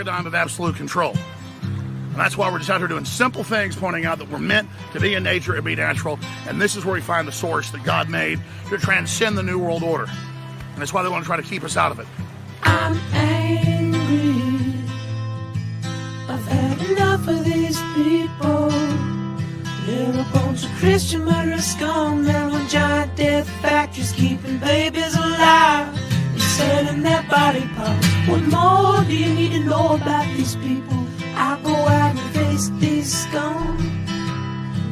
paradigm of absolute control. And that's why we're just out here doing simple things, pointing out that we're meant to be in nature and be natural. And this is where we find the source that God made to transcend the New World Order. And that's why they want to try to keep us out of it. I'm angry. I've had enough of these people. They're a bunch of Christian murderers, scum. They're on giant death factories keeping babies alive and selling their body parts. What more do you need to know about these people? I go out and face these scum.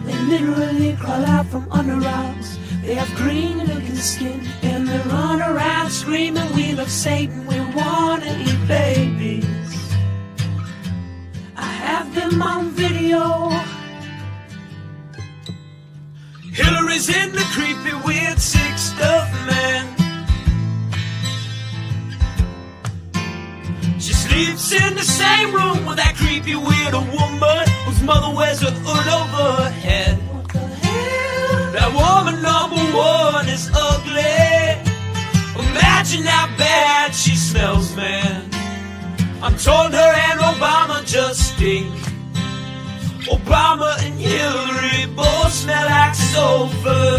They literally crawl out from under rocks. They have green looking skin and they run around screaming, we love Satan, we wanna eat babies. I have them on video. Hillary's in the creepy weird sick stuff, man. She sleeps in the same room with that creepy weirdo woman whose mother wears a hood over her head. What the hell? That woman number one is ugly. Imagine how bad she smells, man. I'm told her and Obama just stink. Obama and Hillary both smell like sulfur.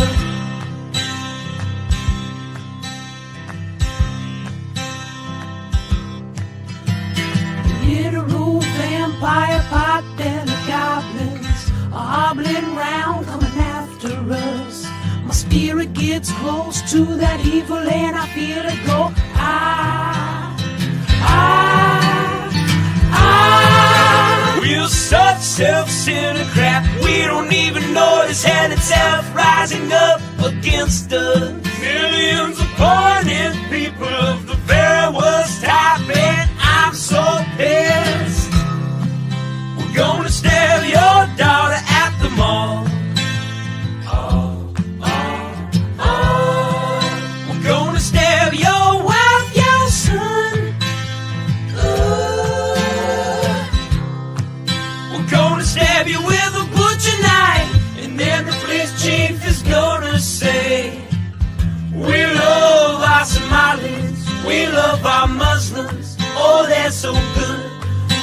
Literal vampire pot-belly goblins are hobbling round coming after us. My spirit gets close to that evil and I feel it go. We're such self-centered crap. We don't even notice hell itself rising up against us. Millions upon it, people of the very worst type, and I'm so pissed. We're gonna stab your daughter at the mall. We're gonna stab your wife, your son. Gonna stab you with a butcher knife, and then the police chief is gonna say, we love our Somalis, we love our Muslims. Oh, they're so good,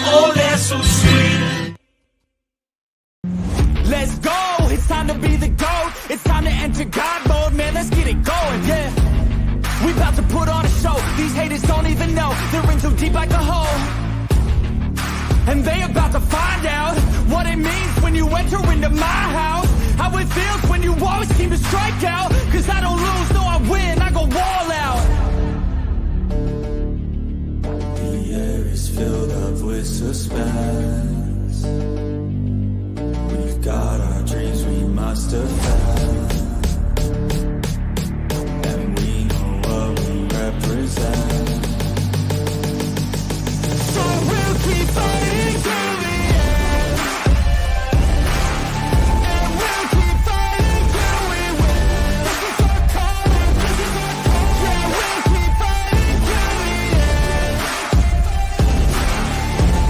oh, they're so sweet. Let's go, it's time to be the GOAT. It's time to enter God mode, man, let's get it going, yeah. We about to put on a show, these haters don't even know. They're in too deep like a hole, and they about to find out what it means when you enter into my house. How it feels when you always seem to strike out. Cause I don't lose, no I win, I go all out. The air is filled up with suspense. We've got our dreams we must defend, and we know what we represent. So we'll keep fighting till the end, and we'll keep fighting till we win. This is our calling, this is our calling. Yeah, we'll keep fighting till the end,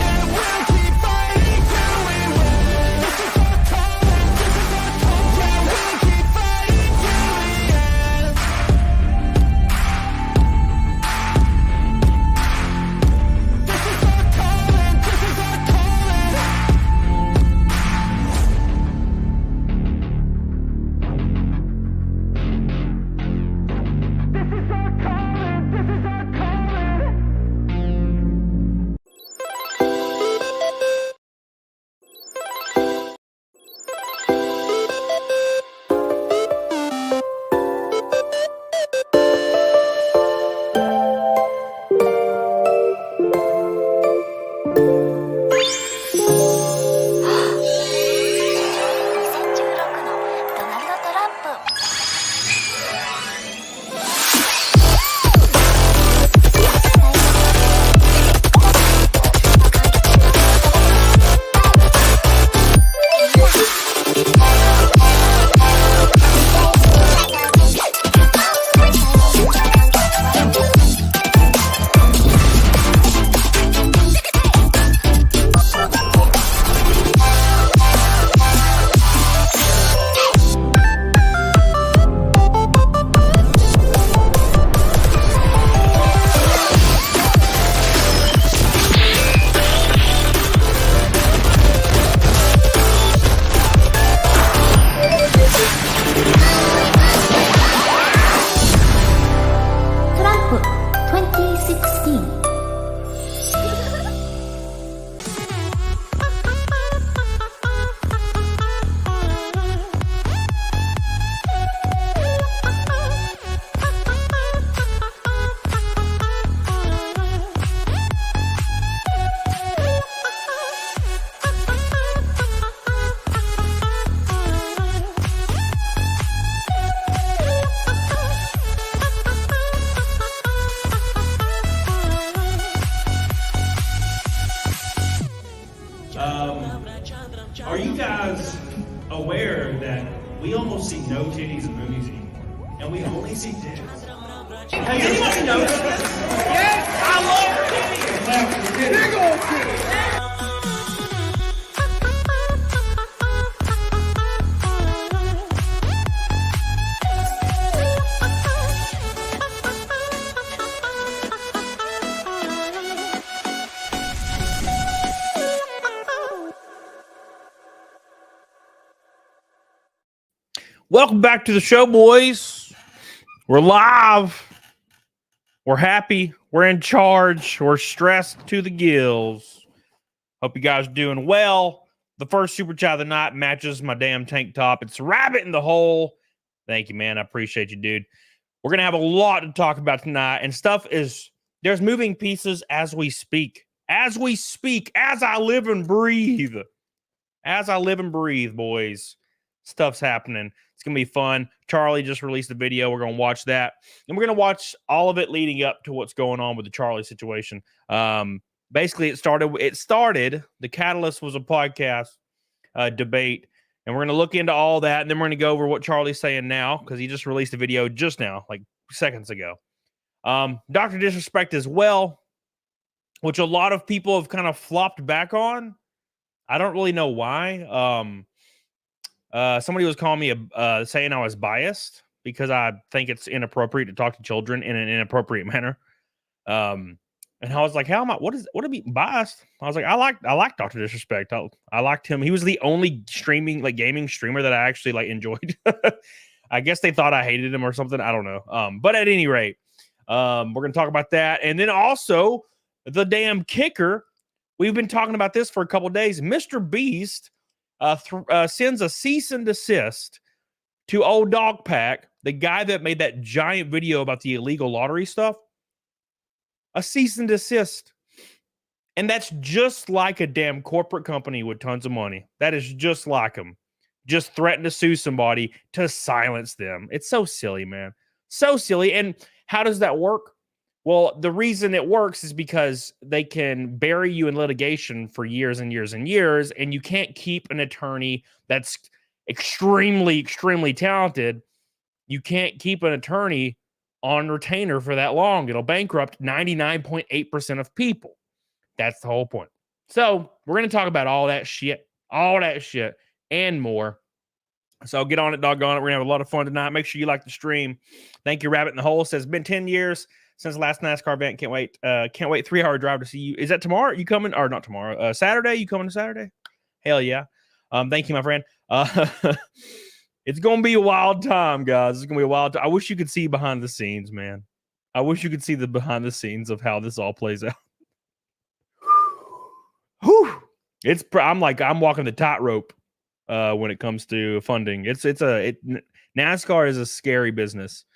and we'll keep fighting. Are you guys aware that we almost see no titties in movies anymore? And we only see dicks? Has anybody noticed this? Yes, I love titties! Big old titties! Welcome back to the show, boys. We're live. We're happy. We're in charge. We're stressed to the gills. Hope you guys are doing well. The first super chat of the night matches my damn tank top. It's rabbit in the hole. Thank you, man. I appreciate you, dude. We're going to have a lot to talk about tonight. And there's moving pieces as we speak. As we speak. As I live and breathe. As I live and breathe, boys. Stuff's happening. It's going to be fun. Charlie just released a video. We're going to watch that. And we're going to watch all of it leading up to what's going on with the Charlie situation. Basically, it started, the catalyst was a podcast debate. And we're going to look into all that. And then we're going to go over what Charlie's saying now, because he just released a video just now, like seconds ago. Dr. Disrespect as well, which a lot of people have kind of flopped back on. I don't really know why. Somebody was calling me saying I was biased because I think it's inappropriate to talk to children in an inappropriate manner. And I was like, how am I? What am I biased? I was like, I like Dr. Disrespect. I liked him. He was the only gaming streamer that I actually enjoyed. I guess they thought I hated him or something. I don't know. But at any rate, we're gonna talk about that, and then also the damn kicker. We've been talking about this for a couple of days. MrBeast sends a cease and desist to old Dog Pack, the guy that made that giant video about the illegal lottery stuff. A cease and desist. And that's just like a damn corporate company with tons of money. That is just like them. Just threaten to sue somebody to silence them. It's so silly, man. So silly. And how does that work? Well, the reason it works is because they can bury you in litigation for years and years and years, and you can't keep an attorney that's extremely, extremely talented. You can't keep an attorney on retainer for that long. It'll bankrupt 99.8% of people. That's the whole point. So we're going to talk about all that shit, and more. So get on it, doggone it. We're going to have a lot of fun tonight. Make sure you like the stream. Thank you, Rabbit in the Hole. Says, been 10 years since the last NASCAR event. Can't wait. Can't wait. 3-hour drive to see you. Is that tomorrow? You coming? Or not tomorrow. Saturday? You coming to Saturday? Hell yeah. Thank you, my friend. It's going to be a wild time, guys. It's going to be a wild time. I wish you could see behind the scenes, man. I wish you could see the behind the scenes of how this all plays out. Whew. I'm walking the tightrope when it comes to funding. NASCAR is a scary business.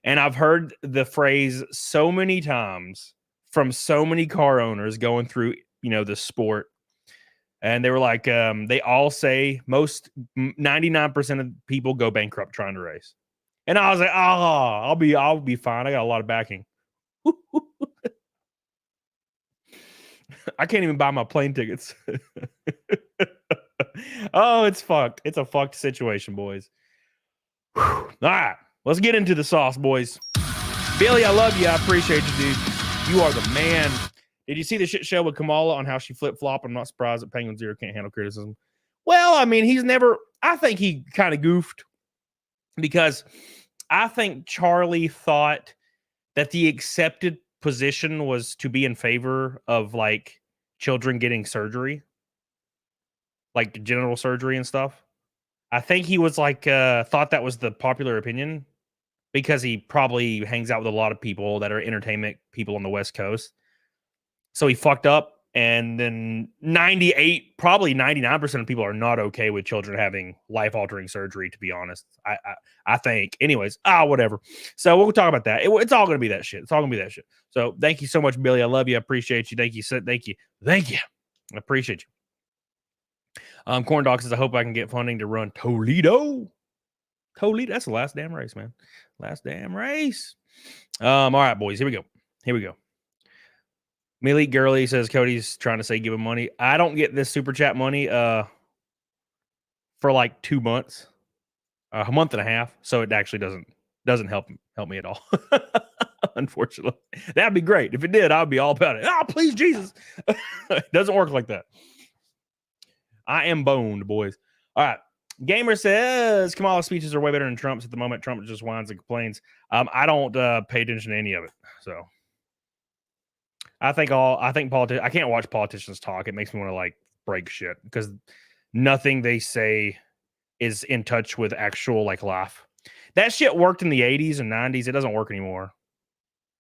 And I've heard the phrase so many times from so many car owners going through, the sport. And they were like, they all say 99% of people go bankrupt trying to race. And I was like, I'll be fine. I got a lot of backing. I can't even buy my plane tickets. Oh, it's fucked. It's a fucked situation, boys. All right. Let's get into the sauce, boys. Billy, I love you. I appreciate you, dude. You are the man. Did you see the shit show with Kamala on how she flip-flopped? I'm not surprised that PENGUINZ0 can't handle criticism. Well, I mean, I think he kind of goofed because I think Charlie thought that the accepted position was to be in favor of, children getting surgery, like genital surgery and stuff. I think he was thought that was the popular opinion because he probably hangs out with a lot of people that are entertainment people on the West Coast. So he fucked up, and then 98, probably 99% of people are not okay with children having life-altering surgery, to be honest. I think. Anyways, whatever. So we'll talk about that. It's all going to be that shit. It's all going to be that shit. So thank you so much, Billy. I love you. I appreciate you. Thank you. Thank you. I appreciate you. Corn Dog says, I hope I can get funding to run Toledo. That's the last damn race, man. Last damn race. All right, boys. Here we go. Malik Gurley says Cody's trying to say give him money. I don't get this super chat money for like 2 months, a month and a half. So it actually doesn't help me at all. Unfortunately, that'd be great. If it did, I'd be all about it. Oh, please, Jesus. It doesn't work like that. I am boned, boys. All right. Gamer says Kamala's speeches are way better than Trump's at the moment. Trump just whines and complains. I don't pay attention to any of it. So I think I can't watch politicians talk. It makes me want to like break shit because nothing they say is in touch with actual like life. That shit worked in the 80s and 90s. It doesn't work anymore.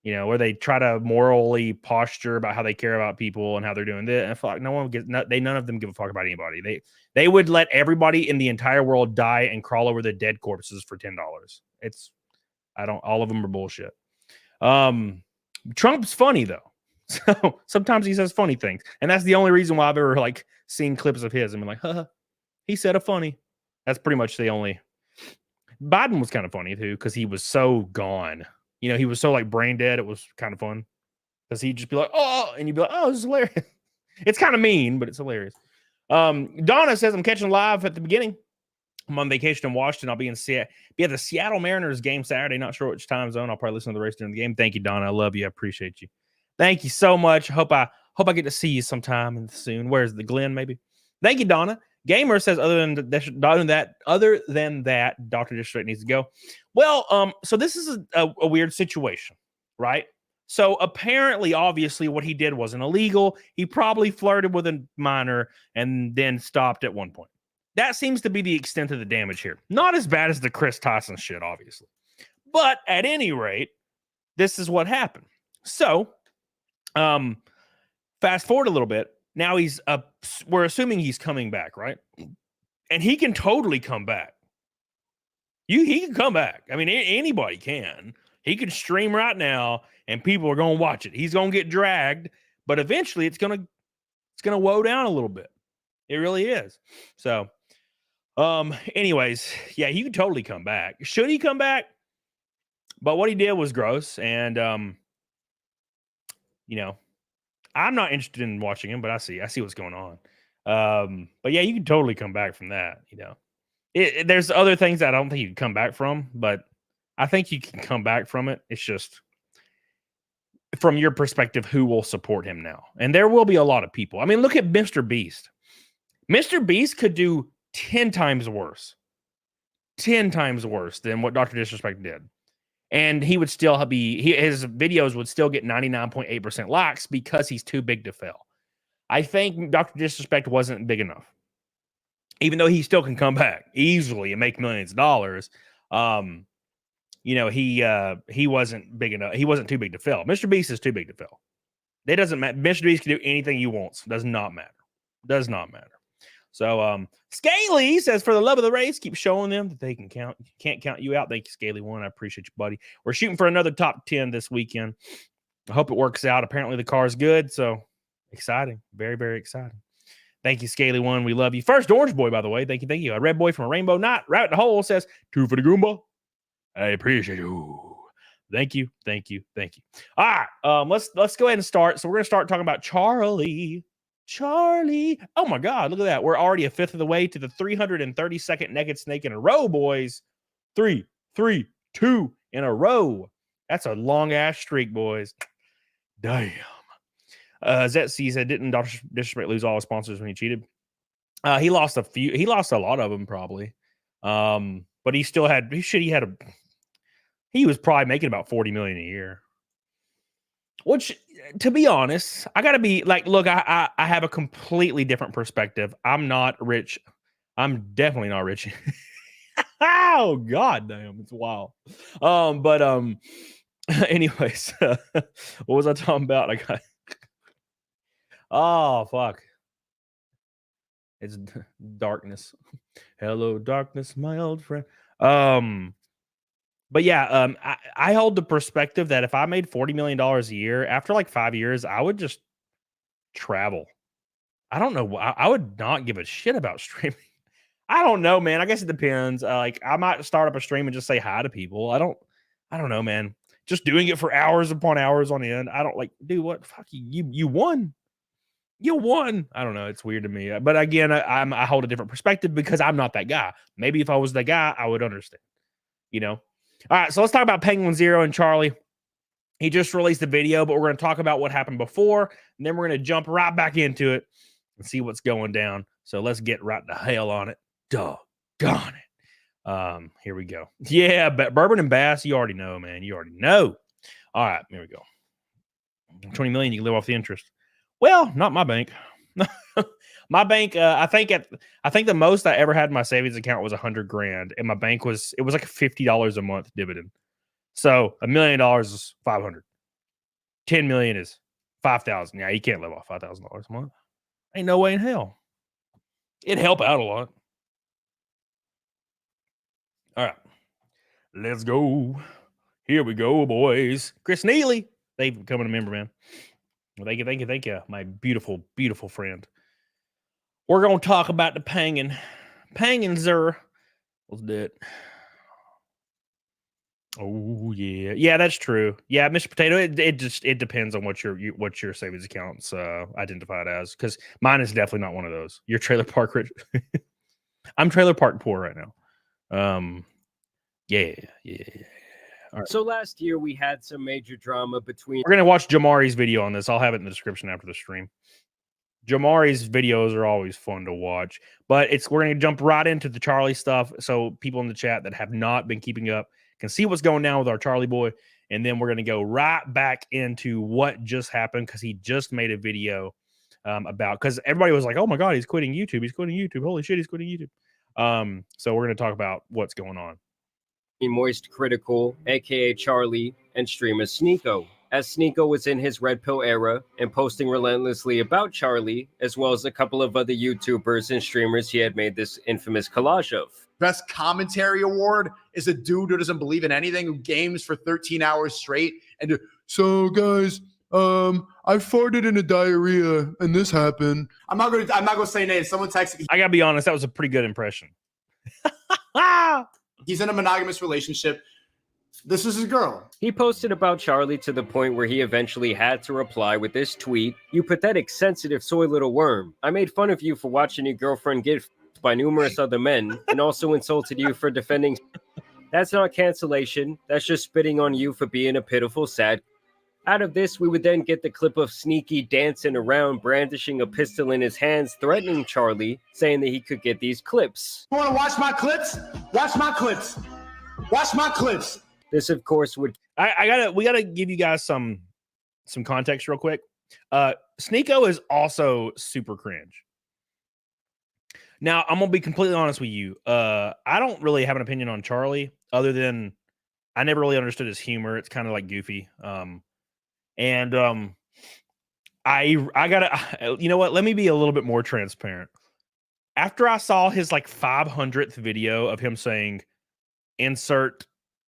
You know, where they try to morally posture about how they care about people and how they're doing this. And I feel like none of them give a fuck about anybody. They would let everybody in the entire world die and crawl over the dead corpses for $10. All of them are bullshit. Trump's funny though. So sometimes he says funny things. And that's the only reason why I've ever like seen clips of his and been like, huh, he said a funny. That's pretty much the only. Biden was kind of funny too, because he was so gone. You know, he was so like brain dead. It was kind of fun because he'd just be like, oh, and you'd be like, oh, this is hilarious. It's kind of mean, but it's hilarious. Donna says I'm catching live at the beginning. I'm on vacation in Washington. I'll be at the Seattle Mariners game Saturday. Not sure which time zone. I'll probably listen to the race during the game. Thank you, Donna. I love you. I appreciate you. Thank you so much. Hope I get to see you sometime soon. Where's the Glen? Maybe. Thank you, Donna. Gamer says other than that, Dr. Disrespect needs to go. Well, so this is a weird situation, right? So apparently, obviously, what he did wasn't illegal. He probably flirted with a minor and then stopped at one point. That seems to be the extent of the damage here. Not as bad as the Chris Tyson shit, obviously. But at any rate, this is what happened. So, fast forward a little bit. Now we're assuming he's coming back, right? And he can totally come back. He can come back. I mean, anybody can. He can stream right now, and people are going to watch it. He's going to get dragged, but eventually it's going to woe down a little bit. It really is. So, anyways, yeah, he could totally come back. Should he come back? But what he did was gross, and you know, I'm not interested in watching him, but I see what's going on. But yeah, you can totally come back from that. You know, there's other things that I don't think you can come back from, but I think you can come back from it. It's just from your perspective, who will support him now? And there will be a lot of people. I mean, look at MrBeast. MrBeast could do 10 times worse. 10 times worse than what Dr. Disrespect did. And he would still his videos would still get 99.8% likes because he's too big to fail. I think Dr. Disrespect wasn't big enough. Even though he still can come back easily and make millions of dollars. You know, he wasn't big enough. He wasn't too big to fail. MrBeast is too big to fail. It doesn't matter. MrBeast can do anything he wants. Does not matter. Does not matter. So, Scaly says, for the love of the race, keep showing them that they can count. Can't count you out. Thank you, Scaly1. I appreciate you, buddy. We're shooting for another top 10 this weekend. I hope it works out. Apparently the car's good. So exciting. Very, very exciting. Thank you, Scaly1. We love you. First Orange Boy, by the way. Thank you. Thank you. A red boy from a rainbow night. Rabbit in the hole says, 2 for the Goomba. I appreciate you. Thank you. Thank you. Thank you. All right. Let's go ahead and start. So we're going to start talking about Charlie. Oh my God, look at that. We're already a fifth of the way to the 332nd naked snake in a row, boys. 3, 2 in a row. That's a long ass streak, boys. Damn. Zetsi said, didn't Dr. Disrespect lose all his sponsors when he cheated? He lost a few. He lost a lot of them probably. But he still had. He was probably making about 40 million a year. Which, to be honest, I gotta be like, look, I have a completely different perspective. I'm not rich. I'm definitely not rich. Oh God damn, it's wild. Anyways, what was I talking about? I got oh fuck. It's darkness. Hello, darkness, my old friend. But yeah, I hold the perspective that if I made $40 million a year, after like 5 years, I would just travel. I don't know. I would not give a shit about streaming. I don't know, man. I guess it depends. Like I might start up a stream and just say hi to people. I don't know, man. just doing it for hours upon hours on end. I don't like, dude, what? Fuck you. You won. You won. I don't know. It's weird to me. But again, I hold a different perspective because I'm not that guy. Maybe if I was that guy, I would understand. You know? All right, so let's talk about PENGUINZ0 and Charlie. He just released a video, but we're going to talk about what happened before, and then we're going to jump right back into it and see what's going down. So let's get right to hell on it. Doggone it. Here we go. Yeah, but Bourbon and Bass, you already know, man. You already know. All right, here we go. 20 million, you can live off the interest. Well, not my bank. My bank, I think the most I ever had in my savings account was $100,000, and my bank was like $50 a month dividend. So $1 million is 500. 10 million is 5,000. Yeah, you can't live off $5,000 a month. Ain't no way in hell. It'd help out a lot. All right, let's go. Here we go, boys. Chris Neely, they've become a member, man. Well, thank you, my beautiful, beautiful friend. We're gonna talk about the PENGUINZ0. Let's do it. Oh yeah, that's true. Yeah, Mr. Potato. It depends on what your savings accounts identified as. Because mine is definitely not one of those. You're trailer park rich. I'm trailer park poor right now. Yeah. All right. So last year we had some major drama between. We're gonna watch Jamari's video on this. I'll have it in the description after the stream. Jamari's videos are always fun to watch, but we're gonna jump right into the Charlie stuff, so people in the chat that have not been keeping up can see what's going down with our Charlie boy, and then we're gonna go right back into what just happened because he just made a video about, because everybody was like, "Oh my god, he's quitting YouTube! He's quitting YouTube! Holy shit, he's quitting YouTube!" So we're gonna talk about what's going on. Moist Critical, aka Charlie, and streamer Sneako, as Sneako was in his Red Pill era and posting relentlessly about Charlie, as well as a couple of other YouTubers and streamers he had made this infamous collage of. Best commentary award is a dude who doesn't believe in anything, who games for 13 hours straight. And so, guys, I farted in a diarrhea and this happened. I'm not gonna say names. Someone texted. I gotta be honest, that was a pretty good impression. He's in a monogamous relationship. This is his girl. He posted about Charlie to the point where he eventually had to reply with this tweet: "You pathetic, sensitive, soy little worm. I made fun of you for watching your girlfriend get f***ed by numerous other men and also insulted you for defending. That's not cancellation. That's just spitting on you for being a pitiful, sad." Out of this, we would then get the clip of Sneaky dancing around, brandishing a pistol in his hands, threatening Charlie, saying that he could get these clips. You want to watch my clips? Watch my clips. Watch my clips. This, of course, would... We gotta give you guys some context real quick. Sneako is also super cringe. Now, I'm gonna be completely honest with you. I don't really have an opinion on Charlie, other than I never really understood his humor. It's kind of like goofy. I gotta, you know what? Let me be a little bit more transparent. After I saw his like 500th video of him saying, "Insert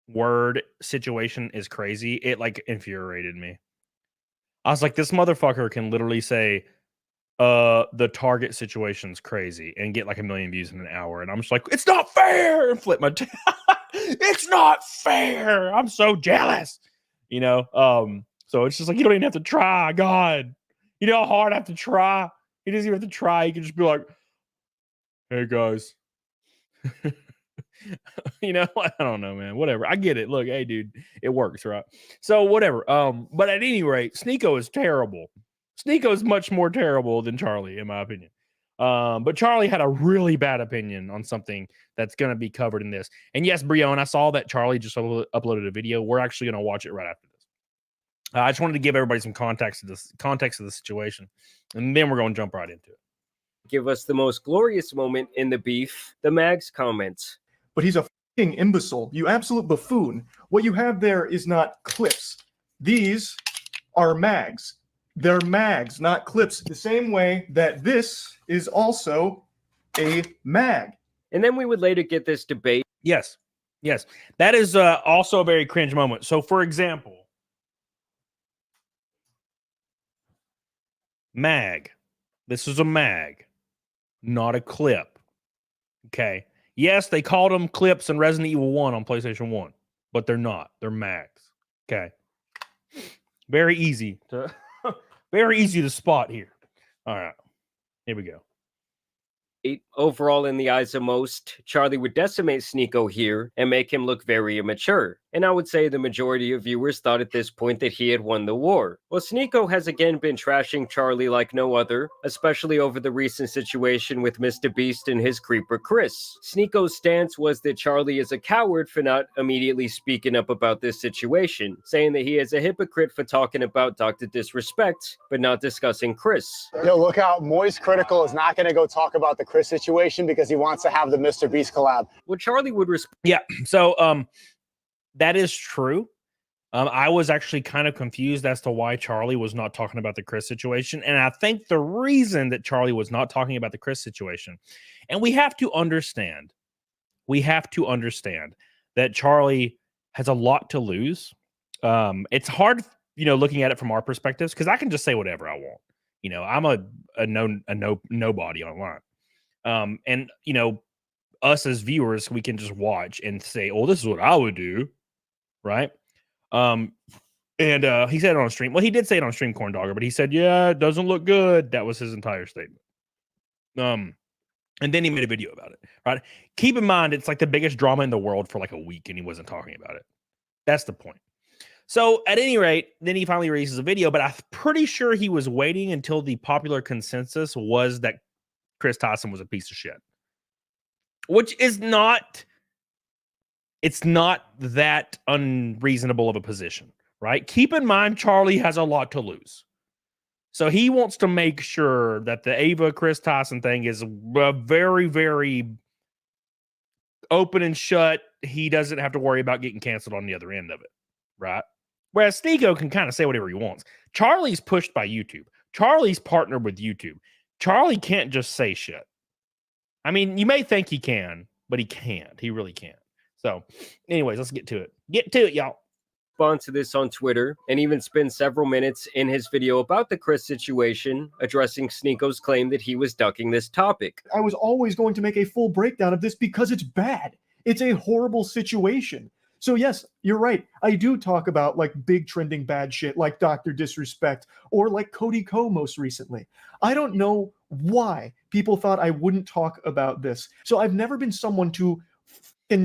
word situation is crazy," it like infuriated me. I was like, this motherfucker can literally say, "The target situation's crazy," and get like 1 million views in an hour. And I'm just like, it's not fair, and flip my tail. It's not fair. I'm so jealous, you know? So it's just like, you don't even have to try. God, you know how hard I have to try? He doesn't even have to try. He can just be like, "Hey guys." You know, I don't know, man. Whatever. I get it. Look, hey, dude, it works, right? So whatever. But at any rate, Sneako is terrible. Sneako is much more terrible than Charlie, in my opinion. But Charlie had a really bad opinion on something that's going to be covered in this. And yes, Brion, I saw that Charlie just uploaded a video. We're actually going to watch it right after this. I just wanted to give everybody some context of the situation, and then we're going to jump right into it. Give us the most glorious moment in the beef, the Mags comments. But he's a fucking imbecile. You absolute buffoon. What you have there is not clips. These are mags. They're mags, not clips. The same way that this is also a mag. And then we would later get this debate. Yes. That is also a very cringe moment. So, for example, mag. This is a mag, not a clip. Okay. Yes, they called them clips in Resident Evil 1 on PlayStation 1, but they're not. They're mags. Okay. Very easy to very easy to spot here. All right. Here we go. Overall, in the eyes of most, Charlie would decimate Sneako here and make him look very immature. And I would say the majority of viewers thought at this point that he had won the war. Well, Sneako has again been trashing Charlie like no other, especially over the recent situation with MrBeast and his creeper Chris. Sneako's stance was that Charlie is a coward for not immediately speaking up about this situation, saying that he is a hypocrite for talking about Dr. Disrespect, but not discussing Chris. Yo, look out, Moist Critical is not going to go talk about the Chris situation because he wants to have the MrBeast collab. Well, Charlie would respond. Yeah, so that is true. I was actually kind of confused as to why Charlie was not talking about the Chris situation. And I think the reason that Charlie was not talking about the Chris situation, and we have to understand that Charlie has a lot to lose. It's hard, looking at it from our perspectives, because I can just say whatever I want. I'm a nobody online. And us as viewers, we can just watch and say, oh, this is what I would do. Right. And he said it on stream. Well, he did say it on stream, Corn Dogger, but he said, yeah, it doesn't look good. That was his entire statement. And then he made a video about it. Right. Keep in mind, it's like the biggest drama in the world for like a week, and he wasn't talking about it. That's the point. So at any rate, then he finally releases a video, but I'm pretty sure he was waiting until the popular consensus was that Chris Tyson was a piece of shit, which is not, it's not that unreasonable of a position, right? Keep in mind, Charlie has a lot to lose. So he wants to make sure that the Ava Chris Tyson thing is very, very open and shut. He doesn't have to worry about getting canceled on the other end of it, right? Whereas Sneako can kind of say whatever he wants. Charlie's pushed by YouTube. Charlie's partnered with YouTube. Charlie can't just say shit. I mean, you may think he can, but he can't. He really can't. So, anyways, let's get to it. Get to it, y'all. Respond to this on Twitter and even spend several minutes in his video about the Chris situation, addressing Sneako's claim that he was ducking this topic. I was always going to make a full breakdown of this because it's bad. It's a horrible situation. So yes, you're right. I do talk about like big trending bad shit like Dr. Disrespect or like Cody Ko most recently. I don't know why people thought I wouldn't talk about this. So I've never been someone to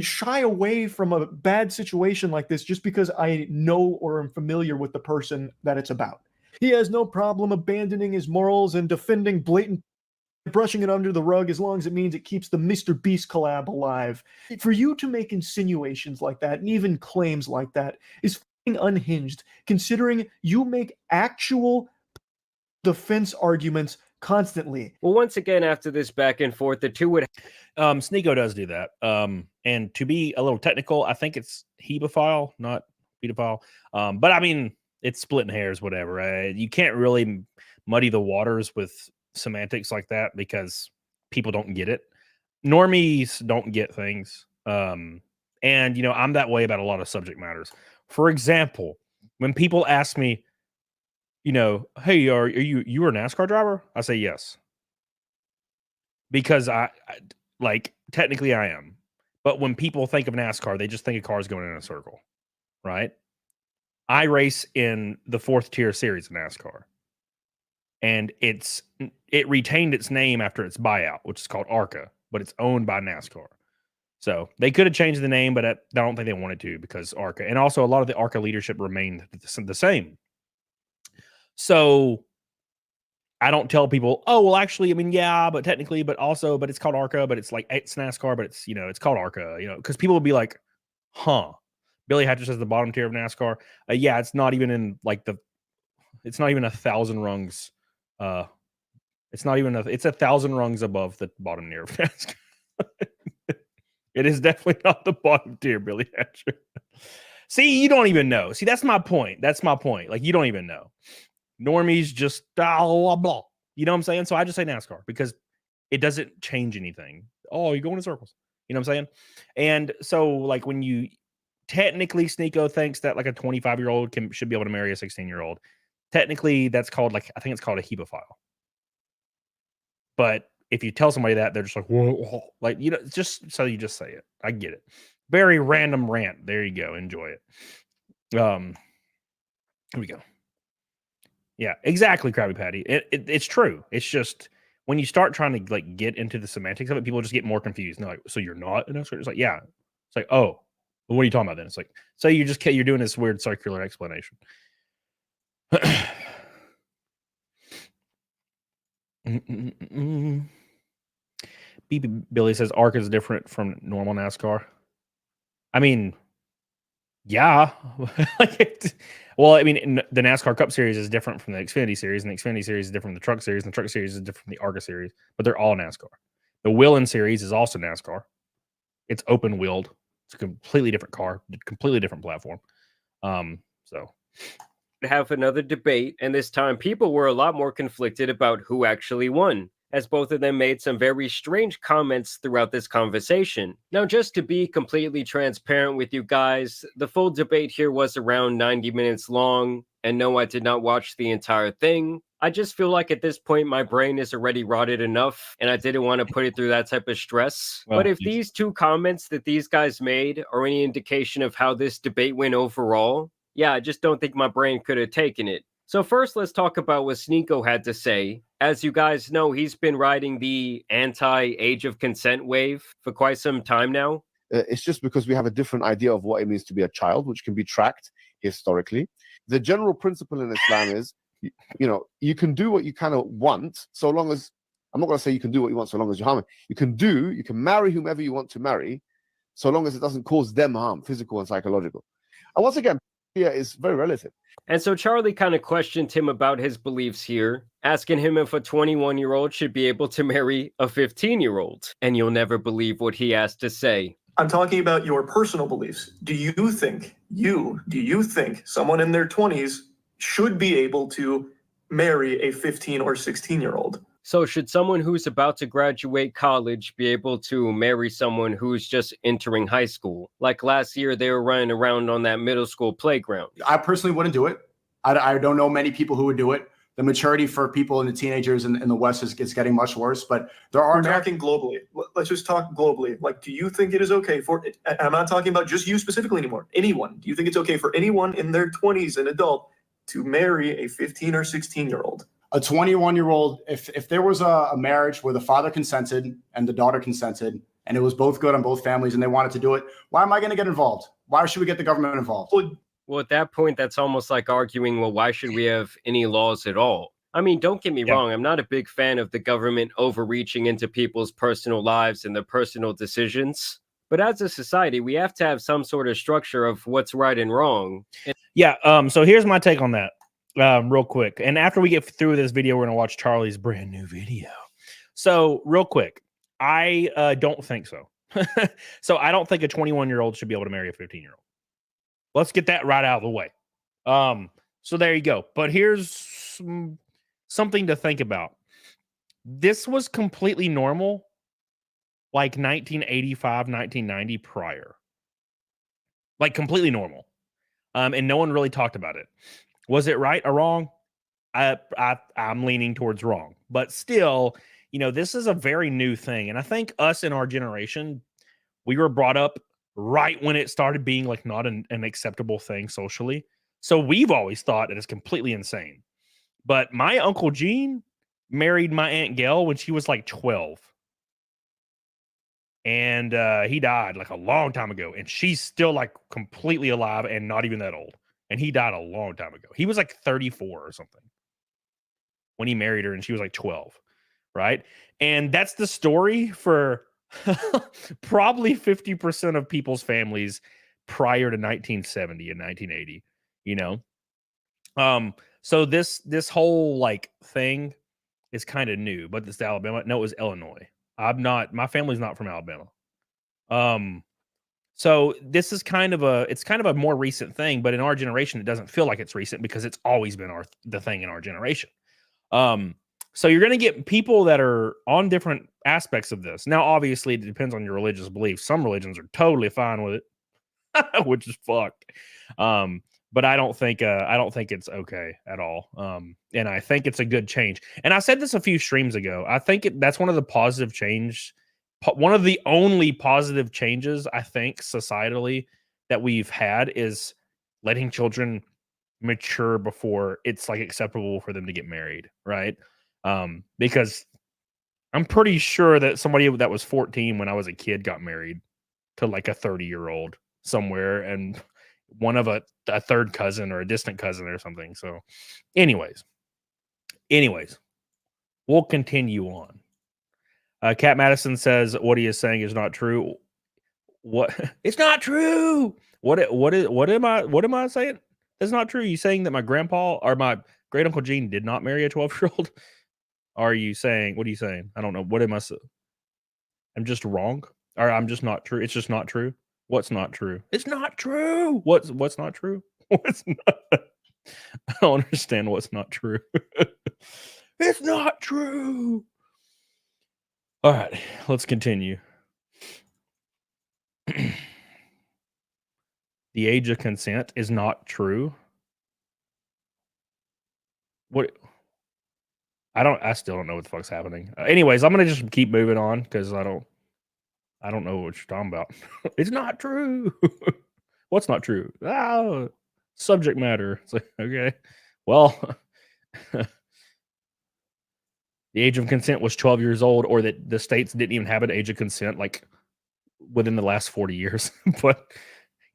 shy away from a bad situation like this just because I know or am familiar with the person that it's about. He has no problem abandoning his morals and defending blatant, brushing it under the rug as long as it means it keeps the MrBeast collab alive. For you to make insinuations like that and even claims like that is f***ing unhinged, considering you make actual defense arguments constantly. Well, once again, after this back and forth, the two would... Sneako does do that. And to be a little technical, I think it's hebephile, not pedophile. But I mean, it's splitting hairs, whatever. Right? You can't really muddy the waters with semantics like that because people don't get it. Normies don't get things. And I'm that way about a lot of subject matters. For example, when people ask me, hey, are you a NASCAR driver? I say yes. Because I technically I am. But when people think of NASCAR, they just think of cars going in a circle, right? I race in the 4th tier series of NASCAR. And it retained its name after its buyout, which is called ARCA, but it's owned by NASCAR. So they could have changed the name, but I don't think they wanted to because ARCA. And also a lot of the ARCA leadership remained the same. So I don't tell people, oh, well, actually, I mean, yeah, but technically, but it's called ARCA, but it's like, it's NASCAR, but it's, it's called ARCA, because people will be like, huh, Billy Hatcher says the bottom tier of NASCAR. Yeah, it's not even in it's not even 1,000 rungs. It's 1,000 rungs above the bottom tier of NASCAR. It is definitely not the bottom tier, Billy Hatcher. See, you don't even know. See, that's my point. Like, you don't even know. Normies just blah, blah, blah. You know what I'm saying? So I just say NASCAR because it doesn't change anything. Oh, you're going in circles. You know what I'm saying? And so, like, when you technically Sneako thinks that like a 25-year-old should be able to marry a 16-year-old. Technically, that's called I think it's called a hebephile. But if you tell somebody that, they're just like, whoa, like, just so you just say it. I get it. Very random rant. There you go. Enjoy it. Here we go. Yeah, exactly, Krabby Patty. It's true. It's just when you start trying to like get into the semantics of it, people just get more confused. And they're like, so you're not an NASCAR? It's like, yeah. It's like, oh, well, what are you talking about then? It's like, so you're doing this weird circular explanation. BB Billy says ARC is different from normal NASCAR. I mean, yeah. Well, I mean, the NASCAR Cup Series is different from the Xfinity Series, and the Xfinity Series is different from the Truck Series, and the Truck Series is different from the ARCA Series, but they're all NASCAR. The Whelen Series is also NASCAR. It's open-wheeled. It's a completely different car, completely different platform. So have another debate, and this time people were a lot more conflicted about who actually won, as both of them made some very strange comments throughout this conversation. Now, just to be completely transparent with you guys, the full debate here was around 90 minutes long, and no, I did not watch the entire thing. I just feel like at this point my brain is already rotted enough, and I didn't want to put it through that type of stress. But if these two comments that these guys made are any indication of how this debate went overall, yeah, I just don't think my brain could have taken it. So first, let's talk about what Sneako had to say. As you guys know, he's been riding the anti-age of consent wave for quite some time now. It's just because we have a different idea of what it means to be a child, which can be tracked historically. The general principle in Islam is, you can do what you kind of want, so long as, I'm not going to say you can do what you want so long as you're harming. You can marry whomever you want to marry, so long as it doesn't cause them harm, physical and psychological. And once again, is very relative. And so Charlie kind of questioned him about his beliefs here, asking him if a 21-year-old should be able to marry a 15-year-old. And you'll never believe what he has to say. I'm talking about your personal beliefs. Do you think someone in their 20s should be able to marry a 15 or 16-year-old? So should someone who's about to graduate college be able to marry someone who's just entering high school? Like last year, they were running around on that middle school playground. I personally wouldn't do it. I don't know many people who would do it. The maturity for people and the teenagers in the West is getting much worse, but there are... We're talking globally. Let's just talk globally. Like, do you think it is okay for... I'm not talking about just you specifically anymore. Anyone. Do you think it's okay for anyone in their 20s, an adult, to marry a 15 or 16-year-old? A 21-year-old, if there was a marriage where the father consented and the daughter consented, and it was both good on both families and they wanted to do it, why am I going to get involved? Why should we get the government involved? Well, at that point, that's almost like arguing, well, why should we have any laws at all? I mean, don't get me wrong. I'm not a big fan of the government overreaching into people's personal lives and their personal decisions. But as a society, we have to have some sort of structure of what's right and wrong. So here's my take on that. Real quick, and after we get through this video, we're gonna watch Charlie's brand new video. So real quick, I don't think so. So I don't think a 21-year-old should be able to marry a 15-year-old. Let's get that right out of the way. So there you go. But here's something to think about. This was completely normal, like 1985, 1990 prior, like completely normal, and no one really talked about it. Was it right or wrong? I'm leaning towards wrong. But still, this is a very new thing. And I think us in our generation, we were brought up right when it started being like not an acceptable thing socially. So we've always thought it is completely insane. But my Uncle Gene married my Aunt Gail when she was like 12. And he died like a long time ago. And she's still like completely alive and not even that old. And he died a long time ago. He was like 34 or something when he married her, and she was like 12, right? And that's the story for probably 50% of people's families prior to 1970 and 1980, So this whole like thing is kind of new, but it's Alabama. No, it was Illinois. My family's not from Alabama. So this is kind of a more recent thing, but in our generation, it doesn't feel like it's recent because it's always been the thing in our generation. So you're going to get people that are on different aspects of this. Now, obviously, it depends on your religious beliefs. Some religions are totally fine with it, which is fucked. But I don't think it's okay at all. And I think it's a good change. And I said this a few streams ago. I think that's one of the positive change. One of the only positive changes, I think, societally that we've had is letting children mature before it's like acceptable for them to get married, right? Because I'm pretty sure that somebody that was 14 when I was a kid got married to like a 30-year-old somewhere, and one of a third cousin or a distant cousin or something. So anyways, we'll continue on. Cat Madison says what he is saying is not true. What? It's not true. What am I saying? That's not true. You saying that my grandpa or my great uncle Gene did not marry a 12-year-old? Are you saying, what are you saying? I don't know. What am I saying? I'm just wrong. Or I'm just not true. It's just not true. What's not true? It's not true. What's not true? What's not? I don't understand what's not true. It's not true. All right, let's continue. The age of consent is not true. What? I still don't know what the fuck's happening. Anyways, I'm gonna just keep moving on because I don't know what you're talking about. It's not true. What's not true? Subject matter. It's like, okay, well, the age of consent was 12 years old, or that the states didn't even have an age of consent like within the last 40 years. But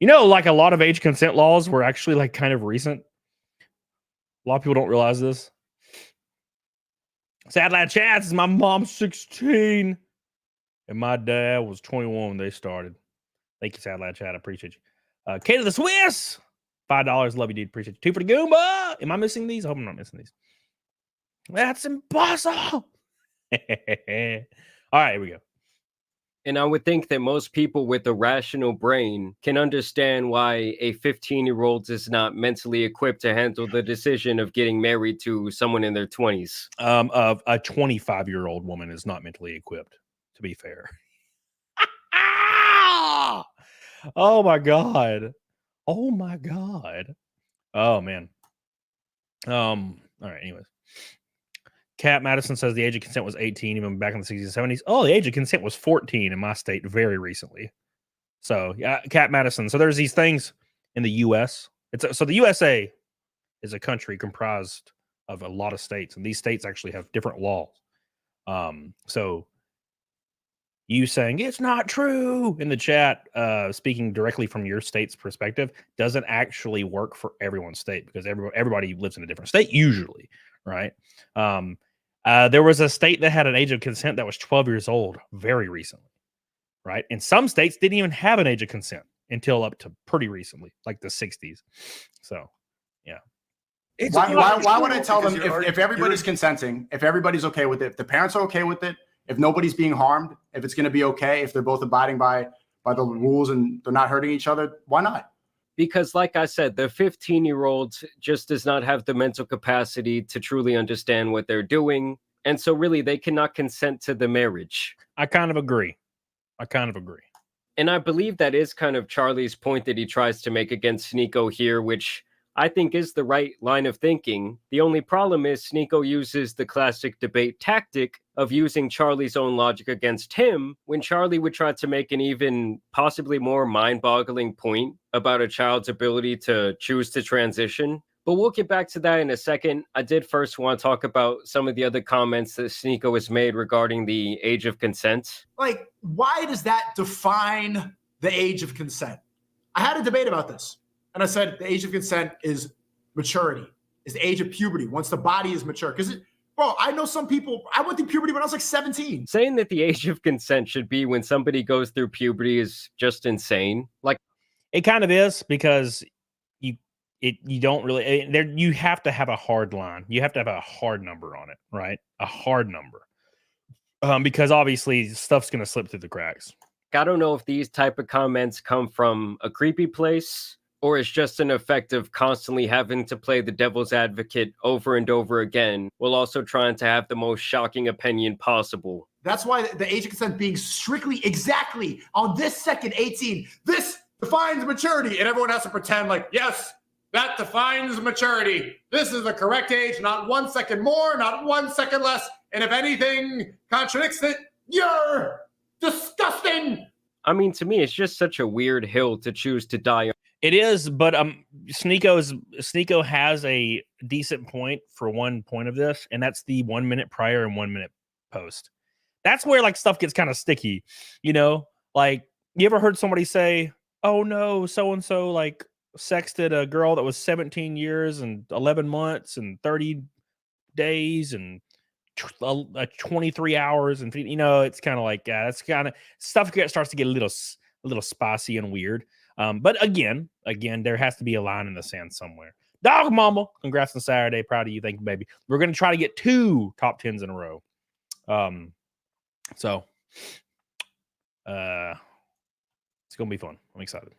like a lot of age consent laws were actually like kind of recent. A lot of people don't realize this. Sad Lad Chats is my mom's 16 and my dad was 21 when they started. Thank you, Sad Lad Chat. I appreciate you. Kate of the Swiss, $5. Love you, dude. Appreciate you. 2 for the Goomba. Am I missing these? I hope I'm not missing these. That's impossible. All right, here we go. And I would think that most people with a rational brain can understand why a 15-year-old is not mentally equipped to handle the decision of getting married to someone in their 20s. A 25-year-old woman is not mentally equipped, to be fair. Oh my god. Oh my god. Oh man. All right, anyways. Cat Madison says the age of consent was 18 even back in the 60s and 70s. Oh, the age of consent was 14 in my state very recently. So, yeah, Cat Madison. So there's these things in the U.S. So the USA is a country comprised of a lot of states, and these states actually have different laws. So you saying it's not true in the chat, speaking directly from your state's perspective, doesn't actually work for everyone's state because everybody lives in a different state usually, right? There was a state that had an age of consent that was 12 years old very recently, right? And some states didn't even have an age of consent until up to pretty recently, like the 60s. So, yeah. Why would I tell them if everybody's consenting, if everybody's okay with it, if the parents are okay with it, if nobody's being harmed, if it's going to be okay, if they're both abiding by the rules and they're not hurting each other, why not? Because like I said, the 15-year-old just does not have the mental capacity to truly understand what they're doing. And so really they cannot consent to the marriage. I kind of agree. And I believe that is kind of Charlie's point that he tries to make against Sneako here, which I think is the right line of thinking. The only problem is Sneako uses the classic debate tactic of using Charlie's own logic against him when Charlie would try to make an even possibly more mind-boggling point about a child's ability to choose to transition. But we'll get back to that in a second. I did first want to talk about some of the other comments that Sneako has made regarding the age of consent. Like, why does that define the age of consent? I had a debate about this. And I said the age of consent is maturity, is the age of puberty, once the body is mature. Because, bro, I know some people, I went through puberty when I was like 17. Saying that the age of consent should be when somebody goes through puberty is just insane. Like, it kind of is because you don't really, you have to have a hard line. You have to have a hard number on it, right? A hard number. Because obviously stuff's going to slip through the cracks. I don't know if these type of comments come from a creepy place, or it's just an effect of constantly having to play the devil's advocate over and over again, while also trying to have the most shocking opinion possible. That's why the age of consent being strictly exactly on this second 18, this defines maturity. And everyone has to pretend like, yes, that defines maturity. This is the correct age, not 1 second more, not 1 second less. And if anything contradicts it, you're disgusting. I mean, to me, it's just such a weird hill to choose to die on. It is, but Sneako has a decent point for one point of this, and that's the 1 minute prior and 1 minute post. That's where like stuff gets kind of sticky, you know? Like, you ever heard somebody say, "Oh no, so and so like sexted a girl that was 17 years and 11 months and 30 days and 23 hours," and you know, it's kind of like that's kind of stuff starts to get a little spicy and weird. But again, there has to be a line in the sand somewhere. Dog Mama, congrats on Saturday. Proud of you. Thank you, baby. We're going to try to get 2 top 10s in a row. So it's going to be fun. I'm excited.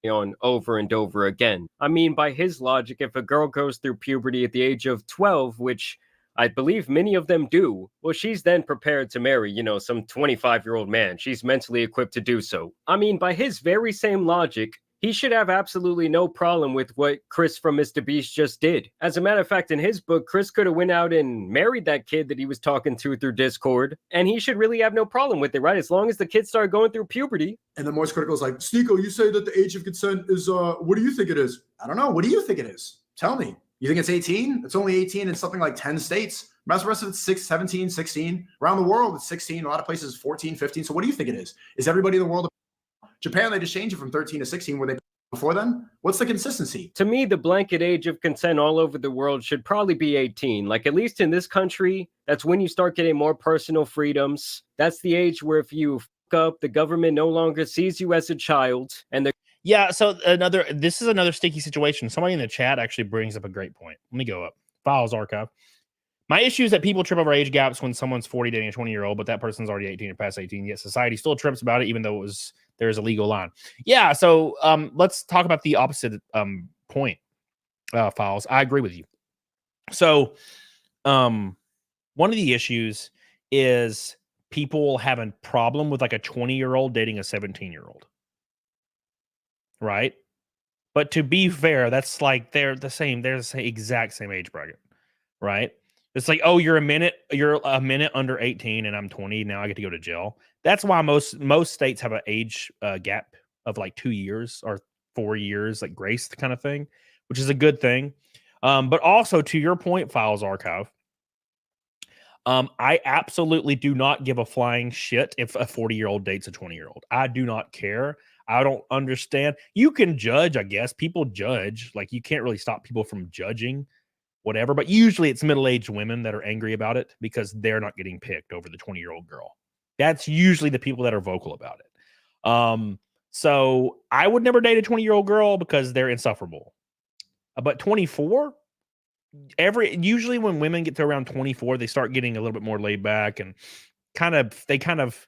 On over and over again. I mean, by his logic, if a girl goes through puberty at the age of 12, which I believe many of them do, well, she's then prepared to marry, you know, some 25-year-old man. She's mentally equipped to do so. I mean, by his very same logic, he should have absolutely no problem with what Chris from MrBeast just did. As a matter of fact, in his book, Chris could have went out and married that kid that he was talking to through Discord, and he should really have no problem with it, right? As long as the kid started going through puberty. And the Moist Critical is like, Sneako, you say that the age of consent is, what do you think it is? I don't know. What do you think it is? Tell me. You think it's 18? It's only 18 in something like 10 states. The rest of it's 17, 16. Around the world, it's 16. A lot of places, 14, 15. So what do you think it is? Is everybody in the world? Japan, they just changed it from 13 to 16. Were they before then? What's the consistency? To me, the blanket age of consent all over the world should probably be 18. Like, at least in this country, that's when you start getting more personal freedoms. That's the age where if you fuck up, the government no longer sees you as a child. And yeah, so this is another sticky situation. Somebody in the chat actually brings up a great point. Let me go up. Files archive. My issue is that people trip over age gaps when someone's 40 dating a 20-year-old, but that person's already 18 or past 18. Yet society still trips about it, even though there's a legal line. Yeah, so let's talk about the opposite point, Files. I agree with you. So one of the issues is people have a problem with like a 20-year-old dating a 17-year-old. Right? But to be fair, that's like they're the exact same age bracket, right? It's like, oh, you're a minute under 18 and I'm 20. Now I get to go to jail. That's why most states have an age gap of like 2 years or 4 years, like grace kind of thing, which is a good thing. But also to your point, Files Archive, I absolutely do not give a flying shit if a 40-year-old dates a 20-year-old. I do not care. I don't understand. You can judge, I guess. People judge. Like, you can't really stop people from judging whatever, but usually it's middle-aged women that are angry about it because they're not getting picked over the 20-year-old girl. That's usually the people that are vocal about it. So I would never date a 20-year-old girl because they're insufferable. But 24, usually when women get to around 24, they start getting a little bit more laid back and they kind of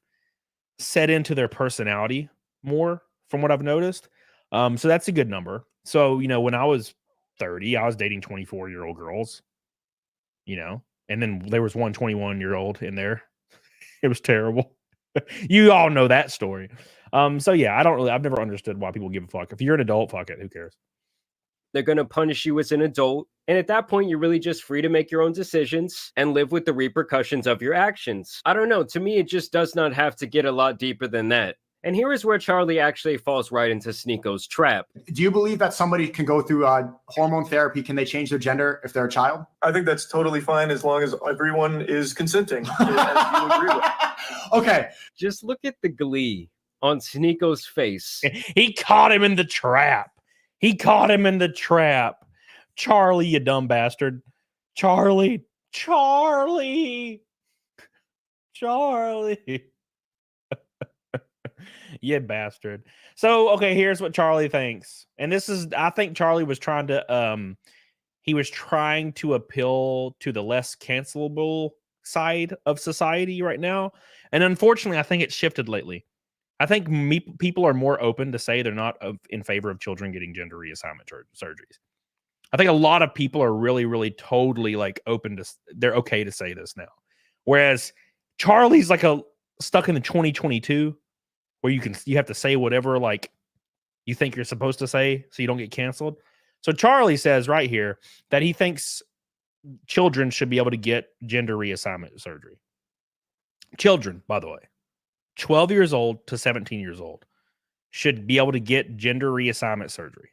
set into their personality more, from what I've noticed. So that's a good number. So, you know, when I was 30, I was dating 24-year-old girls, you know, and then there was one 21-year-old in there. It was terrible. You all know that story. So yeah, I've never understood why people give a fuck. If you're an adult, fuck it. Who cares? They're going to punish you as an adult. And at that point, you're really just free to make your own decisions and live with the repercussions of your actions. I don't know. To me, it just does not have to get a lot deeper than that. And here is where Charlie actually falls right into Sneako's trap. Do you believe that somebody can go through hormone therapy? Can they change their gender if they're a child? I think that's totally fine as long as everyone is consenting. As you agree with. Okay. Just look at the glee on Sneako's face. He caught him in the trap. Charlie, you dumb bastard. Charlie. You bastard. So, okay, here's what Charlie thinks. And I think Charlie was trying to appeal to the less cancelable side of society right now. And unfortunately, I think it's shifted lately. I think people are more open to say they're not in favor of children getting gender reassignment surgeries. I think a lot of people are really, really totally like they're okay to say this now. Whereas Charlie's like stuck in the 2022 where you have to say whatever like you think you're supposed to say so you don't get canceled. So Charlie says right here that he thinks children should be able to get gender reassignment surgery. Children, by the way, 12 years old to 17 years old should be able to get gender reassignment surgery.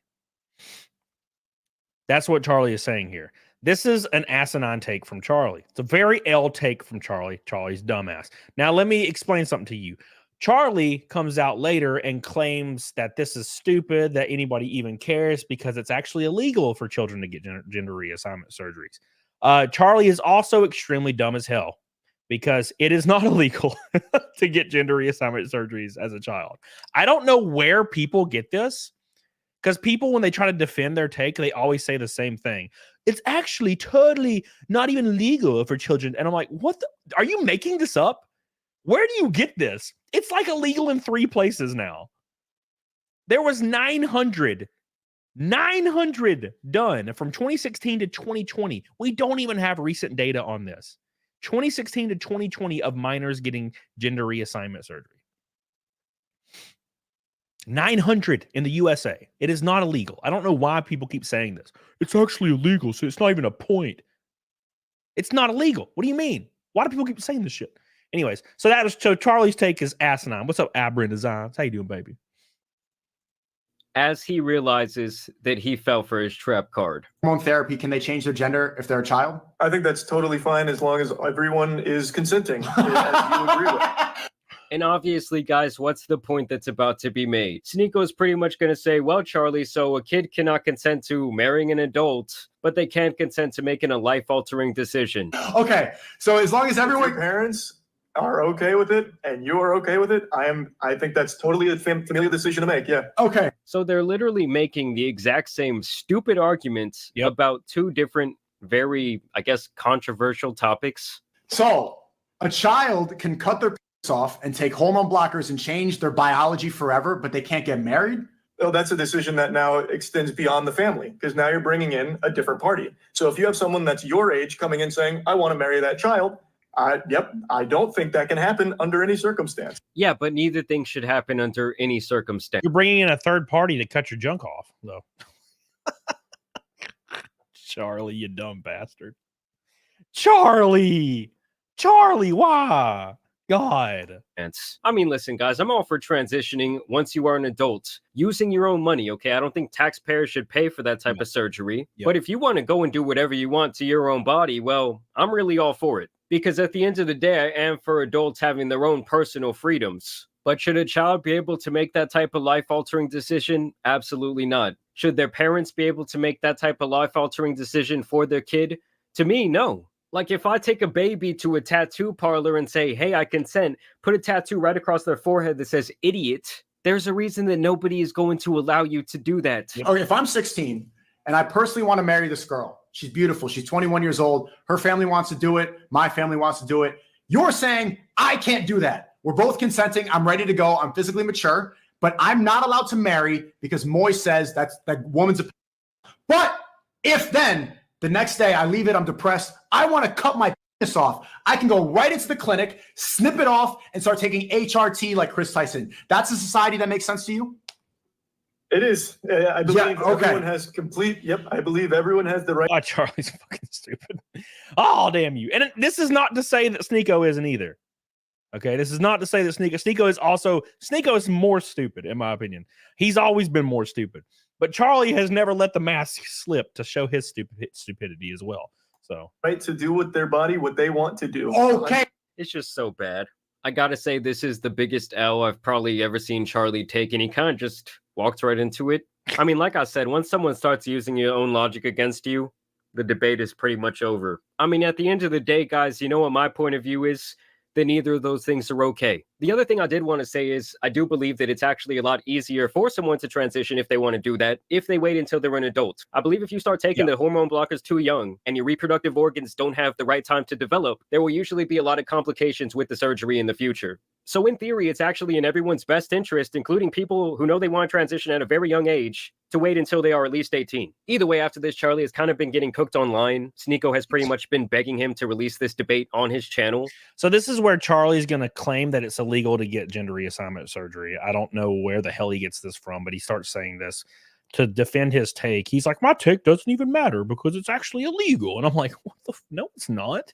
That's what Charlie is saying here. This is an asinine take from Charlie. It's a very L take from Charlie. Charlie's dumbass. Now, let me explain something to you. Charlie comes out later and claims that this is stupid, that anybody even cares because it's actually illegal for children to get gender reassignment surgeries. Charlie is also extremely dumb as hell because it is not illegal to get gender reassignment surgeries as a child. I don't know where people get this. Because people, when they try to defend their take, they always say the same thing. It's actually totally not even legal for children. And I'm like, what the? Are you making this up? Where do you get this? It's like illegal in 3 places now. There was 900 done from 2016 to 2020. We don't even have recent data on this. 2016 to 2020 of minors getting gender reassignment surgery. 900 in the USA. It is not illegal. I don't know why people keep saying this. It's actually illegal, so it's not even a point. It's not illegal. What do you mean? Why do people keep saying this shit? Anyways, so Charlie's take is asinine. What's up, Aberrant Designs? How you doing, baby? As he realizes that he fell for his trap card. Hormone therapy, can they change their gender if they're a child? I think that's totally fine as long as everyone is consenting, as you agree with. And obviously, guys, what's the point that's about to be made? Sneako is pretty much going to say, well, Charlie, so a kid cannot consent to marrying an adult, but they can consent to making a life-altering decision. Okay, so as long as everyone... If your parents are okay with it and you are okay with it, I think that's totally a familial decision to make, yeah. Okay. So they're literally making the exact same stupid arguments about 2 different, very, I guess, controversial topics. So a child can cut their off and take hormone blockers and change their biology forever, but they can't get married? Oh, that's a decision that now extends beyond the family because now you're bringing in a different party. So if you have someone that's your age coming in saying, I want to marry that child, I don't think that can happen under any circumstance. Yeah, but neither thing should happen under any circumstance. You're bringing in a third party to cut your junk off, though. Charlie, you dumb bastard. Charlie, why? God. I mean, listen, guys, I'm all for transitioning once you are an adult, using your own money, okay? I don't think taxpayers should pay for that type of surgery. Yep. But if you want to go and do whatever you want to your own body, well, I'm really all for it. Because at the end of the day, I am for adults having their own personal freedoms. But should a child be able to make that type of life-altering decision? Absolutely not. Should their parents be able to make that type of life-altering decision for their kid? To me, no. Like, if I take a baby to a tattoo parlor and say, hey, I consent, put a tattoo right across their forehead that says idiot, there's a reason that nobody is going to allow you to do that. Okay, if I'm 16 and I personally want to marry this girl, she's beautiful, she's 21 years old, her family wants to do it, my family wants to do it, you're saying I can't do that. We're both consenting, I'm ready to go, I'm physically mature, but I'm not allowed to marry because Moy says that woman's a... But if then... the next day, I leave it, I'm depressed. I want to cut my penis off. I can go right into the clinic, snip it off, and start taking HRT like Chris Tyson. That's a society that makes sense to you? It is. I believe everyone has I believe everyone has the right. Oh, Charlie's fucking stupid. Oh, damn you. And this is not to say that Sneako isn't either. Okay, this is not to say that Sneako is more stupid, in my opinion. He's always been more stupid. But Charlie has never let the mask slip to show his stupidity as well. So right to do with their body what they want to do. Okay. It's just so bad. I gotta say, this is the biggest L I've probably ever seen Charlie take, and he kind of just walked right into it. I mean, like I said, once someone starts using your own logic against you, the debate is pretty much over. I mean, at the end of the day, guys, you know what my point of view is? Then neither of those things are okay. The other thing I did want to say is I do believe that it's actually a lot easier for someone to transition if they want to do that, if they wait until they're an adult. I believe if you start taking the hormone blockers too young and your reproductive organs don't have the right time to develop, there will usually be a lot of complications with the surgery in the future. So in theory, it's actually in everyone's best interest, including people who know they want to transition at a very young age, to wait until they are at least 18. Either way, after this, Charlie has kind of been getting cooked online. Sneako has pretty much been begging him to release this debate on his channel. So this is where Charlie's going to claim that it's illegal to get gender reassignment surgery. I don't know where the hell he gets this from, but he starts saying this to defend his take. He's like, my take doesn't even matter because it's actually illegal. And I'm like, no, it's not.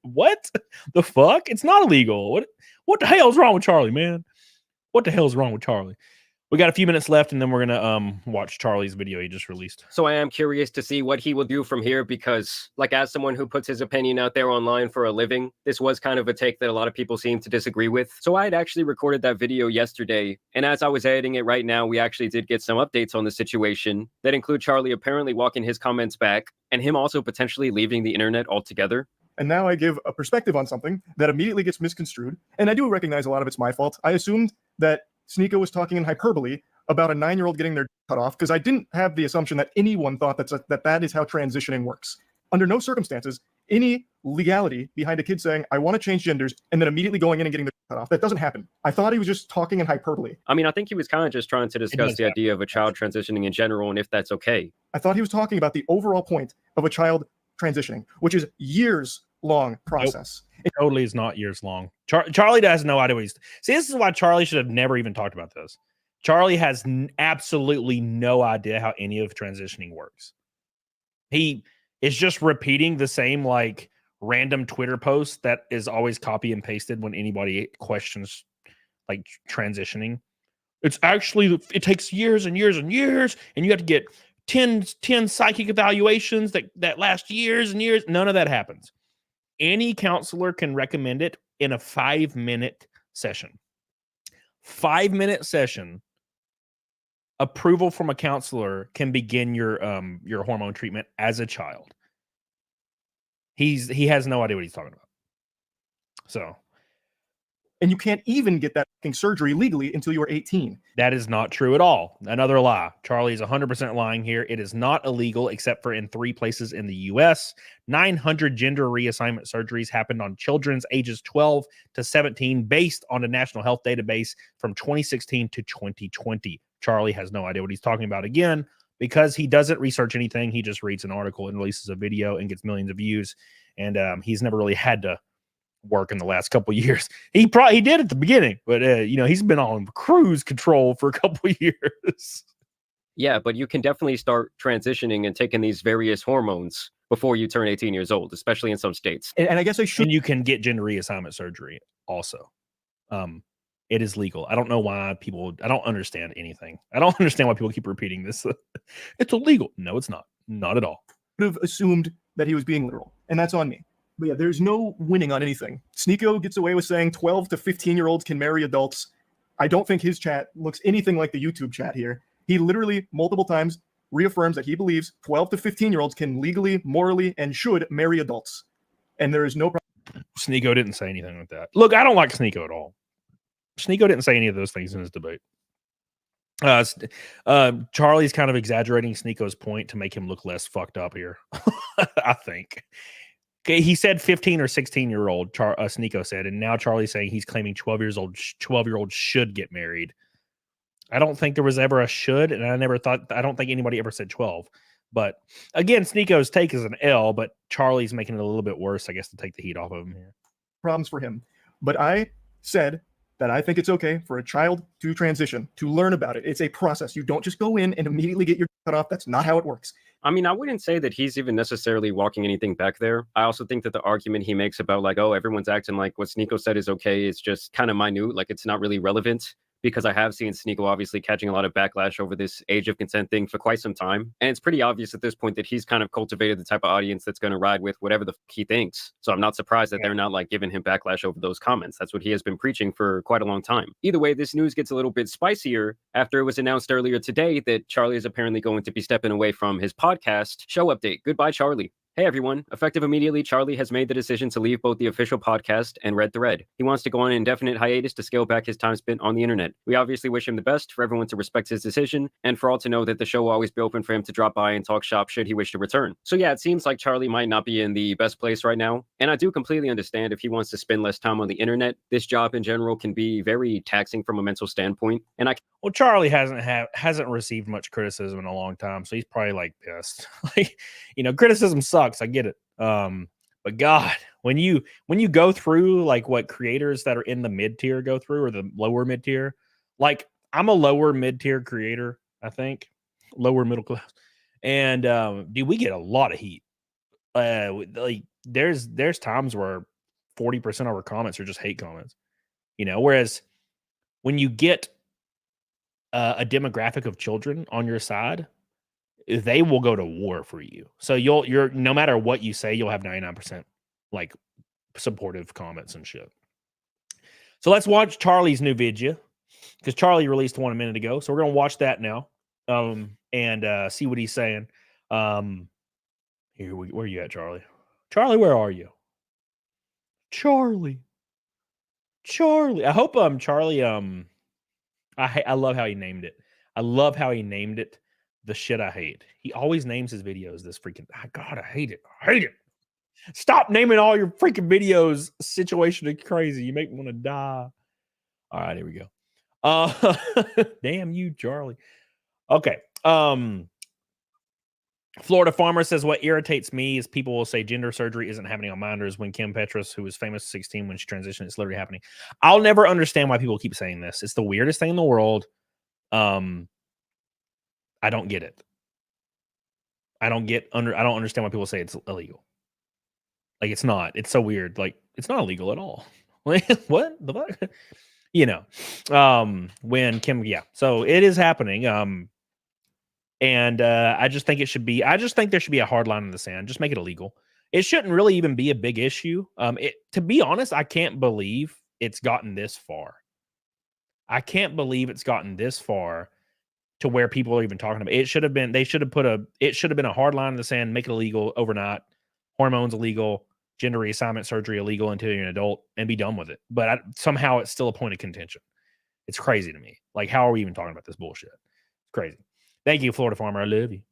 What the fuck? It's not illegal. What the hell is wrong with Charlie, man? What the hell is wrong with Charlie? We got a few minutes left, and then we're gonna watch Charlie's video he just released. So I am curious to see what he will do from here because, like, as someone who puts his opinion out there online for a living, this was kind of a take that a lot of people seem to disagree with. So I had actually recorded that video yesterday, and as I was editing it right now, we actually did get some updates on the situation that include Charlie apparently walking his comments back and him also potentially leaving the internet altogether. And now I give a perspective on something that immediately gets misconstrued. And I do recognize a lot of it's my fault. I assumed that Sneako was talking in hyperbole about a 9-year-old getting their cut off because I didn't have the assumption that anyone thought that is how transitioning works. Under no circumstances, any legality behind a kid saying, I want to change genders, and then immediately going in and getting their cut off, that doesn't happen. I thought he was just talking in hyperbole. I mean, I think he was kind of just trying to discuss the idea of a child transitioning in general and if that's okay. I thought he was talking about the overall point of a child transitioning, which is years-long process. It totally is not years long. Charlie has no idea what he's... See, this is why Charlie should have never even talked about this. Charlie has absolutely no idea how any of transitioning works. He is just repeating the same, like, random Twitter post that is always copy and pasted when anybody questions, like, transitioning. It's actually... It takes years and years and years, and you have to get 10 psychic evaluations that last years and years. None of that happens. Any counselor can recommend it in a 5-minute session. 5-minute session. Approval from a counselor can begin your hormone treatment as a child. He has no idea what he's talking about. So, and you can't even get that surgery legally until you are 18. That is not true at all. Another lie. Charlie is 100% lying here. It is not illegal except for in 3 places in the U.S. 900 gender reassignment surgeries happened on children's ages 12 to 17 based on a national health database from 2016 to 2020. Charlie has no idea what he's talking about again because he doesn't research anything. He just reads an article and releases a video and gets millions of views. And he's never really had to work in the last couple of years. He did at the beginning, but he's been on cruise control for a couple of years. Yeah, but you can definitely start transitioning and taking these various hormones before you turn 18 years old, especially in some states. And I guess I should. And you can get gender reassignment surgery also. It is legal. I don't know why I don't understand anything. I don't understand why people keep repeating this. It's illegal. No, it's not. Not at all. I would have assumed that he was being literal, and that's on me. But yeah, there's no winning on anything. Sneako gets away with saying 12 to 15-year-olds can marry adults. I don't think his chat looks anything like the YouTube chat here. He literally multiple times reaffirms that he believes 12 to 15-year-olds can legally, morally, and should marry adults. And there is no problem. Sneako didn't say anything like that. Look, I don't like Sneako at all. Sneako didn't say any of those things in his debate. Charlie's kind of exaggerating Sneako's point to make him look less fucked up here. I think. Okay, he said 15 or 16-year-old, Sneako said, and now Charlie's saying he's claiming 12-year-olds should get married. I don't think there was ever a should, and I don't think anybody ever said 12. But again, Sneako's take is an L, but Charlie's making it a little bit worse, I guess, to take the heat off of him here. Problems for him. But I said that I think it's okay for a child to transition, to learn about it. It's a process. You don't just go in and immediately get your cut off. That's not how it works. I mean, I wouldn't say that he's even necessarily walking anything back there. I also think that the argument he makes about like, oh, everyone's acting like what Sneako said is okay, is just kind of minute. Like, it's not really relevant. Because I have seen Sneako obviously catching a lot of backlash over this age of consent thing for quite some time. And it's pretty obvious at this point that he's kind of cultivated the type of audience that's going to ride with whatever the fuck he thinks. So I'm not surprised that they're not like giving him backlash over those comments. That's what he has been preaching for quite a long time. Either way, this news gets a little bit spicier after it was announced earlier today that Charlie is apparently going to be stepping away from his podcast. Show update. Goodbye, Charlie. Hey everyone, effective immediately, Charlie has made the decision to leave both the official podcast and Red Thread. He wants to go on an indefinite hiatus to scale back his time spent on the internet. We obviously wish him the best, for everyone to respect his decision, and for all to know that the show will always be open for him to drop by and talk shop should he wish to return. So yeah, it seems like Charlie might not be in the best place right now, and I do completely understand if he wants to spend less time on the internet. This job in general can be very taxing from a mental standpoint, and Well, Charlie hasn't received much criticism in a long time, so he's probably like pissed. Like, criticism sucks. I get it. But God, when you go through like what creators that are in the mid tier go through, or the lower mid tier, like I'm a lower mid tier creator, I think, lower middle class, and dude, we get a lot of heat. Like there's times where 40% of our comments are just hate comments, whereas when you get a demographic of children on your side, they will go to war for you. So you're no matter what you say, you'll have 99% like supportive comments and shit. So let's watch Charlie's new video, because Charlie released one a minute ago. So we're gonna watch that now, and see what he's saying. Where are you at, Charlie? Charlie, where are you? Charlie. I hope Charlie I love how he named it. I love how he named it the shit I hate. He always names his videos this freaking God, I hate it. I hate it. Stop naming all your freaking videos situation is crazy. You make me want to die. All right, here we go. Damn you, Charlie. Okay. Florida Farmer says, what irritates me is people will say gender surgery isn't happening on minors when Kim Petras, who was famous at 16 when she transitioned, it's literally happening. I'll never understand why people keep saying this. It's the weirdest thing in the world. I don't get it. I don't understand why people say it's illegal. Like, it's not. It's so weird. Like, it's not illegal at all. What the fuck? You know, when Kim, yeah. So it is happening. And I just think there should be a hard line in the sand. Just make it illegal. It shouldn't really even be a big issue. To be honest, I can't believe it's gotten this far. I can't believe it's gotten this far to where people are even talking about it. It should have been a hard line in the sand, make it illegal overnight, hormones illegal, gender reassignment surgery illegal until you're an adult, and be done with it. But somehow it's still a point of contention. It's crazy to me. Like, how are we even talking about this bullshit? It's crazy. Thank you, Florida Farmer. I love you.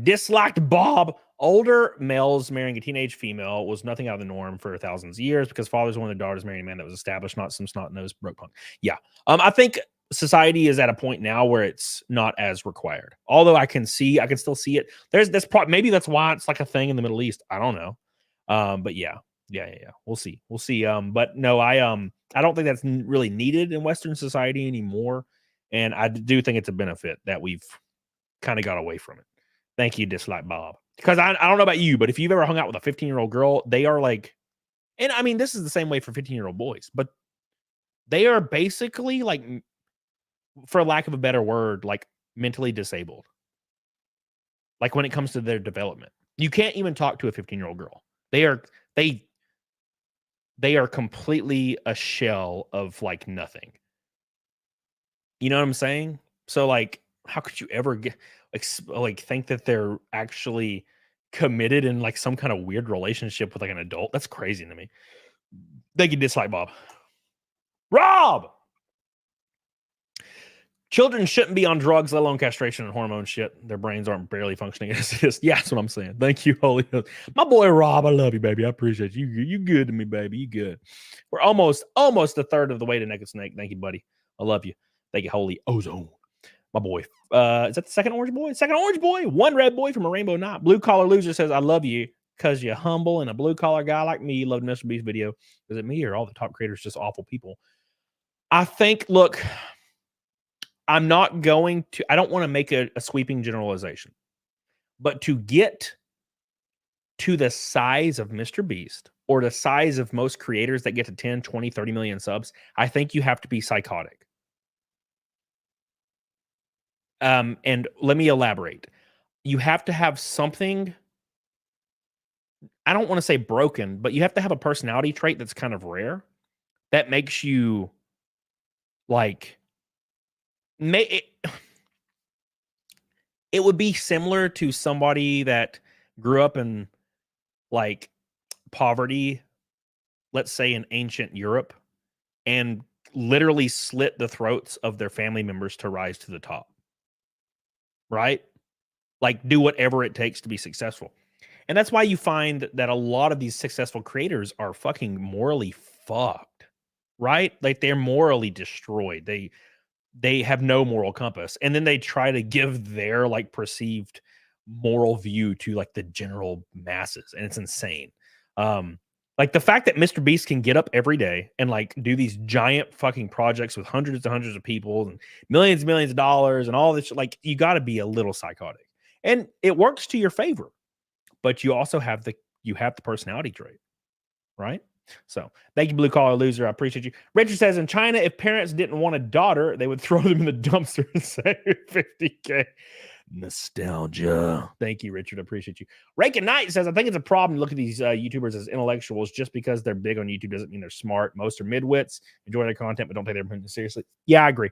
Disliked Bob. Older males marrying a teenage female was nothing out of the norm for thousands of years because fathers wanted their daughters marrying a man that was established, not some snot-nosed broke punk. Yeah. I think society is at a point now where it's not as required. Although I can still see it. Maybe that's why it's like a thing in the Middle East. I don't know. But yeah. We'll see. But no, I don't think that's really needed in Western society anymore. And I do think it's a benefit that we've kind of got away from it. Thank you, Dislike Bob. Because I don't know about you, but if you've ever hung out with a 15-year-old girl, they are like, and I mean, this is the same way for 15-year-old boys, but they are basically like, for lack of a better word, like mentally disabled. Like when it comes to their development, you can't even talk to a 15-year-old girl. They are completely a shell of like nothing. You know what I'm saying? So like, how could you ever get like think that they're actually committed in like some kind of weird relationship with like an adult? That's crazy to me. Thank you, Dislike Bob. Rob! Children shouldn't be on drugs, let alone castration and hormone shit. Their brains aren't barely functioning as it is. Yeah, that's what I'm saying. Thank you, Holy Ghost. My boy Rob, I love you, baby. I appreciate you. You good to me, baby. You good. We're almost a third of the way to Naked Snake. Thank you, buddy. I love you. Thank you, Holy Ozone. My boy. Is that the second orange boy? Second orange boy. One red boy from a rainbow knot. Blue Collar Loser says, I love you because you're humble and a blue collar guy like me. Loved MrBeast video. Is it me or all the top creators just awful people? I think, look, I don't want to make a sweeping generalization, but to get to the size of MrBeast or the size of most creators that get to 10, 20, 30 million subs, I think you have to be psychotic. And let me elaborate. You have to have something, I don't want to say broken, but you have to have a personality trait that's kind of rare that makes you like, it would be similar to somebody that grew up in like poverty, let's say in ancient Europe, and literally slit the throats of their family members to rise to the top. Right? Like do whatever it takes to be successful. And that's why you find that a lot of these successful creators are fucking morally fucked. Right? Like they're morally destroyed. They have no moral compass. And then they try to give their like perceived moral view to like the general masses. And it's insane. Like the fact that MrBeast can get up every day and like do these giant fucking projects with hundreds and hundreds of people and millions of dollars and all this, like you got to be a little psychotic. And it works to your favor, but you also have the personality trait, right? So thank you, Blue Collar Loser. I appreciate you. Richard says in China, if parents didn't want a daughter, they would throw them in the dumpster and save 50K. Nostalgia. Thank you, Richard. I appreciate you. Rake Knight says, I think it's a problem to look at these YouTubers as intellectuals. Just because they're big on YouTube doesn't mean they're smart. Most are midwits, enjoy their content, but don't take their opinion seriously. Yeah, I agree.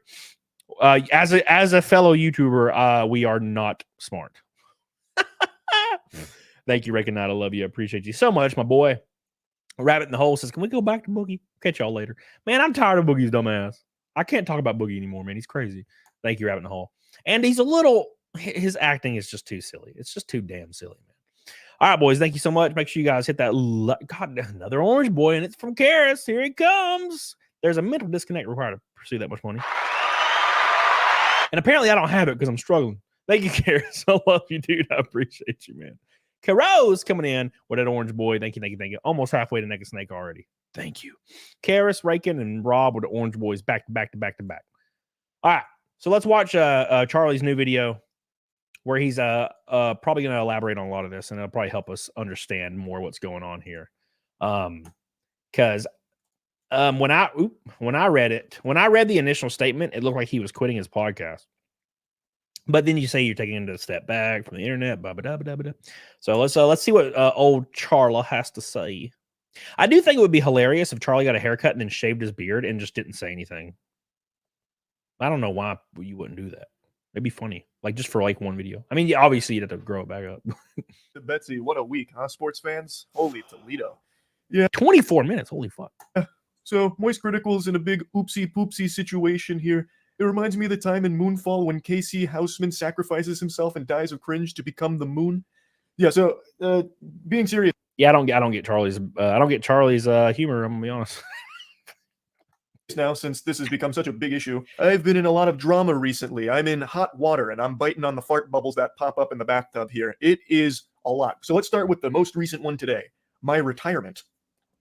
As a fellow YouTuber, we are not smart. Thank you, Rake Knight. I love you. I appreciate you so much, my boy. Rabbit in the Hole says, can we go back to Boogie? Catch y'all later. Man, I'm tired of Boogie's dumbass. I can't talk about Boogie anymore, man. He's crazy. Thank you, Rabbit in the Hole. And he's a little... His acting is just too silly. It's just too damn silly, man. All right, boys. Thank you so much. Make sure you guys hit that. God, another orange boy, and it's from Karis. Here he comes. There's a mental disconnect required to pursue that much money. And apparently I don't have it because I'm struggling. Thank you, Karis. I love you, dude. I appreciate you, man. Karos coming in with that orange boy. Thank you, thank you, thank you. Almost halfway to Naked Snake already. Thank you. Karis, Rakin, and Rob with the orange boys back to back to back to back. All right. So let's watch Charlie's new video, where he's probably going to elaborate on a lot of this, and it'll probably help us understand more what's going on here. Because when I read the initial statement, it looked like he was quitting his podcast. But then you say you're taking a step back from the internet. So let's see what old Charla has to say. I do think it would be hilarious if Charlie got a haircut and then shaved his beard and just didn't say anything. I don't know why you wouldn't do that. It'd be funny, like just for like one video. I mean, yeah, obviously you'd have to grow it back up. Betsy, what a week, huh, sports fans? Holy Toledo. Yeah. 24 minutes. Holy fuck. So Moist Critical's in a big oopsie poopsie situation here. It reminds me of the time in Moonfall when Casey Houseman sacrifices himself and dies of cringe to become the moon. Yeah, so being serious. Yeah, I don't get Charlie's humor, I'm gonna be honest. Now, since this has become such a big issue, I've been in a lot of drama recently. I'm in hot water and I'm biting on the fart bubbles that pop up in the bathtub here. It is a lot. So let's start with the most recent one today. My retirement.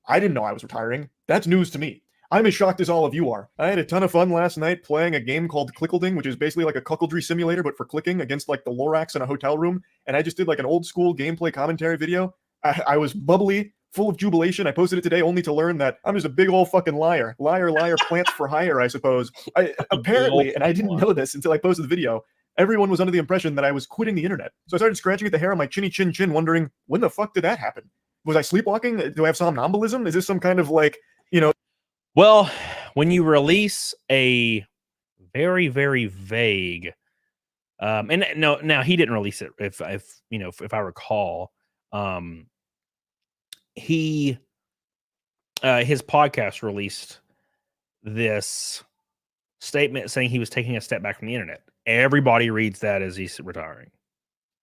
I didn't know I was retiring. That's news to me. I'm as shocked as all of you are. I had a ton of fun last night playing a game called Clickleding, which is basically like a cuckoldry simulator, but for clicking against like the Lorax in a hotel room. And I just did like an old school gameplay commentary video. I was bubbly, full of jubilation. I posted it today only to learn that I'm just a big old fucking liar. Liar, plants for hire, I suppose. Apparently, and I didn't know this until I posted the video, everyone was under the impression that I was quitting the internet. So I started scratching at the hair on my chinny chin, wondering, when the fuck did that happen? Was I sleepwalking? Do I have somnambulism? Is this some kind of like, Well, when you release a very, very vague, and no, now he didn't release it. If I recall, his podcast released this statement saying he was taking a step back from the internet. Everybody reads that as he's retiring,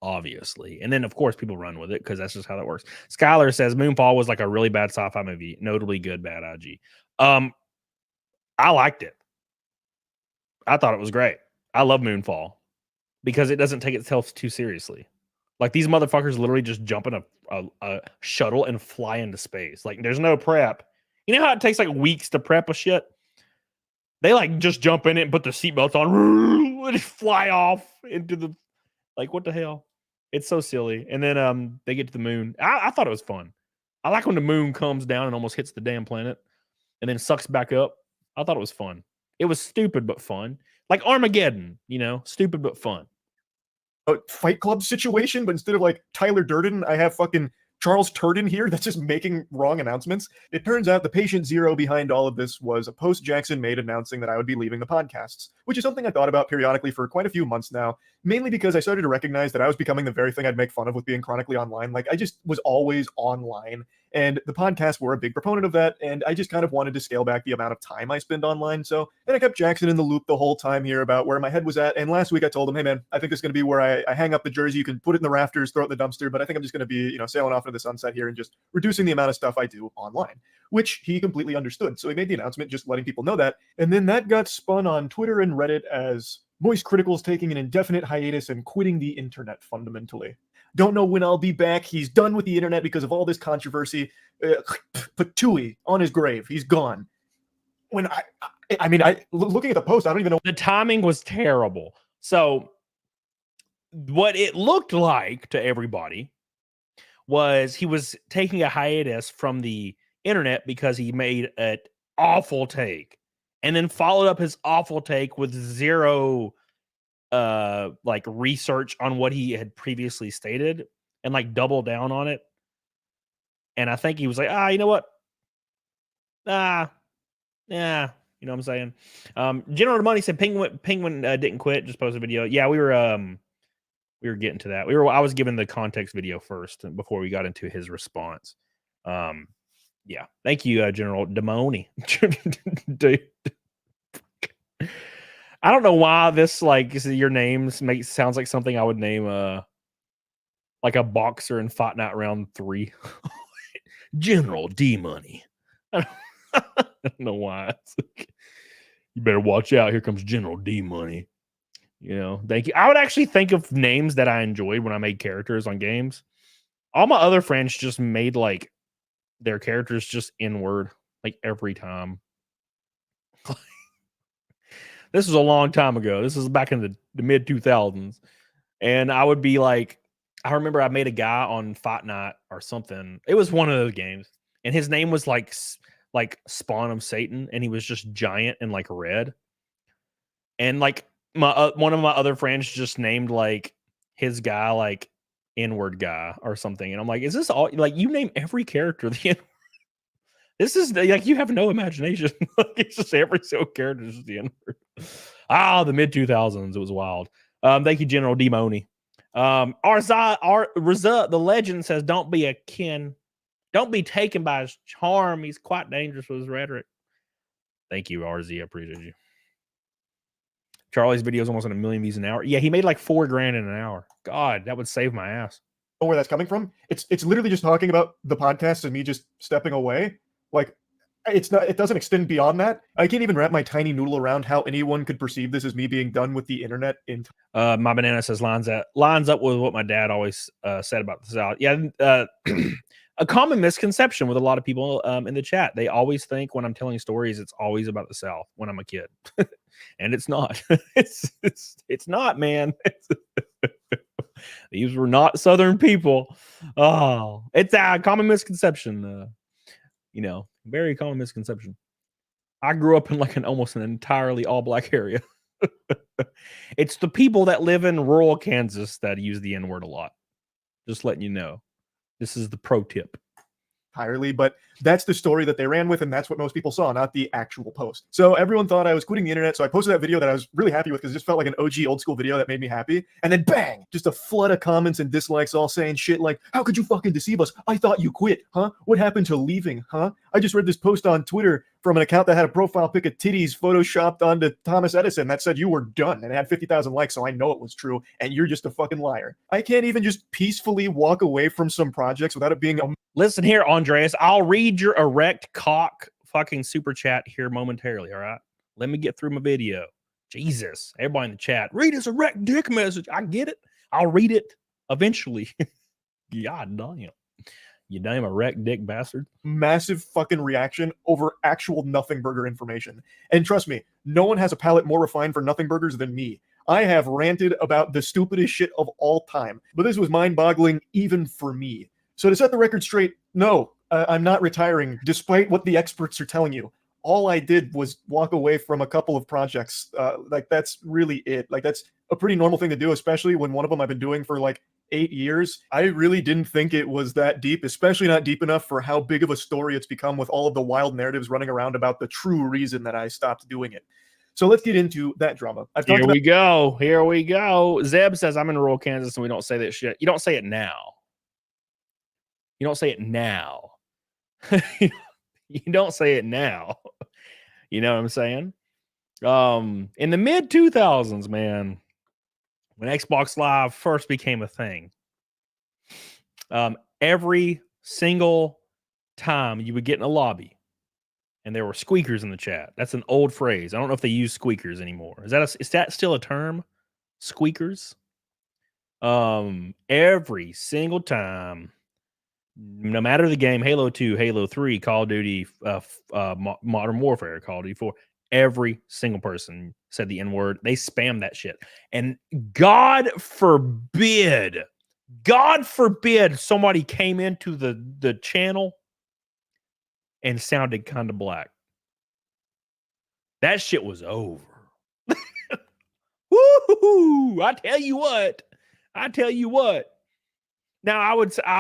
obviously. And then, of course, people run with it because that's just how that works. Skylar says Moonfall was like a really bad sci-fi movie, notably good, bad IG. I liked it. I thought it was great. I love Moonfall because it doesn't take itself too seriously. Like these motherfuckers literally just jump in a shuttle and fly into space. Like there's no prep. You know how it takes like weeks to prep a shit? They like just jump in it and put the seatbelts on and fly off into the, like, what the hell? It's so silly. And then they get to the moon. I thought it was fun. I like when the moon comes down and almost hits the damn planet and then sucks back up. I thought it was fun. It was stupid but fun. Like Armageddon, stupid but fun. A Fight Club situation, but instead of like Tyler Durden, I have fucking Charles Turden here that's just making wrong announcements. It turns out the patient zero behind all of this was a post Jackson made announcing that I would be leaving the podcasts, which is something I thought about periodically for quite a few months now, mainly because I started to recognize that I was becoming the very thing I'd make fun of with being chronically online. Like I just was always online, and the podcasts were a big proponent of that, and I just kind of wanted to scale back the amount of time I spend online. So then I kept Jackson in the loop the whole time here about where my head was at, and last week I told him, hey man, I think it's going to be where I hang up the jersey. You can put it in the rafters, throw it in the dumpster, but I think I'm just going to be, sailing off into the sunset here and just reducing the amount of stuff I do online, which he completely understood. So he made the announcement just letting people know that, and then that got spun on Twitter and Reddit as Moist Critical's taking an indefinite hiatus and quitting the internet fundamentally. Don't know when I'll be back. He's done with the internet because of all this controversy. Patooey on his grave. He's gone. When I looking at the post, I don't even know. The timing was terrible. So what it looked like to everybody was he was taking a hiatus from the internet because he made an awful take and then followed up his awful take with zero like research on what he had previously stated and like double down on it. And I think he was like, you know what? Yeah, you know what I'm saying? General Money said Penguin didn't quit, just posted a video. Yeah, we were getting to that. I was given the context video first before we got into his response. Yeah. Thank you, General Demoni. I don't know why this your names sounds like something I would name like a boxer in Fight Night Round 3. General D Money. I don't know why. It's like, you better watch out. Here comes General D Money. You know, thank you. I would actually think of names that I enjoyed when I made characters on games. All my other friends just made like their characters just N-word like every time. This was a long time ago. This was back in the mid 2000s. And I would be like, I remember I made a guy on Fight Night or something. It was one of those games. And his name was like Spawn of Satan. And he was just giant and like red. And like my one of my other friends just named like his guy like N-word guy or something. And I'm like, is this all like you name every character the N-word? This is like you have no imagination. Like it's just every single character is the N-word. The mid 2000s. It was wild. Thank you, General D Money. Raza, the legend says, don't be a kin. Don't be taken by his charm. He's quite dangerous with his rhetoric. Thank you, RZ. I appreciate you. Charlie's video is almost on 1 million views an hour. Yeah, he made like $4,000 in an hour. God, that would save my ass. Where that's coming from? It's literally just talking about the podcast and me just stepping away. Like, it's not. It doesn't extend beyond that. I can't even wrap my tiny noodle around how anyone could perceive this as me being done with the internet. My banana says lines up with what my dad always said about the South. Yeah, a common misconception with a lot of people in the chat. They always think when I'm telling stories, it's always about the South when I'm a kid, and it's not. it's not, man. These were not Southern people. Oh, it's a common misconception. You know, very common misconception. I grew up in like almost an entirely all black area. It's the people that live in rural Kansas that use the N-word a lot. Just letting you know. This is the pro tip. Entirely, but that's the story that they ran with, and that's what most people saw, not the actual post. So everyone thought I was quitting the internet, so I posted that video that I was really happy with because it just felt like an OG old school video that made me happy. And then bang, just a flood of comments and dislikes all saying shit like, how could you fucking deceive us? I thought you quit, huh? What happened to leaving, huh? I just read this post on Twitter from an account that had a profile pic of titties photoshopped onto Thomas Edison that said you were done, and it had 50,000 likes, so I know it was true, and you're just a fucking liar. I can't even just peacefully walk away from some projects without it being a... Listen here, Andreas, I'll read your erect cock fucking super chat here momentarily, all right? Let me get through my video. Jesus, everybody in the chat, read his erect dick message. I get it. I'll read it eventually. God damn. You damn erect dick bastard. Massive fucking reaction over actual nothing burger information. And trust me, no one has a palate more refined for nothing burgers than me. I have ranted about the stupidest shit of all time, but this was mind-boggling even for me. So to set the record straight, no, I'm not retiring, despite what the experts are telling you. All I did was walk away from a couple of projects. Like, that's really it. Like, that's a pretty normal thing to do, especially when one of them I've been doing for like 8 years. I really didn't think it was that deep, especially not deep enough for how big of a story it's become with all of the wild narratives running around about the true reason that I stopped doing it. So let's get into that drama. Here we go. Here we go. Zeb says, I'm in rural Kansas and we don't say that shit. You don't say it now. You don't say it now. You don't say it now. You know what I'm saying? In the mid 2000s, man, when Xbox Live first became a thing, every single time you would get in a lobby and there were squeakers in the chat. That's an old phrase. I don't know if they use squeakers anymore. Is that still a term? Squeakers? Every single time, no matter the game, Halo 2, Halo 3, Call of Duty, Modern Warfare, Call of Duty 4, every single person said the N-word. They spammed that shit. And God forbid somebody came into the channel and sounded kind of black. That shit was over. Woo! I tell you what. Now I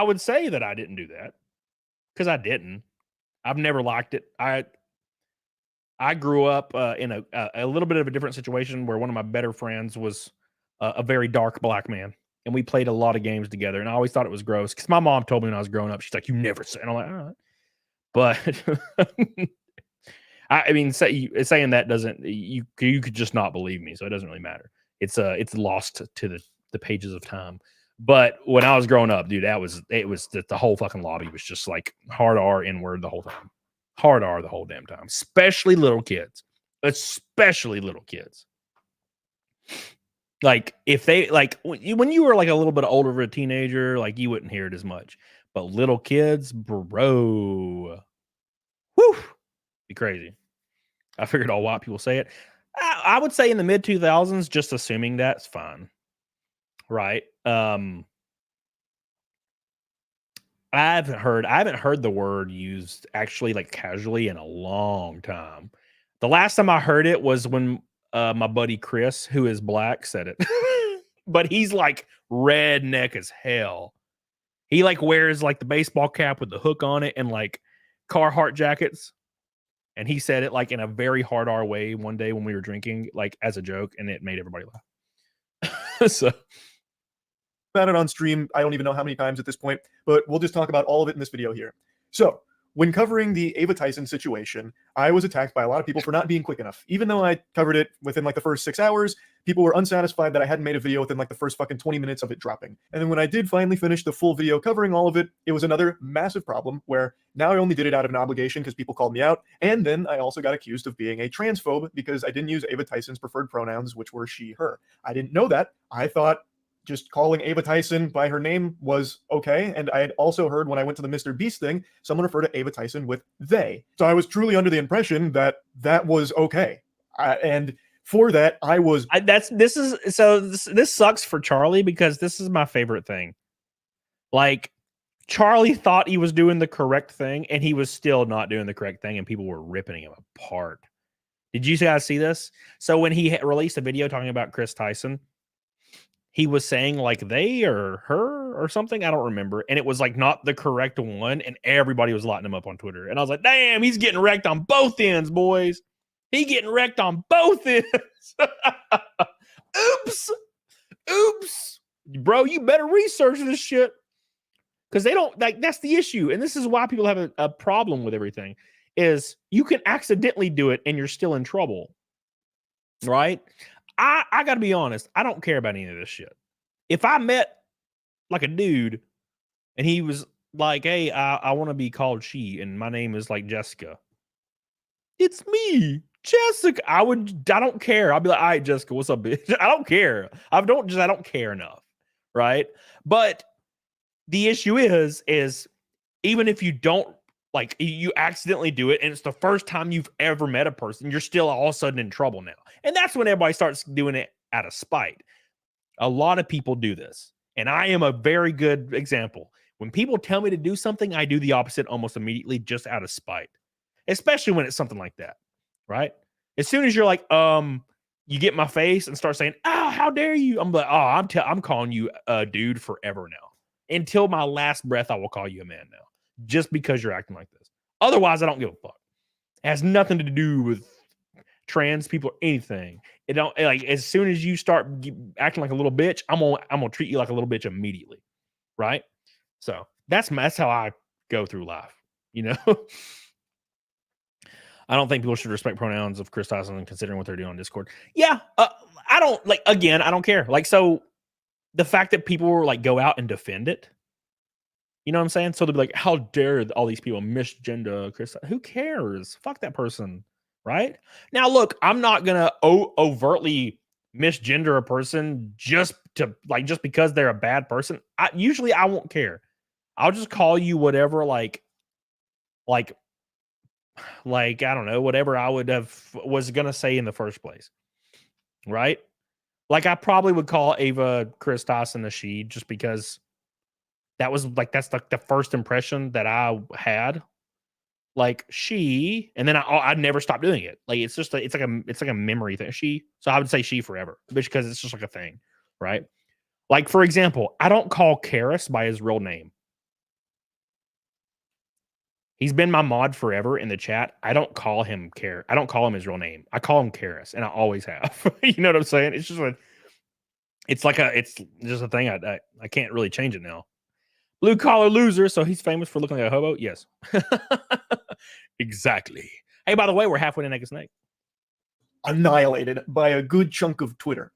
would say that I didn't do that because I didn't. I've never liked it. I grew up in a little bit of a different situation where one of my better friends was a very dark black man, and we played a lot of games together. And I always thought it was gross because my mom told me when I was growing up, she's like, "You never say," and I'm like, "All right," but I mean, saying that doesn't you could just not believe me, so it doesn't really matter. It's lost to the pages of time. But when I was growing up, dude, it was the whole fucking lobby was just like hard R N-word the whole time. Hard R the whole damn time. Especially little kids. Like if they like when you were like a little bit older of a teenager, like you wouldn't hear it as much. But little kids, bro. Whew. Be crazy. I figured all white people say it. I would say in the mid 2000s, just assuming that's fine. Right. I haven't heard the word used actually like casually in a long time. The last time I heard it was when my buddy Chris, who is black, said it. But he's like redneck as hell. He like wears like the baseball cap with the hook on it and like Carhartt jackets. And he said it like in a very hard R way one day when we were drinking, like as a joke, and it made everybody laugh. So about it on stream, I don't even know how many times at this point, but we'll just talk about all of it in this video here. So when covering the Ava Tyson situation, I was attacked by a lot of people for not being quick enough. Even though I covered it within like the first 6 hours, people were unsatisfied that I hadn't made a video within like the first fucking 20 minutes of it dropping. And then when I did finally finish the full video covering all of it, it was another massive problem where now I only did it out of an obligation because people called me out. And then I also got accused of being a transphobe because I didn't use Ava Tyson's preferred pronouns, which were she, her. I didn't know that. I thought just calling Ava Tyson by her name was okay. And I had also heard when I went to the MrBeast thing, someone referred to Ava Tyson with they. So I was truly under the impression that that was okay. And for that, this sucks for Charlie because this is my favorite thing. Like Charlie thought he was doing the correct thing and he was still not doing the correct thing and people were ripping him apart. Did you guys see this? So when he released a video talking about Chris Tyson, he was saying like they or her or something. I don't remember. And it was like not the correct one. And everybody was lighting him up on Twitter. And I was like, damn, he's getting wrecked on both ends, boys. He getting wrecked on both ends. Oops. Bro, you better research this shit. Because they don't like that's the issue. And this is why people have a problem with everything is you can accidentally do it and you're still in trouble. Right? I got to be honest. I don't care about any of this shit. If I met like a dude and he was like, hey, I want to be called she and my name is like Jessica. It's me, Jessica. I don't care. I'll be like, all right, Jessica, what's up, bitch? I don't care. I don't care enough. Right. But the issue is even if you don't like you accidentally do it and it's the first time you've ever met a person, you're still all of a sudden in trouble now. And that's when everybody starts doing it out of spite. A lot of people do this. And I am a very good example. When people tell me to do something, I do the opposite almost immediately just out of spite. Especially when it's something like that. Right? As soon as you're like, you get my face and start saying, oh, how dare you? I'm like, oh, I'm calling you a dude forever now. Until my last breath, I will call you a man now. Just because you're acting like this. Otherwise, I don't give a fuck. It has nothing to do with trans people or anything. It don't like as soon as you start acting like a little bitch, I'm gonna treat you like a little bitch immediately. Right? So that's how I go through life. You know? I don't think people should respect pronouns of Chris Tyson and considering what they're doing on Discord. Yeah, I don't like. Again, I don't care. Like, so the fact that people were like go out and defend it. You know what I'm saying? So they'll be like, how dare all these people misgender Chris? Who cares? Fuck that person, right? Now, look, I'm not gonna overtly misgender a person just because they're a bad person. Usually I won't care. I'll just call you whatever, like I don't know, whatever I was gonna say in the first place, right? Like I probably would call Ava Chris Tyson a she just because. That was like that's like the first impression that I had. like she, and then I'd never stop doing it. Like it's like a memory thing. She, so I would say she forever, because it's just like a thing, right? Like for example, I don't call Karis by his real name. He's been my mod forever in the chat. I don't call him I don't call him his real name. I call him Karis, and I always have. You know what I'm saying? It's just it's just a thing. I can't really change it now. Blue collar loser, so he's famous for looking like a hobo. Yes, exactly. Hey, by the way, we're halfway to Naked Snake. Annihilated by a good chunk of Twitter,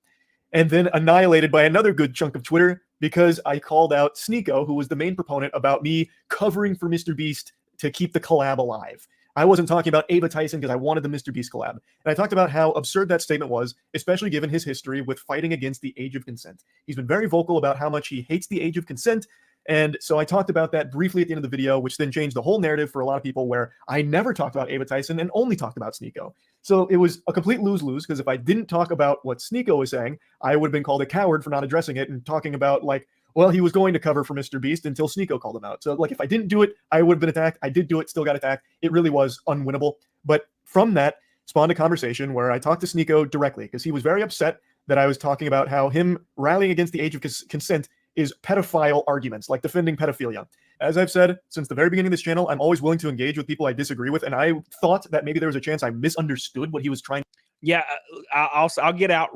and then annihilated by another good chunk of Twitter because I called out Sneako, who was the main proponent about me covering for MrBeast to keep the collab alive. I wasn't talking about Ava Tyson because I wanted the MrBeast collab. And I talked about how absurd that statement was, especially given his history with fighting against the age of consent. He's been very vocal about how much he hates the age of consent. And so I talked about that briefly at the end of the video, which then changed the whole narrative for a lot of people, where I never talked about Ava Tyson and only talked about Sneako. So it was a complete lose-lose, because if I didn't talk about what Sneako was saying, I would have been called a coward for not addressing it and talking about, like, well, he was going to cover for MrBeast until Sneako called him out. So, like, if I didn't do it, I would have been attacked. I did do it, still got attacked. It really was unwinnable. But from that spawned a conversation where I talked to Sneako directly, because he was very upset that I was talking about how him rallying against the age of consent is pedophile arguments, like defending pedophilia. As I've said since the very beginning of this channel, I'm always willing to engage with people I disagree with, and I thought that maybe there was a chance I misunderstood what he was trying. Yeah, I'll get out.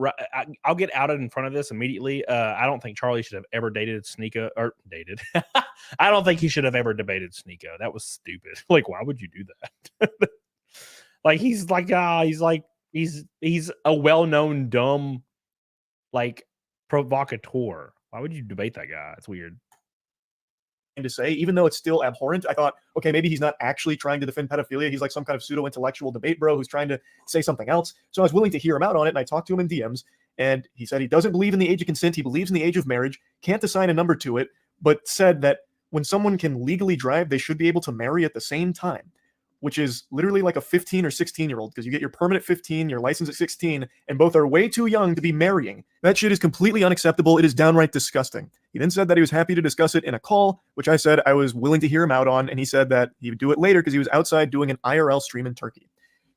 I'll get out in front of this immediately. I don't think Charlie should have ever dated Sneako, or dated. I don't think he should have ever debated Sneako. That was stupid. Like, why would you do that? Like, he's a well-known dumb, like, provocateur. Why would you debate that guy? It's weird to say, even though it's still abhorrent. I thought, okay, maybe he's not actually trying to defend pedophilia. He's like some kind of pseudo-intellectual debate bro who's trying to say something else. So I was willing to hear him out on it, and I talked to him in DMs, and he said he doesn't believe in the age of consent. He believes in the age of marriage, can't assign a number to it, but said that when someone can legally drive, they should be able to marry at the same time, which is literally like a 15 or 16-year-old, because you get your permit 15, your license at 16, and both are way too young to be marrying. That shit is completely unacceptable. It is downright disgusting. He then said that he was happy to discuss it in a call, which I said I was willing to hear him out on, and he said that he would do it later because he was outside doing an IRL stream in Turkey.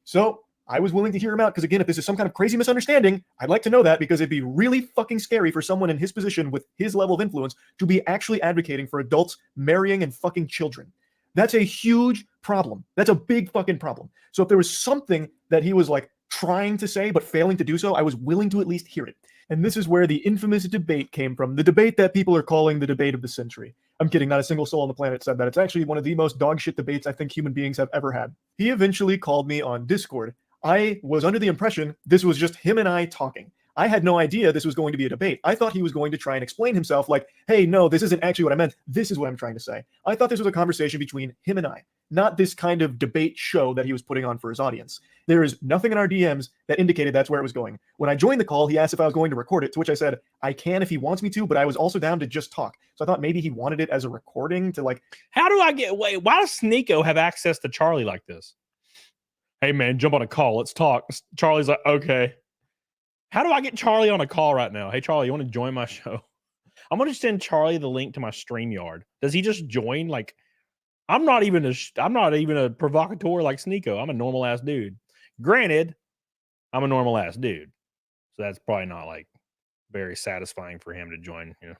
So I was willing to hear him out, because again, if this is some kind of crazy misunderstanding, I'd like to know that, because it'd be really fucking scary for someone in his position with his level of influence to be actually advocating for adults marrying and fucking children. That's a huge problem. That's a big fucking problem. So if there was something that he was like trying to say but failing to do so, I was willing to at least hear it. And this is where the infamous debate came from, the debate that people are calling the debate of the century. I'm kidding, not a single soul on the planet said that. It's actually one of the most dogshit debates I think human beings have ever had. He eventually called me on Discord. I was under the impression this was just him and I talking. I had no idea this was going to be a debate. I thought he was going to try and explain himself like, hey, no, this isn't actually what I meant. This is what I'm trying to say. I thought this was a conversation between him and I, not this kind of debate show that he was putting on for his audience. There is nothing in our DMs that indicated that's where it was going. When I joined the call, he asked if I was going to record it, to which I said, I can if he wants me to, but I was also down to just talk. So I thought maybe he wanted it as a recording to like... How do I get... Wait, why does Sneako have access to Charlie like this? Hey, man, jump on a call. Let's talk. Charlie's like, okay. How do I get Charlie on a call right now? Hey, Charlie, you want to join my show? I'm going to send Charlie the link to my StreamYard. Does he just join? Like, I'm not even a provocateur like Sneako. I'm a normal ass dude. Granted, I'm a normal ass dude. So that's probably not like very satisfying for him to join, you know.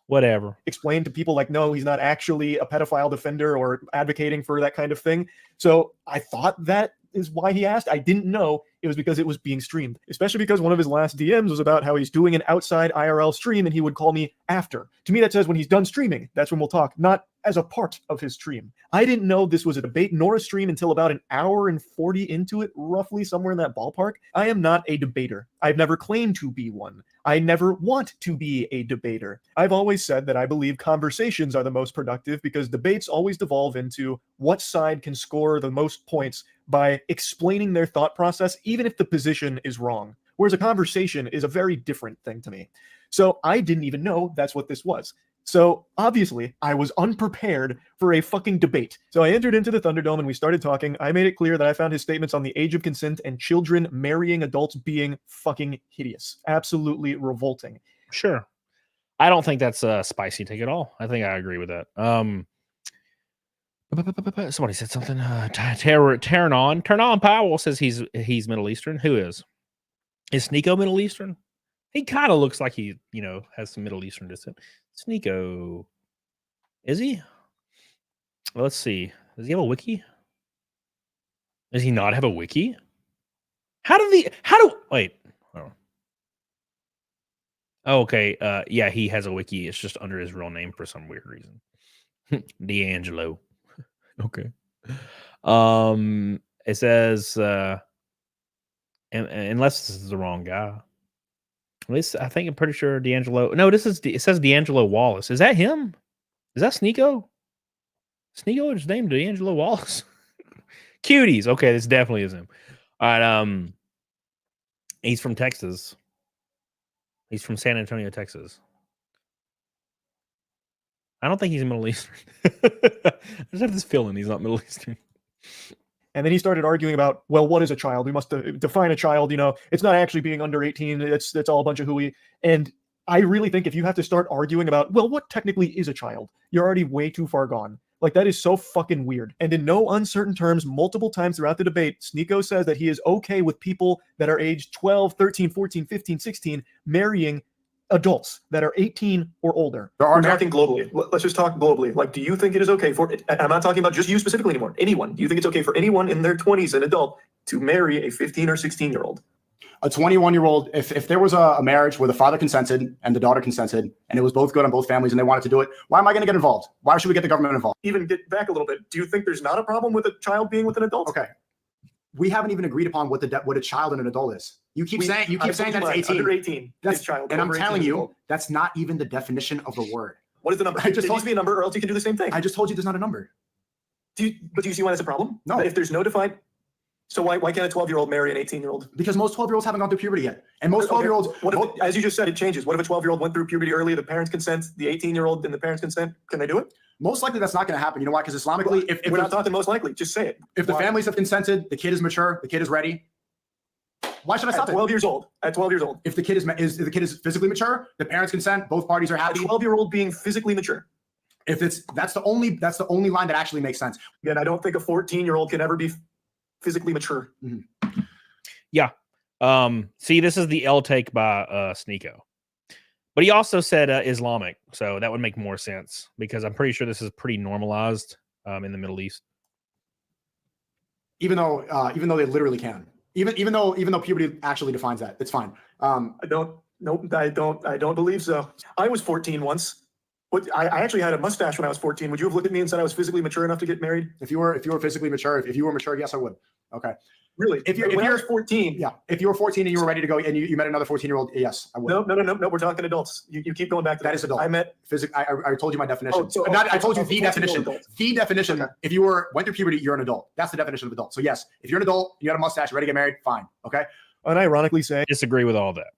Whatever. Explain to people like, no, he's not actually a pedophile defender or advocating for that kind of thing. So I thought that is why he asked. I didn't know it was because it was being streamed, especially because one of his last DMs was about how he's doing an outside IRL stream and he would call me after. To me, that says when he's done streaming, that's when we'll talk, not as a part of his stream. I didn't know this was a debate nor a stream until about an hour and 40 into it, roughly somewhere in that ballpark. I am not a debater. I've never claimed to be one. I never want to be a debater. I've always said that I believe conversations are the most productive because debates always devolve into what side can score the most points by explaining their thought process, even if the position is wrong. Whereas a conversation is a very different thing to me. So I didn't even know that's what this was. So obviously I was unprepared for a fucking debate. So I entered into the Thunderdome and we started talking. I made it clear that I found his statements on the age of consent and children marrying adults being fucking hideous. Absolutely revolting. Sure. I don't think that's a spicy take at all. I think I agree with that. Somebody said something. Turn on. Powell says he's Middle Eastern. Who is? Is Sneako Middle Eastern? He kind of looks like he, has some Middle Eastern descent. Sneako, is he? Well, let's see. Does he have a wiki? Does he not have a wiki? Wait. Oh, okay. Yeah, he has a wiki. It's just under his real name for some weird reason. D'Angelo. Okay. It says, unless this is the wrong guy. At least I'm pretty sure D'Angelo. No, it says D'Angelo Wallace. Is that him? Is that Sneako? Sneako is named D'Angelo Wallace. Cuties. Okay, this definitely is him. All right. He's from Texas. He's from San Antonio, Texas. I don't think he's Middle Eastern. I just have this feeling he's not Middle Eastern. And then he started arguing about, well, what is a child? We must define a child. It's not actually being under 18. That's all a bunch of hooey. And I really think if you have to start arguing about, well, what technically is a child, you're already way too far gone. Like, that is so fucking weird. And in no uncertain terms, multiple times throughout the debate, Sneako says that he is okay with people that are aged 12, 13, 14, 15, 16 marrying adults that are 18 or older. We're talking globally. Let's just talk globally. Like, do you think it is okay for, I'm not talking about just you specifically anymore, anyone. Do you think it's okay for anyone in their 20s, an adult, to marry a 15 or 16-year-old? A 21-year-old, if there was a marriage where the father consented and the daughter consented and it was both good on both families and they wanted to do it, why am I going to get involved? Why should we get the government involved? Even get back a little bit. Do you think there's not a problem with a child being with an adult? Okay. We haven't even agreed upon what a child and an adult is. You keep saying that it's 18. Under 18. That's child. And I'm telling you, that's not even the definition of the word. What is the number? I just told you a number, or else you can do the same thing. I just told you there's not a number. Do you see why that's a problem? No. If there's no defined, so why can't a 12-year-old marry an 18-year-old? Because most 12-year-olds haven't gone through puberty yet, and most 12-year-olds. As you just said, it changes. What if a 12-year-old went through puberty early, the parents consent, the 18-year-old and the parents consent? Can they do it? Most likely, that's not going to happen. You know why? Because Islamically, if we're not talking most likely, just say it. If the families have consented, the kid is mature, the kid is ready. Why should I stop at 12 years old? At 12 years old, if the kid is physically mature, the parents consent, both parties are happy. A 12-year-old being physically mature. If that's the only line that actually makes sense. Again, I don't think a 14-year-old can ever be physically mature. Mm-hmm. Yeah. See, this is the L take by Sneako. But he also said Islamic, so that would make more sense because I'm pretty sure this is pretty normalized in the Middle East. Even though they literally can. Even though puberty actually defines that, it's fine. I don't believe so. I was 14 once. I actually had a mustache when I was 14. Would you have looked at me and said I was physically mature enough to get married? If you were physically mature, if you were mature, yes, I would. Okay. Really? If you're 14, yeah. If you were 14 and you were ready to go, and you met another 14-year-old, yes, I would. No. We're talking adults. You keep going back to that. Is adult. I met I told you my definition. I told you the definition. Adult. The definition. Okay. If you went through puberty, you're an adult. That's the definition of adult. So yes, if you're an adult, you got a mustache, you're ready to get married, fine. Okay. Unironically say, disagree with all that.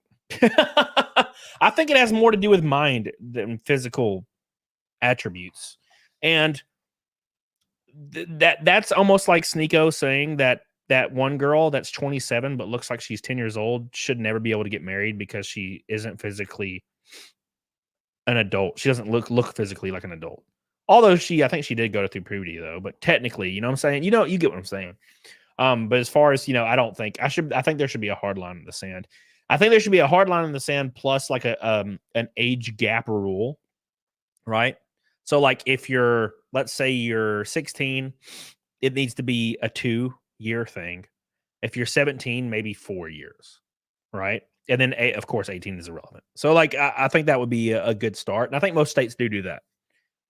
I think it has more to do with mind than physical attributes, and that's almost like Sneako saying that one girl that's 27 but looks like she's 10 years old should never be able to get married because she isn't physically an adult. She doesn't look physically like an adult. Although I think she did go through puberty though, but technically, you know what I'm saying? You get what I'm saying. But as far as, I don't think I think there should be a hard line in the sand. I think there should be a hard line in the sand plus like an age gap rule, right? So like if let's say you're 16, it needs to be a 2-year thing. If you're 17, maybe 4 years, right? And then of course 18 is irrelevant. So like I think that would be a good start, and I think most states do that.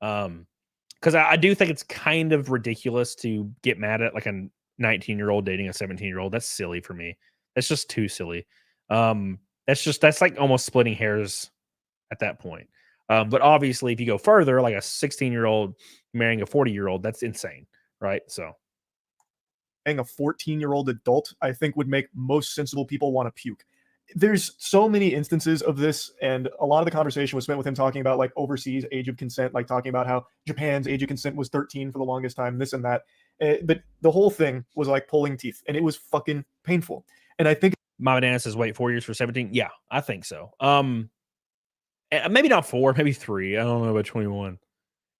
Because I do think it's kind of ridiculous to get mad at like a 19-year-old dating a 17-year-old. That's silly for me. That's just too silly. That's like almost splitting hairs at that point. But obviously, if you go further, like a 16-year-old marrying a 40-year-old, that's insane, right? So, a 14-year-old adult, I think, would make most sensible people want to puke. There's so many instances of this, and a lot of the conversation was spent with him talking about like overseas age of consent, like talking about how Japan's age of consent was 13 for the longest time, this and that. But the whole thing was like pulling teeth, and it was fucking painful. And I think my banana says, wait, 4 years for 17? Yeah, I think so. Maybe not 4, maybe 3. I don't know about 21.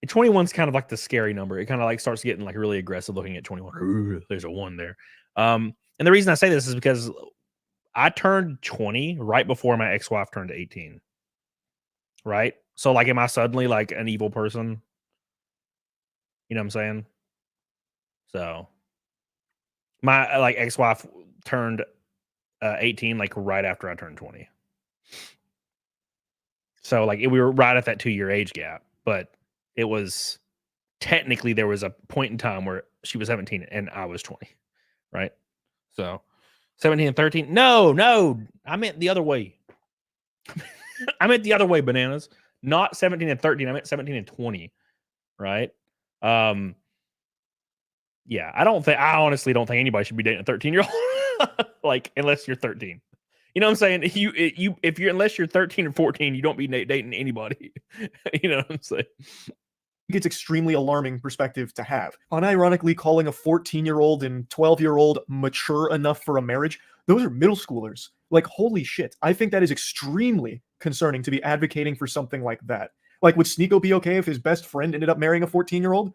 21's kind of like the scary number. It kind of like starts getting like really aggressive looking at 21. Ooh, there's a 1 there. And the reason I say this is because I turned 20 right before my ex-wife turned 18. Right? So like, am I suddenly like an evil person? You know what I'm saying? So my like ex-wife turned 18 like right after I turned 20. So like we were right at that 2-year age gap, but it was technically there was a point in time where she was 17 and I was 20, right? So 17 and 13. No, I meant the other way. I meant the other way, bananas. Not 17 and 13. I meant 17 and 20, right? Yeah, I honestly don't think anybody should be dating a 13-year-old. Like, unless you're 13. You know what I'm saying? Unless you're 13 or 14, you don't be dating anybody. You know what I'm saying? It's extremely alarming perspective to have. Unironically, calling a 14-year-old and 12-year-old mature enough for a marriage, those are middle schoolers. Like, holy shit. I think that is extremely concerning to be advocating for something like that. Like, would Sneako be okay if his best friend ended up marrying a 14-year-old?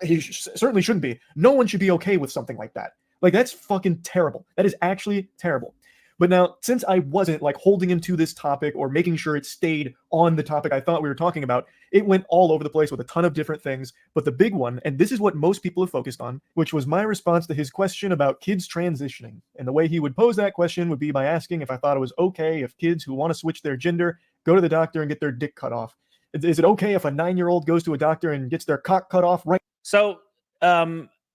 He certainly shouldn't be. No one should be okay with something like that. Like, that's fucking terrible. That is actually terrible. But now, since I wasn't like holding him to this topic or making sure it stayed on the topic I thought we were talking about, it went all over the place with a ton of different things. But the big one, and this is what most people have focused on, which was my response to his question about kids transitioning. And the way he would pose that question would be by asking if I thought it was okay if kids who want to switch their gender go to the doctor and get their dick cut off. Is it okay if a 9-year-old goes to a doctor and gets their cock cut off right? So,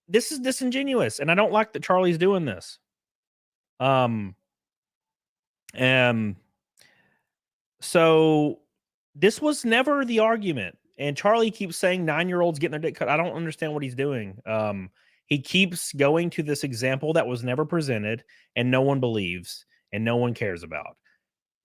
this is disingenuous, and I don't like that Charlie's doing this. So this was never the argument, and Charlie keeps saying 9-year-olds getting their dick cut. I don't understand what he's doing. He keeps going to this example that was never presented, and no one believes, and no one cares about.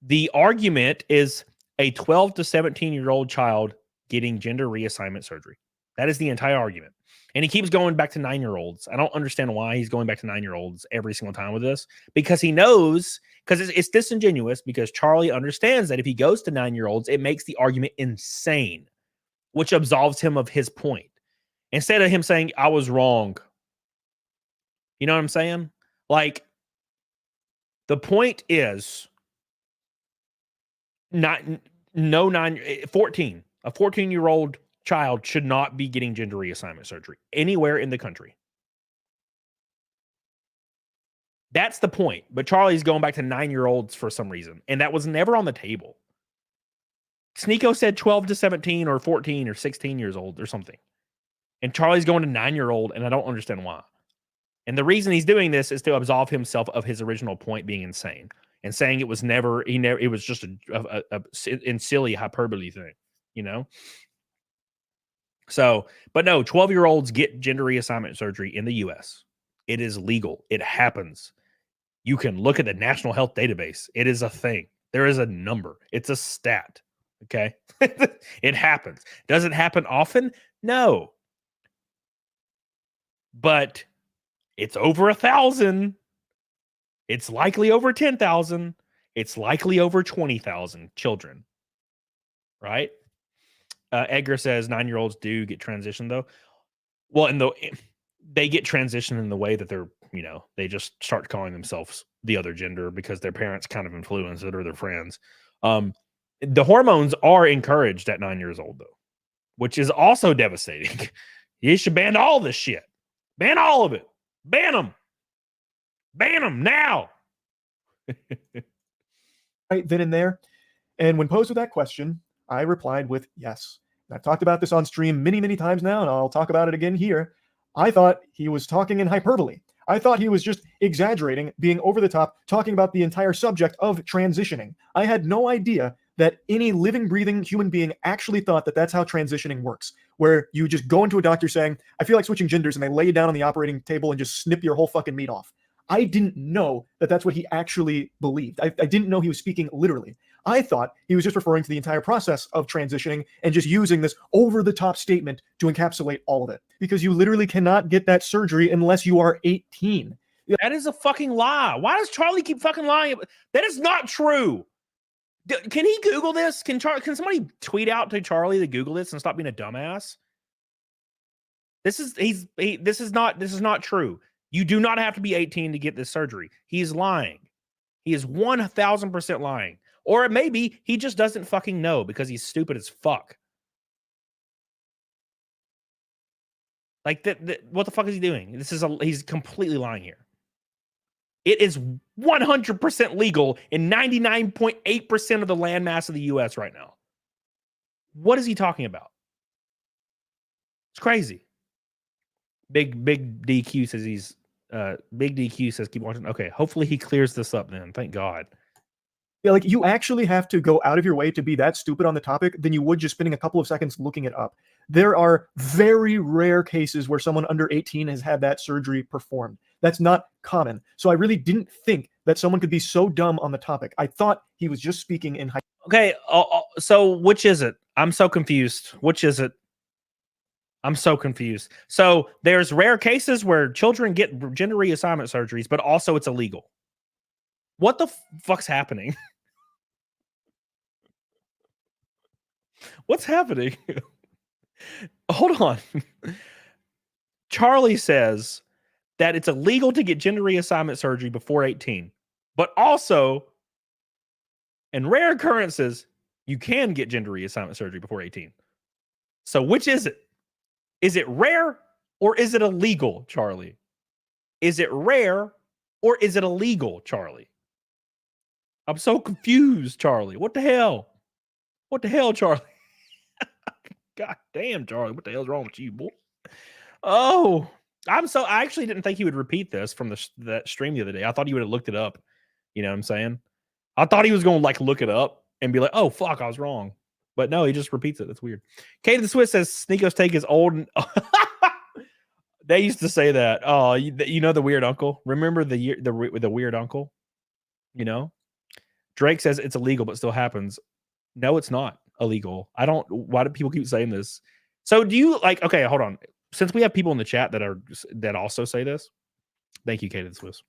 The argument is a 12 to 17-year-old child getting gender reassignment surgery. That is the entire argument. And he keeps going back to 9-year-olds. I don't understand why he's going back to 9-year-olds every single time with this, because he knows, because it's disingenuous, because Charlie understands that if he goes to 9-year-olds, it makes the argument insane, which absolves him of his point. Instead of him saying, I was wrong. You know what I'm saying? Like, the point is, a 14-year-old child should not be getting gender reassignment surgery anywhere in the country. That's the point. But Charlie's going back to 9-year-olds for some reason, and that was never on the table. Sneako said 12 to 17 or 14 or 16 years old or something. And Charlie's going to 9-year-old, and I don't understand why. And the reason he's doing this is to absolve himself of his original point being insane and saying it was never, it was just a silly hyperbole thing, you know? So, but no, 12-year-olds get gender reassignment surgery in the US. It is legal. It happens. You can look at the National Health Database. It is a thing. There is a number. It's a stat. Okay? It happens. Does it happen often? No. But it's over 1,000. It's likely over 10,000. It's likely over 20,000 children. Right? Edgar says 9-year-olds do get transitioned though. Well, they get transitioned in the way that they're, you know, they just start calling themselves the other gender because their parents kind of influence it or their friends. The hormones are encouraged at 9 years old though, which is also devastating. You should ban all this shit. Ban all of it. Ban them. Ban them now. Right then and there. And when posed with that question, I replied with yes. And I've talked about this on stream many, many times now, and I'll talk about it again here. I thought he was talking in hyperbole. I thought he was just exaggerating, being over the top, talking about the entire subject of transitioning. I had no idea that any living, breathing human being actually thought that that's how transitioning works, where you just go into a doctor saying, I feel like switching genders, and they lay you down on the operating table and just snip your whole fucking meat off. I didn't know that that's what he actually believed. I didn't know he was speaking literally. I thought he was just referring to the entire process of transitioning and just using this over-the-top statement to encapsulate all of it. Because you literally cannot get that surgery unless you are 18. That is a fucking lie. Why does Charlie keep fucking lying? That is not true. Can he Google this? Can somebody tweet out to Charlie to Google this and stop being a dumbass? This is not true. You do not have to be 18 to get this surgery. He's lying. He is 1,000% lying. Or maybe he just doesn't fucking know because he's stupid as fuck. Like what the fuck is he doing? He's completely lying here. It is 100% legal in 99.8% of the landmass of the US right now. What is he talking about? It's crazy. Big DQ says Big DQ says keep watching. Okay, hopefully he clears this up then. Thank God. Yeah, like you actually have to go out of your way to be that stupid on the topic than you would just spending a couple of seconds looking it up. There are very rare cases where someone under 18 has had that surgery performed. That's not common. So I really didn't think that someone could be so dumb on the topic. I thought he was just speaking in high. Okay, so which is it? I'm so confused. Which is it? I'm so confused. So there's rare cases where children get gender reassignment surgeries, but also it's illegal. What the fuck's happening? What's happening? Hold on. Charlie says that it's illegal to get gender reassignment surgery before 18, but also in rare occurrences, you can get gender reassignment surgery before 18. So which is it? Is it rare or is it illegal, Charlie? Is it rare or is it illegal, Charlie? I'm so confused, Charlie. What the hell? What the hell, Charlie? God damn, Charlie. What the hell's wrong with you, boy? Oh, I actually didn't think he would repeat this from that stream the other day. I thought he would have looked it up. You know what I'm saying? I thought he was going to like look it up and be like, oh, fuck, I was wrong. But no, he just repeats it. That's weird. Kate the Swiss says Sneako's take is old. They used to say that. Oh, you know the weird uncle? Remember the weird uncle? You know? Drake says it's illegal, but still happens. No, it's not illegal. Why do people keep saying this? So do you like, okay, hold on. Since we have people in the chat that also say this, thank you, Kate the Swiss.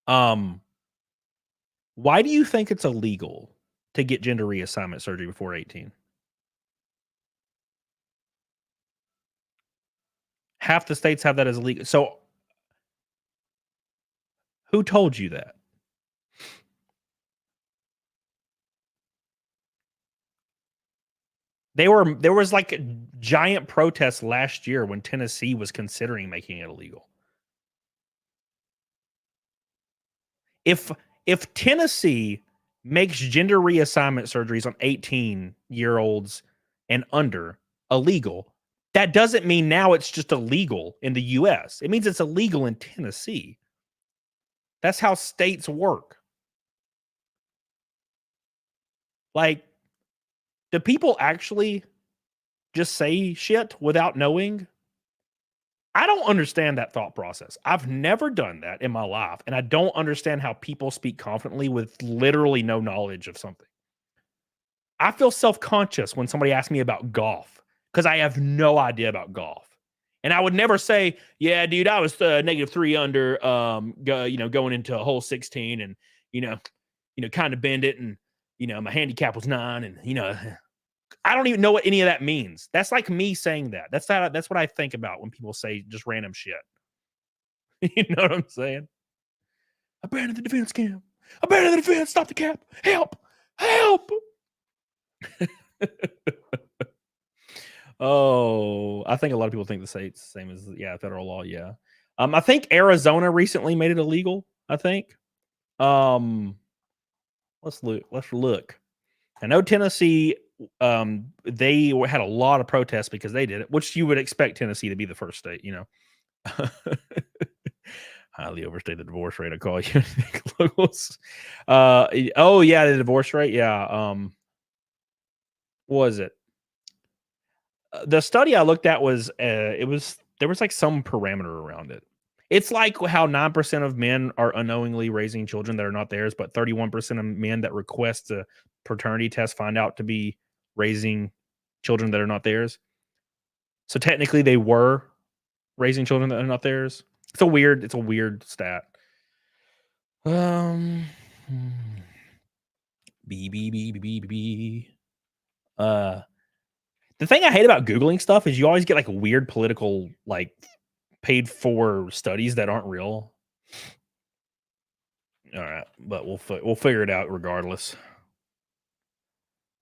Why do you think it's illegal to get gender reassignment surgery before 18? Half the states have that as illegal. So who told you that? There was like giant protests last year when Tennessee was considering making it illegal. If Tennessee makes gender reassignment surgeries on 18-year-olds and under illegal, that doesn't mean now it's just illegal in the US. It means it's illegal in Tennessee. That's how states work. Like, do people actually just say shit without knowing? I don't understand that thought process. I've never done that in my life, and I don't understand how people speak confidently with literally no knowledge of something. I feel self-conscious when somebody asks me about golf because I have no idea about golf. And I would never say, yeah, dude, I was -3 under, going into hole 16 and, kind of bend it. And, my handicap was 9 and, I don't even know what any of that means. That's like me saying that. That's what I think about when people say just random shit. You know what I'm saying? Abandon the defense cam. Abandon the defense. Stop the cap. Help. Help. Oh, I think a lot of people think the same as federal law. Yeah. I think Arizona recently made it illegal. I think. Let's look. I know Tennessee. They had a lot of protests because they did it, which you would expect Tennessee to be the first state, Highly overstate the divorce rate. I call you. Oh yeah, the divorce rate. Yeah. What was it? The study I looked at was there was like some parameter around it. It's like how 9% of men are unknowingly raising children that are not theirs, but 31% of men that request a paternity test find out to be raising children that are not theirs. So technically they were raising children that are not theirs. It's a weird stat. The thing I hate about Googling stuff is you always get like weird political, like paid for studies that aren't real. All right, but we'll figure it out regardless.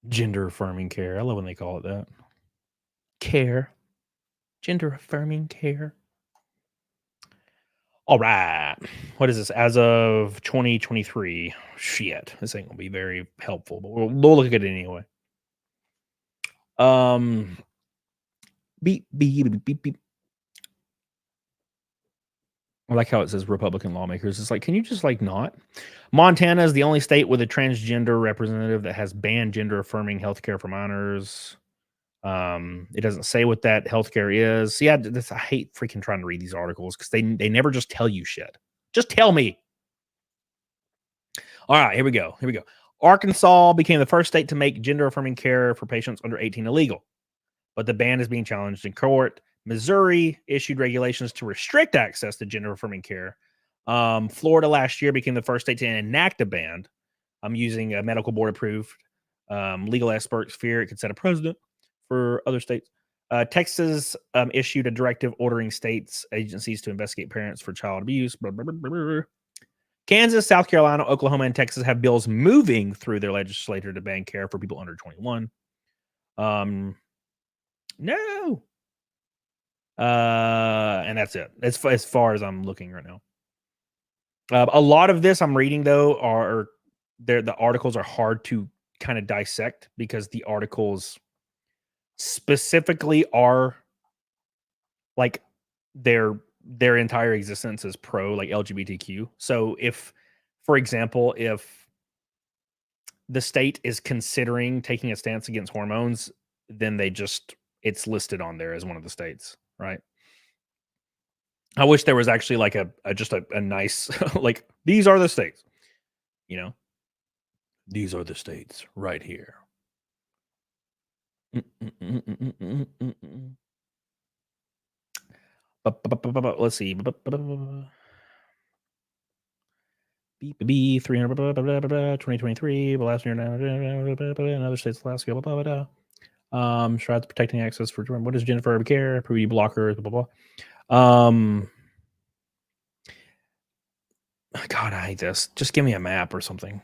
Gender affirming care. I love when they call it that. Care. Gender affirming care. All right. What is this? As of 2023. Shit. This ain't gonna be very helpful, but we'll look at it anyway. Beep, beep, beep, beep. I like how it says Republican lawmakers. It's like, can you just like not? Montana is the only state with a transgender representative that has banned gender affirming healthcare for minors. It doesn't say what that healthcare is. Yeah, I hate freaking trying to read these articles because they never just tell you shit. Just tell me. All right, here we go. Arkansas became the first state to make gender affirming care for patients under 18 illegal, but the ban is being challenged in court. Missouri issued regulations to restrict access to gender affirming care. Florida last year became the first state to enact a ban. I'm using a medical board approved. Legal experts fear it could set a precedent for other states. Texas issued a directive ordering states agencies to investigate parents for child abuse. Blah, blah, blah, blah, blah. Kansas, South Carolina, Oklahoma, and Texas have bills moving through their legislature to ban care for people under 21. No. And that's it. As far as I'm looking right now. A lot of this I'm reading though the articles are hard to kind of dissect because the articles specifically are like their entire existence is pro like LGBTQ. So if, for example, if the state is considering taking a stance against hormones, then it's listed on there as one of the states. Right. I wish there was actually like a nice, like, these are the states, these are the states right here. Let's see. B 300 2023, the last year, another states last year, Shrouds protecting access for what is Jennifer care, privity blockers, blah blah blah. God, I hate this. Just give me a map or something.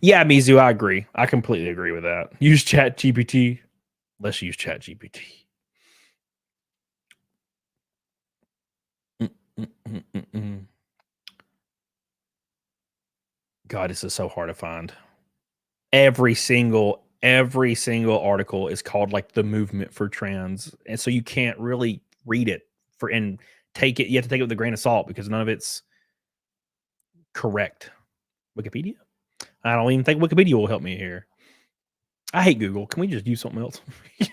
Yeah, Mizu, I agree. I completely agree with that. Use Chat GPT. Let's use Chat GPT. God, this is so hard to find. Every single article is called like the movement for trans, and so you can't really read it and take it. You have to take it with a grain of salt because none of it's correct. Wikipedia? I don't even think Wikipedia will help me here. I hate Google. Can we just use something else?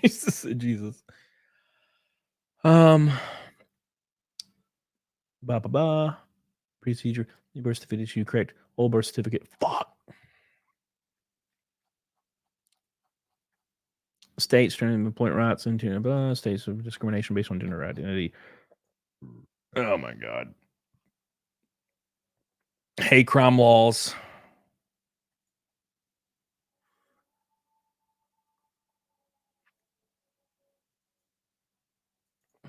Jesus. Procedure. New birth certificate issue correct. Old birth certificate. Fuck. States turning employment rights into states of discrimination based on gender identity. Oh my God. Hate crime laws.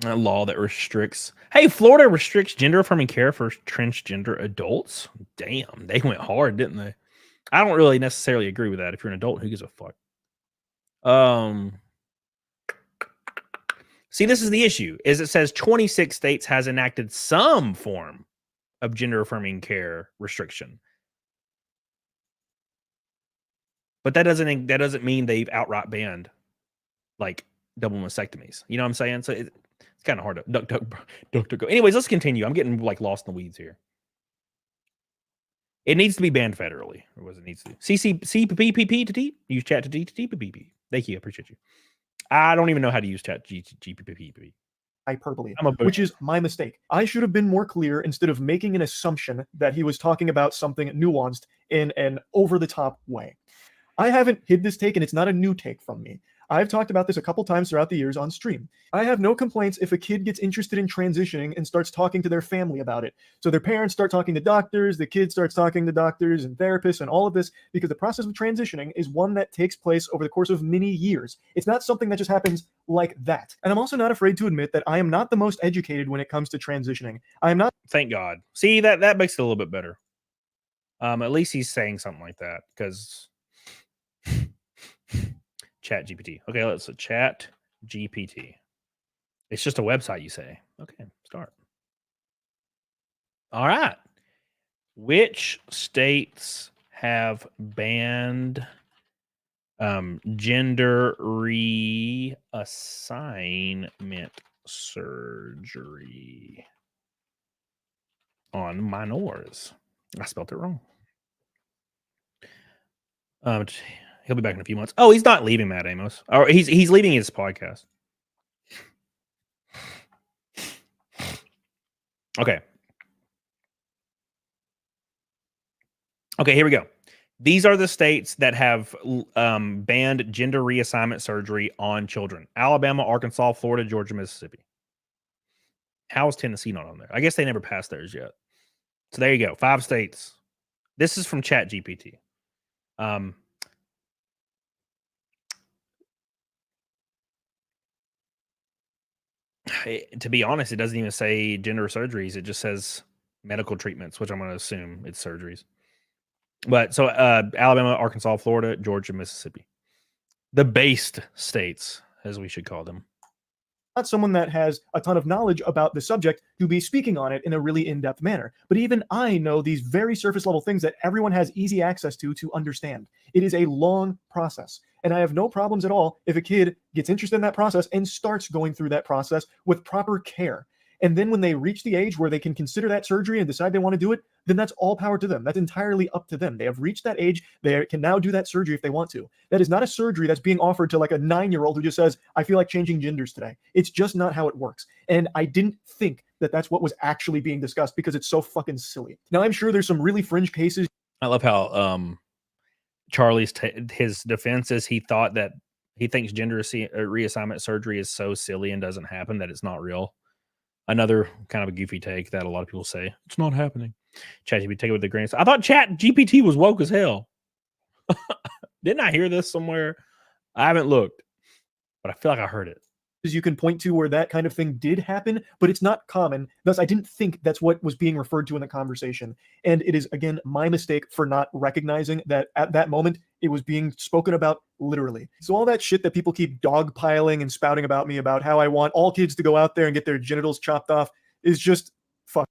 A law that restricts. Hey, Florida restricts gender affirming care for transgender adults. Damn, they went hard, didn't they? I don't really necessarily agree with that. If you're an adult, who gives a fuck? See, this is the issue. Is it says 26 states has enacted some form of gender affirming care restriction, but that doesn't mean they've outright banned like double mastectomies. You know what I'm saying? So it's kind of hard to duck. Anyways, let's continue. I'm getting like lost in the weeds here. It needs to be banned federally, or what it needs to do. CCPPPP use Chat to DTP. Thank you, I appreciate you. I don't even know how to use Chat GPP. Hyperbole, which is my mistake. I should have been more clear instead of making an assumption that he was talking about something nuanced in an over-the-top way. I haven't hid this take, and it's not a new take from me. I've talked about this a couple times throughout the years on stream. I have no complaints if a kid gets interested in transitioning and starts talking to their family about it. So their parents start talking to doctors, the kid starts talking to doctors and therapists and all of this, because the process of transitioning is one that takes place over the course of many years. It's not something that just happens like that. And I'm also not afraid to admit that I am not the most educated when it comes to transitioning. I am not. Thank God. See, that makes it a little bit better. At least he's saying something like that, because Chat GPT. Okay, let's Chat GPT. It's just a website, you say. Okay, start. All right. Which states have banned gender reassignment surgery on minors? I spelled it wrong. He'll be back in a few months. Oh, he's not leaving, Matt Amos. Or he's leaving his podcast. Okay. Okay, here we go. These are the states that have banned gender reassignment surgery on children: Alabama, Arkansas, Florida, Georgia, Mississippi. How is Tennessee not on there? I guess they never passed theirs yet. So there you go. 5 states. This is from Chat GPT. To be honest, it doesn't even say gender surgeries. It just says medical treatments, which I'm going to assume it's surgeries. But so Alabama, Arkansas, Florida, Georgia, Mississippi. The based states, as we should call them. Not someone that has a ton of knowledge about the subject to be speaking on it in a really in-depth manner. But even I know these very surface level things that everyone has easy access to understand. It is a long process. And I have no problems at all if a kid gets interested in that process and starts going through that process with proper care. And then when they reach the age where they can consider that surgery and decide they want to do it, then that's all power to them. That's entirely up to them. They have reached that age. They can now do that surgery if they want to. That is not a surgery that's being offered to like a 9-year-old who just says, I feel like changing genders today. It's just not how it works. And I didn't think that that's what was actually being discussed because it's so fucking silly. Now, I'm sure there's some really fringe cases. I love how Charlie's his defense is he thought that he thinks gender reassignment surgery is so silly and doesn't happen that it's not real. Another kind of a goofy take that a lot of people say it's not happening. Chat GPT, take it with a grain of salt. I thought Chat GPT was woke as hell. Didn't I hear this somewhere? I haven't looked, but I feel like I heard it. You can point to where that kind of thing did happen, but it's not common. Thus, I didn't think that's what was being referred to in the conversation. And it is, again, my mistake for not recognizing that at that moment, it was being spoken about literally. So all that shit that people keep dogpiling and spouting about me about how I want all kids to go out there and get their genitals chopped off is just fucked.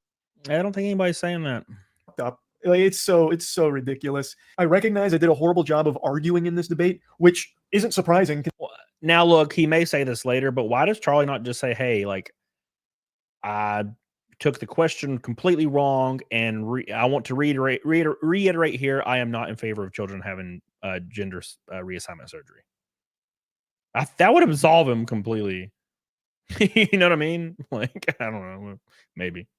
I don't think anybody's saying that. Up. Like, it's so ridiculous. I recognize I did a horrible job of arguing in this debate, which isn't surprising. Now, look, he may say this later, but why does Charlie not just say, hey, like, I took the question completely wrong, and I want to reiterate here, I am not in favor of children having gender reassignment surgery. That would absolve him completely. You know what I mean? Like, I don't know, maybe.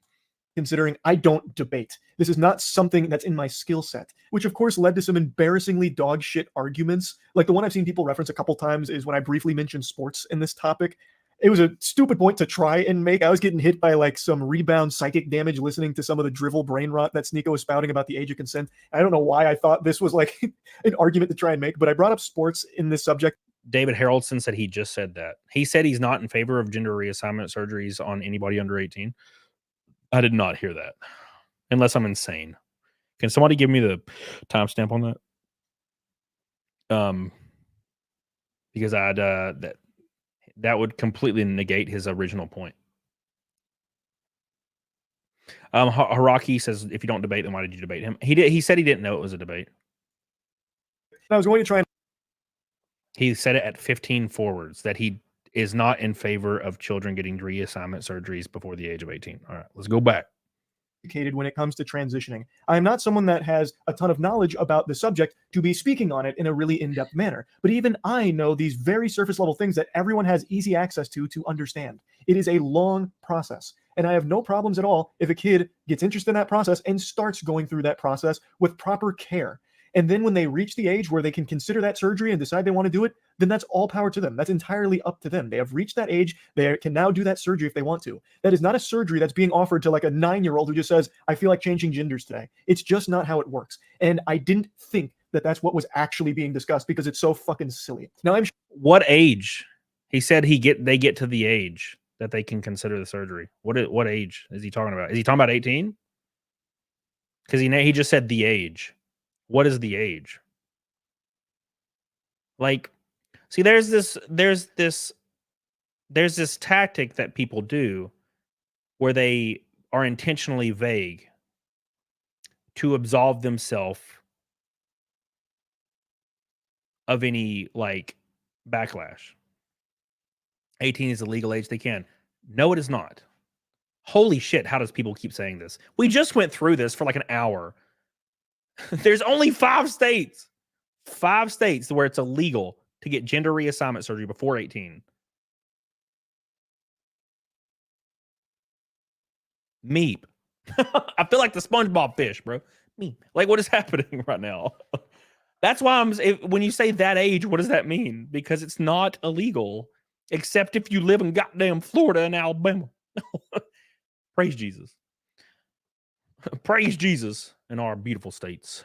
Considering I don't debate. This is not something that's in my skill set, which of course led to some embarrassingly dog shit arguments. Like the one I've seen people reference a couple times is when I briefly mentioned sports in this topic. It was a stupid point to try and make. I was getting hit by like some rebound psychic damage listening to some of the drivel brain rot that Sneako was spouting about the age of consent. I don't know why I thought this was like an argument to try and make, but I brought up sports in this subject. David Haraldson said he just said that. He said he's not in favor of gender reassignment surgeries on anybody under 18. I did not hear that, unless I'm insane. Can somebody give me the timestamp on that? Because I'd that would completely negate his original point. Haraki says, if you don't debate, then why did you debate him? He said he didn't know it was a debate. I was going to try and... He said it at 15 forwards that he is not in favor of children getting reassignment surgeries before the age of 18. All right, let's go back. When it comes to transitioning, I am not someone that has a ton of knowledge about the subject to be speaking on it in a really in-depth manner. But even I know these very surface level things that everyone has easy access to understand. It is a long process. And I have no problems at all if a kid gets interested in that process and starts going through that process with proper care. And then when they reach the age where they can consider that surgery and decide they want to do it, then that's all power to them. That's entirely up to them. They have reached that age. They can now do that surgery if they want to. That is not a surgery that's being offered to like a 9-year-old who just says, I feel like changing genders today. It's just not how it works. And I didn't think that that's what was actually being discussed because it's so fucking silly. Now I'm What age? He said they get to the age that they can consider the surgery. What age is he talking about? Is he talking about 18? Because he just said the age. What is the age? Like, see, there's this tactic that people do where they are intentionally vague to absolve themselves of any like backlash. 18 is the legal age they can. No, it is not. Holy shit, how does people keep saying this? We just went through this for like an hour. There's only 5 states. 5 states where it's illegal to get gender reassignment surgery before 18. Meep. I feel like the SpongeBob fish, bro. Meep. Like, what is happening right now? That's why when you say that age, what does that mean? Because it's not illegal, except if you live in goddamn Florida and Alabama. Praise Jesus. Praise Jesus in our beautiful states.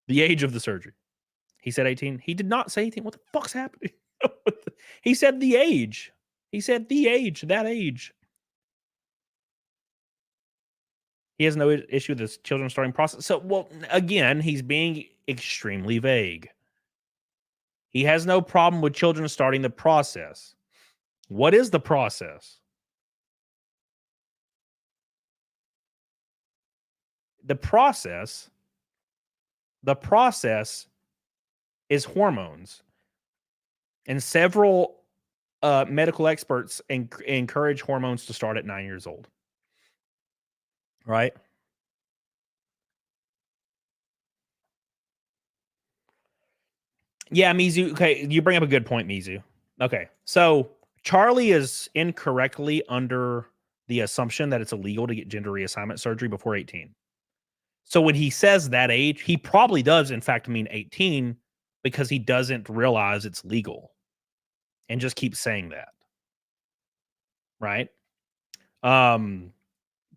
The age of the surgery. He said 18. He did not say 18. What the fuck's happening? He said the age. He said the age, that age. He has no issue with this children starting process. So, well, again, he's being extremely vague. He has no problem with children starting the process. What is the process? The process is hormones. And several medical experts encourage hormones to start at 9 years old. Right? Yeah, Mizu. Okay, you bring up a good point, Mizu. Okay, so Charlie is incorrectly under the assumption that it's illegal to get gender reassignment surgery before 18. So when he says that age, he probably does, in fact, mean 18 because he doesn't realize it's legal and just keeps saying that. Right?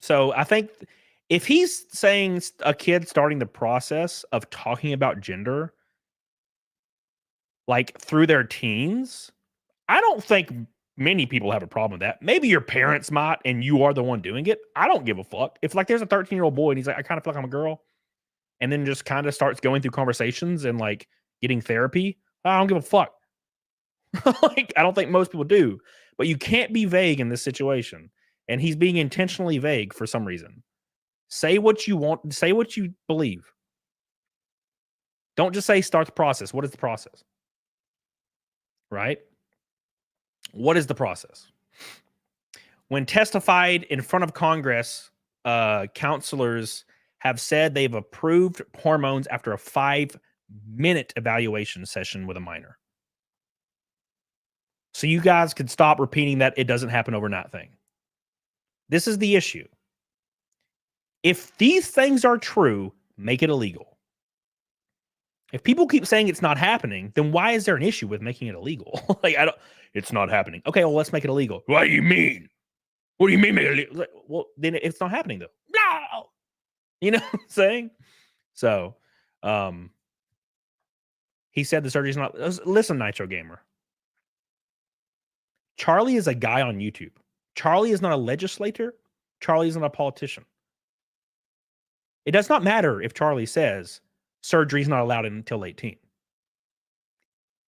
So I think if he's saying a kid starting the process of talking about gender like through their teens, I don't think many people have a problem with that. Maybe your parents might and you are the one doing it. I don't give a fuck. If like there's a 13-year-old boy and he's like, I kind of feel like I'm a girl, and then just kind of starts going through conversations and like getting therapy, I don't give a fuck. Like, I don't think most people do. But you can't be vague in this situation. And he's being intentionally vague for some reason. Say what you want. Say what you believe. Don't just say start the process. What is the process? Right? What is the process? When testified in front of Congress, counselors have said they've approved hormones after a 5-minute evaluation session with a minor. So you guys can stop repeating that it doesn't happen overnight thing. This is the issue. If these things are true, make it illegal. If people keep saying it's not happening, then why is there an issue with making it illegal? Like, it's not happening. Okay, well, let's make it illegal. What do you mean? What do you mean make it illegal? Well, then it's not happening though. No! You know what I'm saying? So, he said the surgery's not. Listen, Nitro Gamer. Charlie is a guy on YouTube. Charlie is not a legislator. Charlie is not a politician. It does not matter if Charlie says surgery is not allowed until 18.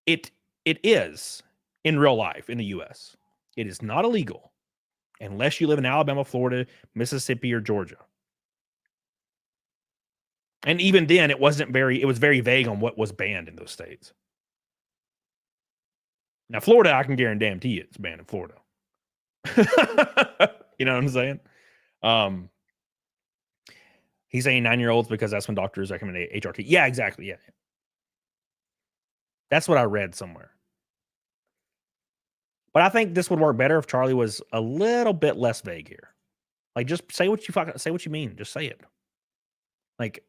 It is in real life in the U.S. It is not illegal unless you live in Alabama, Florida, Mississippi, or Georgia. And even then, it was very vague on what was banned in those states. Now, Florida, I can guarantee you it's banned in Florida. You know what I'm saying? He's saying 9-year-olds because that's when doctors recommend HRT. Yeah, exactly. Yeah. That's what I read somewhere. But I think this would work better if Charlie was a little bit less vague here. Like, just say what you mean. Just say it. Like,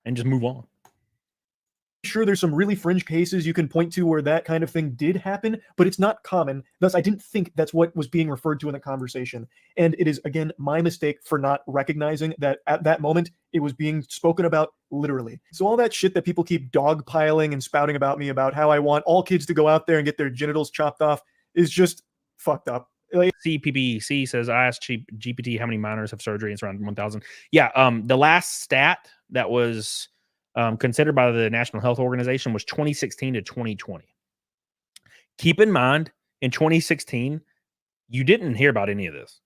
and just move on. Sure, there's some really fringe cases you can point to where that kind of thing did happen, but it's not common. Thus, I didn't think that's what was being referred to in the conversation. And it is, again, my mistake for not recognizing that at that moment, it was being spoken about literally. So all that shit that people keep dogpiling and spouting about me about how I want all kids to go out there and get their genitals chopped off is just fucked up. Like, CPBC says, I asked GPT how many minors have surgery. It's around 1,000. Yeah, the last stat that was considered by the National Health Organization was 2016 to 2020. Keep in mind, in 2016, you didn't hear about any of this.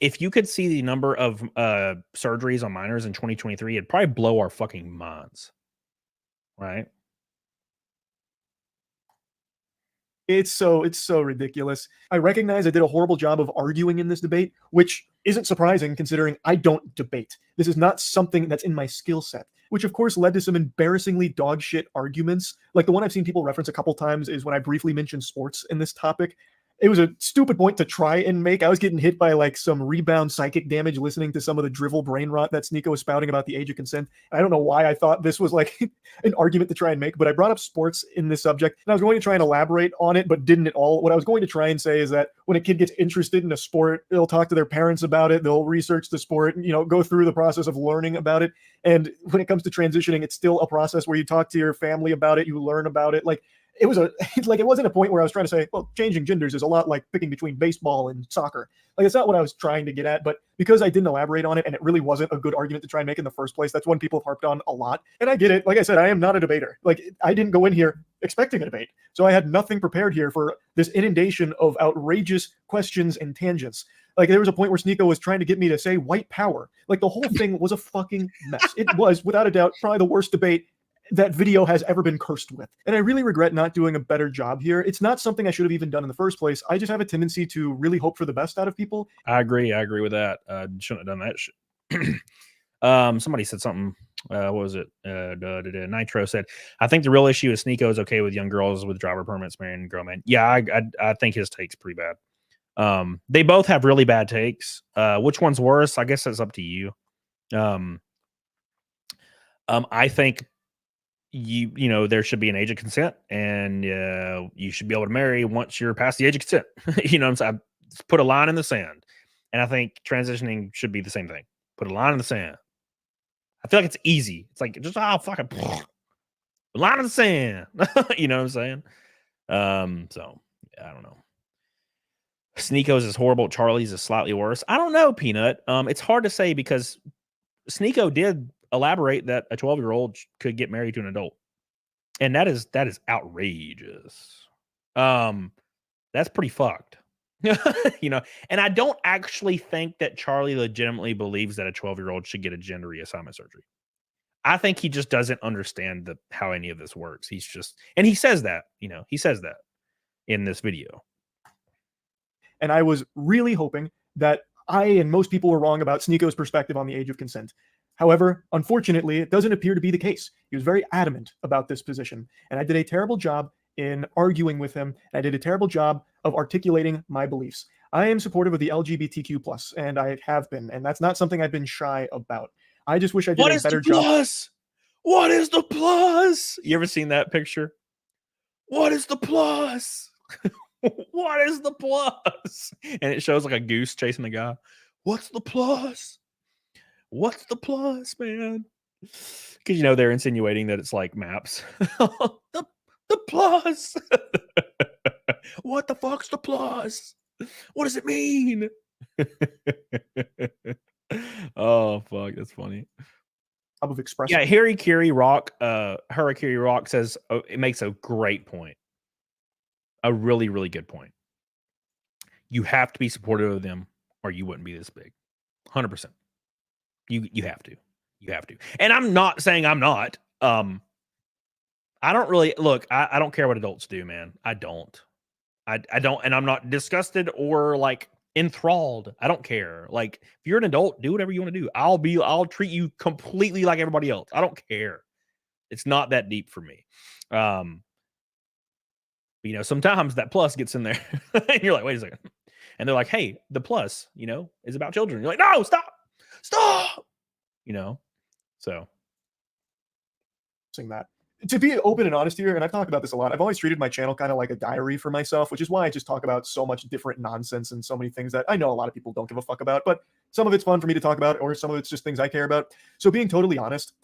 If you could see the number of surgeries on minors in 2023, it'd probably blow our fucking minds, right? it's so ridiculous. I recognize I did a horrible job of arguing in this debate, which isn't surprising considering I don't debate. This is not something that's in my skill set, which of course led to some embarrassingly dog shit arguments. Like the one I've seen people reference a couple times is when I briefly mentioned sports in this topic. It was a stupid point to try and make. I was getting hit by like some rebound psychic damage listening to some of the drivel brain rot that Sneako was spouting about the age of consent. I don't know why I thought this was like an argument to try and make, but I brought up sports in this subject and I was going to try and elaborate on it, but didn't at all. What I was going to try and say is that when a kid gets interested in a sport, they'll talk to their parents about it. They'll research the sport, go through the process of learning about it. And when it comes to transitioning, it's still a process where you talk to your family about it, you learn about it. It wasn't a point where I was trying to say, well, changing genders is a lot like picking between baseball and soccer. It's not what I was trying to get at, but because I didn't elaborate on it and it really wasn't a good argument to try and make in the first place, that's one people have harped on a lot. And I get it. Like I said, I am not a debater. I didn't go in here expecting a debate. So I had nothing prepared here for this inundation of outrageous questions and tangents. There was a point where Sneako was trying to get me to say white power. The whole thing was a fucking mess. It was, without a doubt, probably the worst debate that video has ever been cursed with. And I really regret not doing a better job here. It's not something I should have even done in the first place. I just have a tendency to really hope for the best out of people. I agree with that. Shouldn't have done that shit. Somebody said something. What was it? Nitro said, I think the real issue is Sneako is okay with young girls with driver permits marrying girl man. Yeah, I think his take's pretty bad. They both have really bad takes. Which one's worse? I guess that's up to you. I think there should be an age of consent, and you should be able to marry once you're past the age of consent. You know what I'm saying? Just put a line in the sand. And I think transitioning should be the same thing. Put a line in the sand. I feel like it's easy. It's like, just, fucking line in the sand. You know what I'm saying? So, I don't know. Sneako's is horrible. Charlie's is slightly worse. I don't know, Peanut. It's hard to say because Sneako did elaborate that a 12-year-old could get married to an adult, and that is outrageous. That's pretty fucked. And I don't actually think that Charlie legitimately believes that a 12-year-old should get a gender reassignment surgery. I think he just doesn't understand how any of this works. He says that, he says that in this video. And I was really hoping that I and most people were wrong about Sneako's perspective on the age of consent. However, unfortunately, it doesn't appear to be the case. He was very adamant about this position, and I did a terrible job in arguing with him. And I did a terrible job of articulating my beliefs. I am supportive of the LGBTQ+, and I have been, and that's not something I've been shy about. I just wish I did a better job. What is the plus? You ever seen that picture? What is the plus? What is the plus? And it shows like a goose chasing the guy. What's the plus? What's the plus, man? Because they're insinuating that it's like maps. the plus. What the fuck's the plus? What does it mean? Oh fuck, that's funny. Of expressing. Yeah, Harikiri Rock says it makes a great point. A really, really good point. You have to be supportive of them or you wouldn't be this big. 100%. You have to. You have to. And I'm not saying I'm not. I don't really look, I don't care what adults do, man. I don't. I don't, and I'm not disgusted or enthralled. I don't care. If you're an adult, do whatever you want to do. I'll treat you completely like everybody else. I don't care. It's not that deep for me. Sometimes that plus gets in there and you're like, wait a second. And they're like, hey, the plus, is about children. You're like, no, stop. So that. To be open and honest here, and I've talked about this a lot, I've always treated my channel kind of like a diary for myself, which is why I just talk about so much different nonsense and so many things that I know a lot of people don't give a fuck about, but some of it's fun for me to talk about, or some of it's just things I care about. So being totally honest,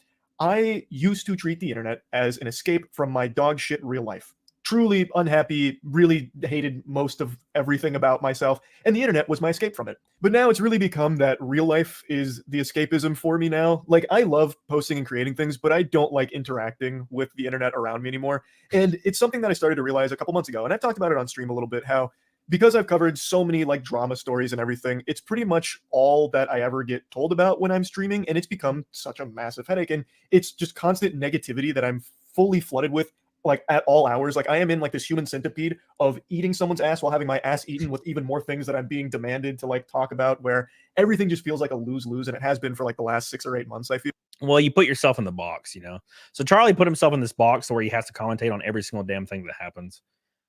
I used to treat the internet as an escape from my dog shit real life. Truly unhappy, really hated most of everything about myself, and the internet was my escape from it. But now it's really become that real life is the escapism for me now. Like, I love posting and creating things, but I don't like interacting with the internet around me anymore. And it's something that I started to realize a couple months ago, and I've talked about it on stream a little bit, how because I've covered so many like drama stories and everything, it's pretty much all that I ever get told about when I'm streaming, and it's become such a massive headache. And it's just constant negativity that I'm fully flooded with, like at all hours. Like, I am in like this human centipede of eating someone's ass while having my ass eaten, with even more things that I'm being demanded to like talk about, where everything just feels like a lose-lose, and it has been for like the last 6 or 8 months, I feel. Well, you put yourself in the box, you know. So Charlie put himself in this box where he has to commentate on every single damn thing that happens.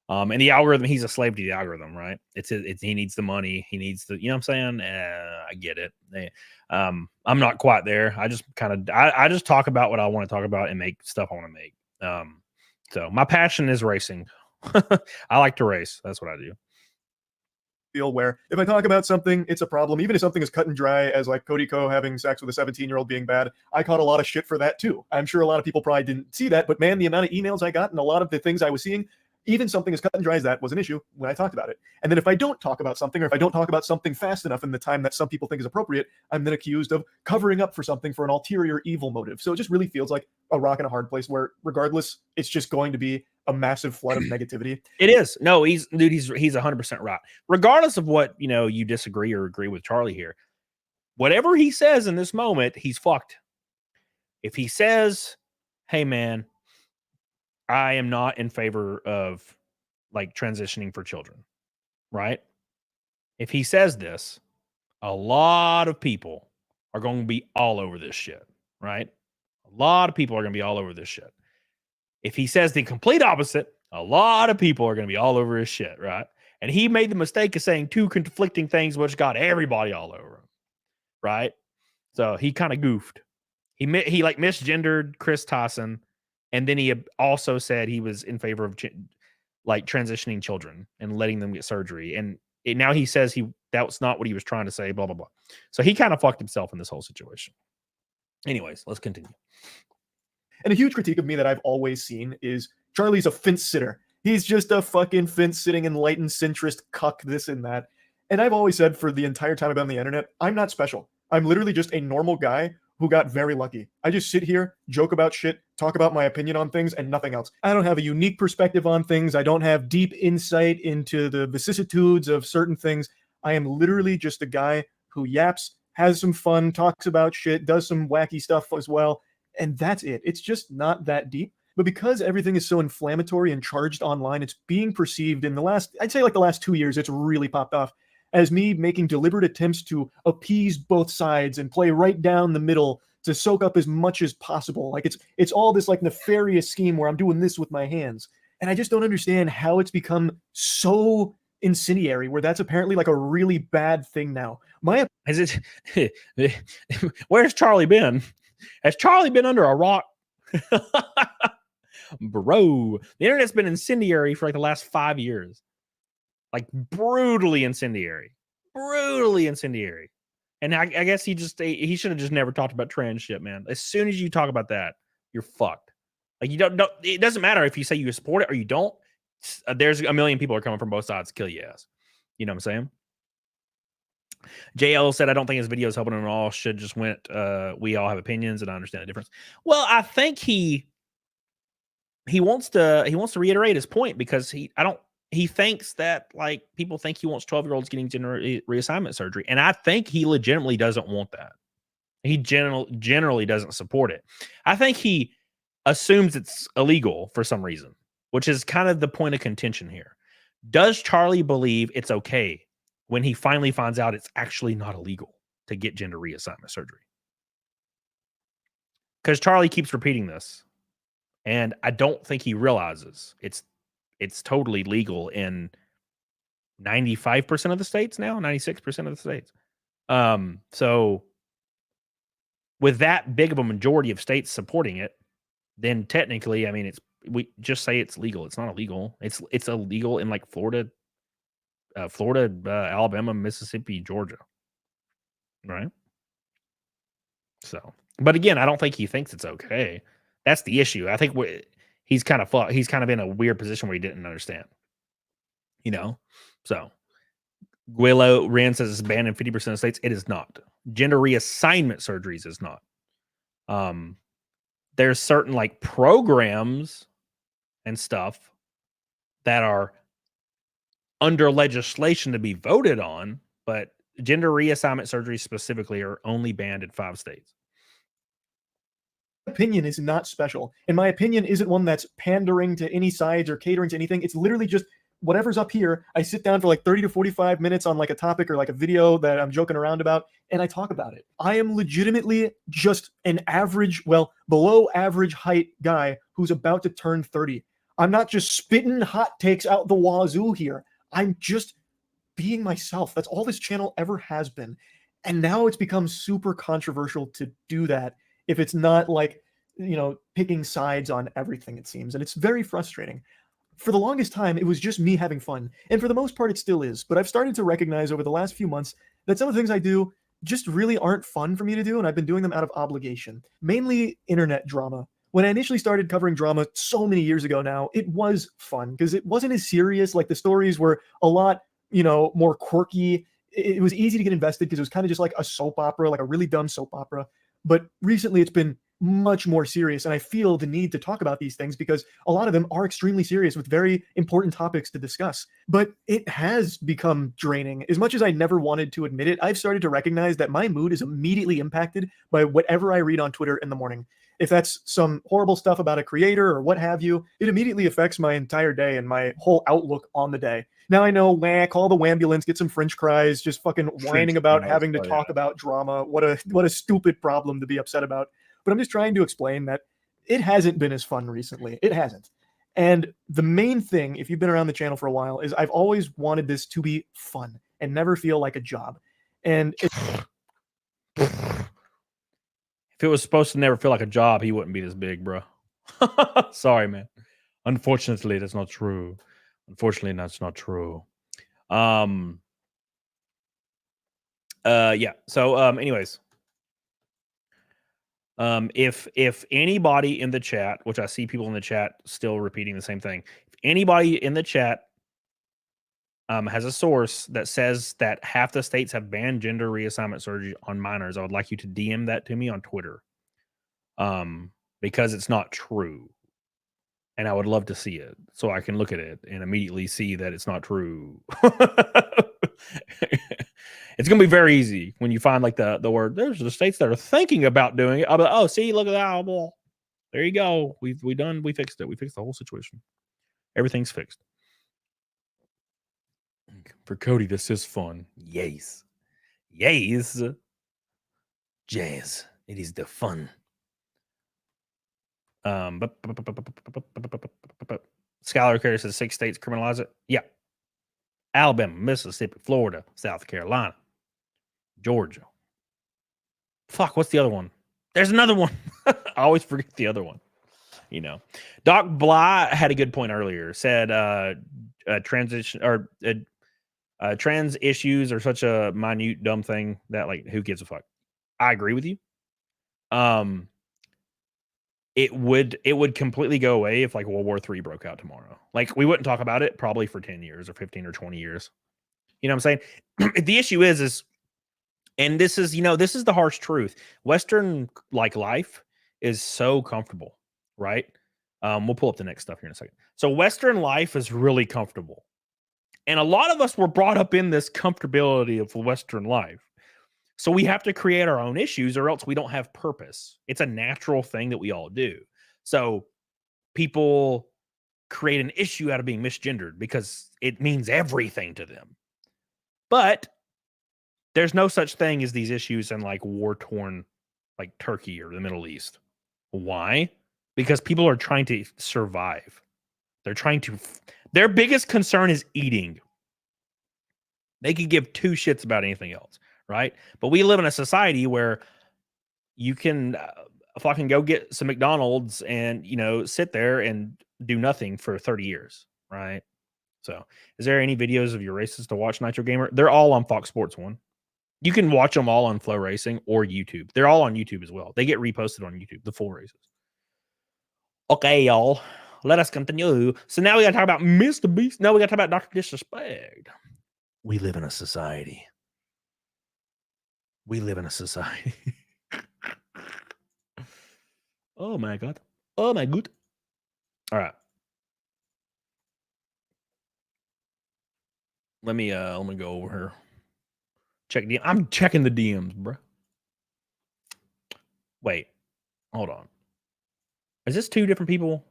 And the algorithm, he's a slave to the algorithm, right? He needs the money. He needs the, you know what I'm saying? I get it. I'm not quite there. I just I just talk about what I want to talk about and make stuff I want to make. So my passion is racing. I like to race. That's what I do. Feel where if I talk about something, it's a problem. Even if something is cut and dry, as like Cody Ko having sex with a 17-year-old being bad, I caught a lot of shit for that too. I'm sure a lot of people probably didn't see that, but man, the amount of emails I got and a lot of the things I was seeing, even something as cut and dry as that was an issue when I talked about it. And then if I don't talk about something, or if I don't talk about something fast enough in the time that some people think is appropriate, I'm then accused of covering up for something for an ulterior evil motive. So it just really feels like a rock and a hard place where regardless, it's just going to be a massive flood of negativity. It is. No, he's 100% right. Regardless of what, you know, you disagree or agree with Charlie here, whatever he says in this moment, he's fucked. If he says, hey man, I am not in favor of like transitioning for children, right? If he says this, a lot of people are going to be all over this shit, right? A lot of people are going to be all over this shit. If he says the complete opposite, a lot of people are going to be all over his shit, right? And he made the mistake of saying two conflicting things, which got everybody all over him, right? So he kind of goofed. He like misgendered Chris Tyson. And then he also said he was in favor of like transitioning children and letting them get surgery. And now he says that was not what he was trying to say, blah, blah, blah. So he kind of fucked himself in this whole situation. Anyways, let's continue. And a huge critique of me that I've always seen is Charlie's a fence sitter. He's just a fucking fence sitting enlightened centrist cuck, this and that. And I've always said for the entire time I've been on the internet, I'm not special. I'm literally just a normal guy who got very lucky. I just sit here, joke about shit, talk about my opinion on things, and nothing else. I don't have a unique perspective on things. I don't have deep insight into the vicissitudes of certain things. I am literally just a guy who yaps, has some fun, talks about shit, does some wacky stuff as well, and that's it. It's just not that deep. But because everything is so inflammatory and charged online, it's being perceived in the last 2 years, it's really popped off as me making deliberate attempts to appease both sides and play right down the middle to soak up as much as possible. Like it's all this like nefarious scheme where I'm doing this with my hands. And I just don't understand how it's become so incendiary, where that's apparently like a really bad thing now. Where's Charlie been? Has Charlie been under a rock? Bro, the internet's been incendiary for like the last 5 years. Like brutally incendiary. And I guess he should have just never talked about trans shit, man. As soon as you talk about that, you're fucked. Like you don't it doesn't matter if you say you support it or you don't. There's a million people are coming from both sides to kill your ass. You know what I'm saying? JL said, I don't think his video is helping at all. Should just went, we all have opinions and I understand the difference. Well, I think he wants to reiterate his point because he thinks that like people think he wants 12-year-olds getting gender reassignment surgery. And I think he legitimately doesn't want that. He generally doesn't support it. I think he assumes it's illegal for some reason, which is kind of the point of contention here. Does Charlie believe it's okay when he finally finds out it's actually not illegal to get gender reassignment surgery? Because Charlie keeps repeating this. And I don't think he realizes it's totally legal in 95% of the states now, 96% of the states. So with that big of a majority of states supporting it, then technically, I mean, we just say it's legal. It's not illegal. It's illegal in like Florida, Alabama, Mississippi, Georgia, right? So, but again, I don't think he thinks it's okay. That's the issue. I think he's kind of in a weird position where he didn't understand. You know, so Guillo Ren says it's banned in 50% of states. It is not. Gender reassignment surgeries is not. There's certain like programs and stuff that are under legislation to be voted on, but gender reassignment surgeries specifically are only banned in 5 states. Opinion is not special, and my opinion isn't one that's pandering to any sides or catering to anything. It's literally just whatever's up here. I sit down for like 30 to 45 minutes on like a topic or like a video that I'm joking around about, and I talk about it. I am legitimately just an average, well, below average height guy who's about to turn 30. I'm not just spitting hot takes out the wazoo here. I'm just being myself. That's all this channel ever has been. And now it's become super controversial to do that if it's not like, you know, picking sides on everything, it seems. And it's very frustrating. For the longest time, it was just me having fun. And for the most part, it still is. But I've started to recognize over the last few months that some of the things I do just really aren't fun for me to do. And I've been doing them out of obligation, mainly internet drama. When I initially started covering drama so many years ago now, it was fun because it wasn't as serious. Like the stories were a lot, you know, more quirky. It was easy to get invested because it was kind of just like a soap opera, like a really dumb soap opera. But recently it's been much more serious, and I feel the need to talk about these things because a lot of them are extremely serious with very important topics to discuss. But it has become draining. As much as I never wanted to admit it, I've started to recognize that my mood is immediately impacted by whatever I read on Twitter in the morning. If that's some horrible stuff about a creator or what have you, it immediately affects my entire day and my whole outlook on the day. Now I know, call the wambulance, get some French fries, just fucking whining about having to talk about drama. What a stupid problem to be upset about. But I'm just trying to explain that it hasn't been as fun recently. It hasn't. And the main thing, if you've been around the channel for a while, is I've always wanted this to be fun and never feel like a job. And if it was supposed to never feel like a job, he wouldn't be this big, bro. Sorry, man. Unfortunately, that's not true. Unfortunately, that's not true. Yeah. So, anyways, if anybody in the chat, which I see people in the chat still repeating the same thing, if anybody in the chat has a source that says that half the states have banned gender reassignment surgery on minors, I would like you to DM that to me on Twitter, because it's not true. And I would love to see it so I can look at it and immediately see that it's not true. It's going to be very easy when you find like the word, there's the states that are thinking about doing it. I'll be like, oh, see, look at that. Well, there you go. We fixed it. We fixed the whole situation. Everything's fixed. For Cody, this is fun. Yes. Yes. Jazz. It is the fun. Scholar Carrier says 6 states criminalize it. Yeah. Alabama, Mississippi, Florida, South Carolina, Georgia. Fuck, what's the other one? There's another one. I always forget the other one. You know, Doc Bly had a good point earlier. Said transition or trans issues are such a minute, dumb thing that like who gives a fuck. I agree with you. It would completely go away if like World War III broke out tomorrow. Like we wouldn't talk about it probably for 10 years or 15 or 20 years. You know what I'm saying? The issue is, and this is, you know, this is the harsh truth. Western like life is so comfortable, right? We'll pull up the next stuff here in a second. So Western life is really comfortable. And a lot of us were brought up in this comfortability of Western life. So we have to create our own issues or else we don't have purpose. It's a natural thing that we all do. So people create an issue out of being misgendered because it means everything to them. But there's no such thing as these issues in like war-torn like Turkey or the Middle East. Why? Because people are trying to survive. Their biggest concern is eating. They could give 2 shits about anything else. Right. But we live in a society where you can fucking go get some McDonald's and, you know, sit there and do nothing for 30 years, right? So, is there any videos of your races to watch, Nitro Gamer? They're all on Fox Sports 1. You can watch them all on Flow Racing or YouTube. They're all on YouTube as well. They get reposted on YouTube, the full races. Okay, y'all. Let us continue. So now we got to talk about MrBeast. No, we got to talk about Dr. Disrespect. We live in a society. We live in a society. Oh my God. Oh my God. All right. Let me go over here. Check DM. I'm checking the DMs, bro. Wait. Hold on. Is this two different people?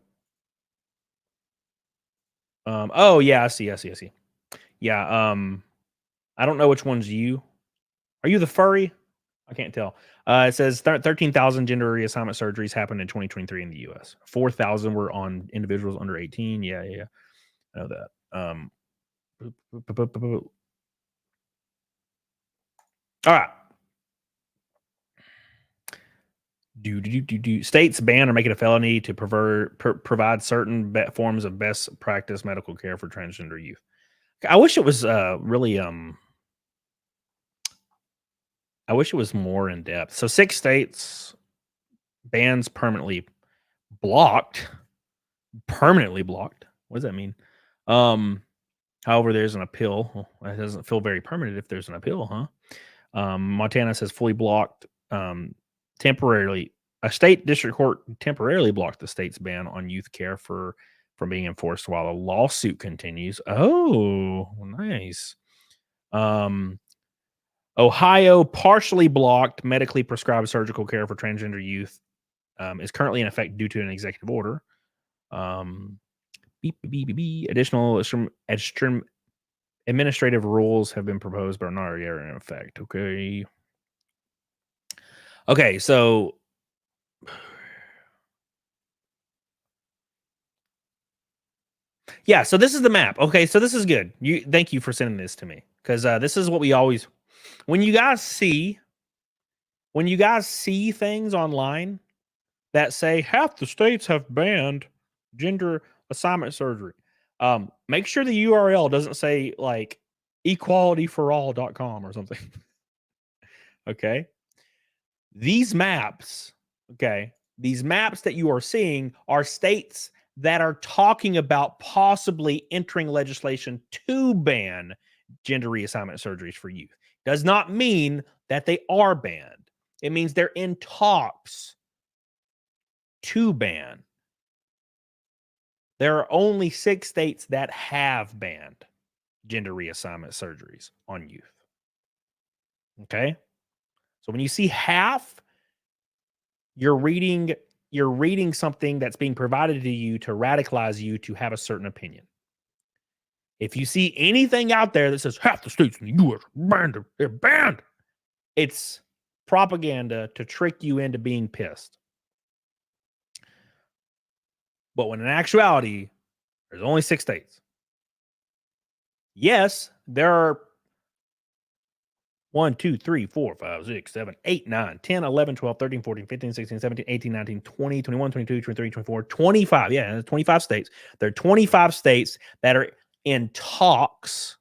Oh yeah, I see. Yeah, I don't know which one's you. Are you the furry? I can't tell. It says 13,000 gender reassignment surgeries happened in 2023 in the US. 4,000 were on individuals under 18. Yeah. I know that. All right. States ban or make it a felony to provide certain forms of best practice medical care for transgender youth. I wish it was really I wish it was more in depth. So 6 states bans permanently blocked. Permanently blocked. What does that mean? However, there's an appeal. Well, that doesn't feel very permanent if there's an appeal, huh? Montana says fully blocked. Temporarily, a state district court temporarily blocked the state's ban on youth care from being enforced while a lawsuit continues. Oh, nice. Ohio partially blocked medically prescribed surgical care for transgender youth. Is currently in effect due to an executive order. Additional administrative rules have been proposed but are not yet in effect. Okay, so yeah, so this is the map. Okay, so this is good. Thank you for sending this to me, because this is what we always, when you guys see things online that say half the states have banned gender assignment surgery, make sure the URL doesn't say like equalityforall.com or something. Okay. These maps that you are seeing are states that are talking about possibly entering legislation to ban gender reassignment surgeries for youth. Does not mean that they are banned. It means they're in talks to ban. There are only 6 states that have banned gender reassignment surgeries on youth. Okay? So when you see half, you're reading something that's being provided to you to radicalize you to have a certain opinion. If you see anything out there that says half the states in the US they're banned, it's propaganda to trick you into being pissed. But when in actuality, there's only 6 states. Yes, there are 1, 2, 3, 4, 5, 6, 7, 8, 9, 10, 11, 12, 13, 14, 15, 16, 17, 18, 19, 20, 21, 22, 23, 24, 25. Yeah, 25 states. There are 25 states that are in talks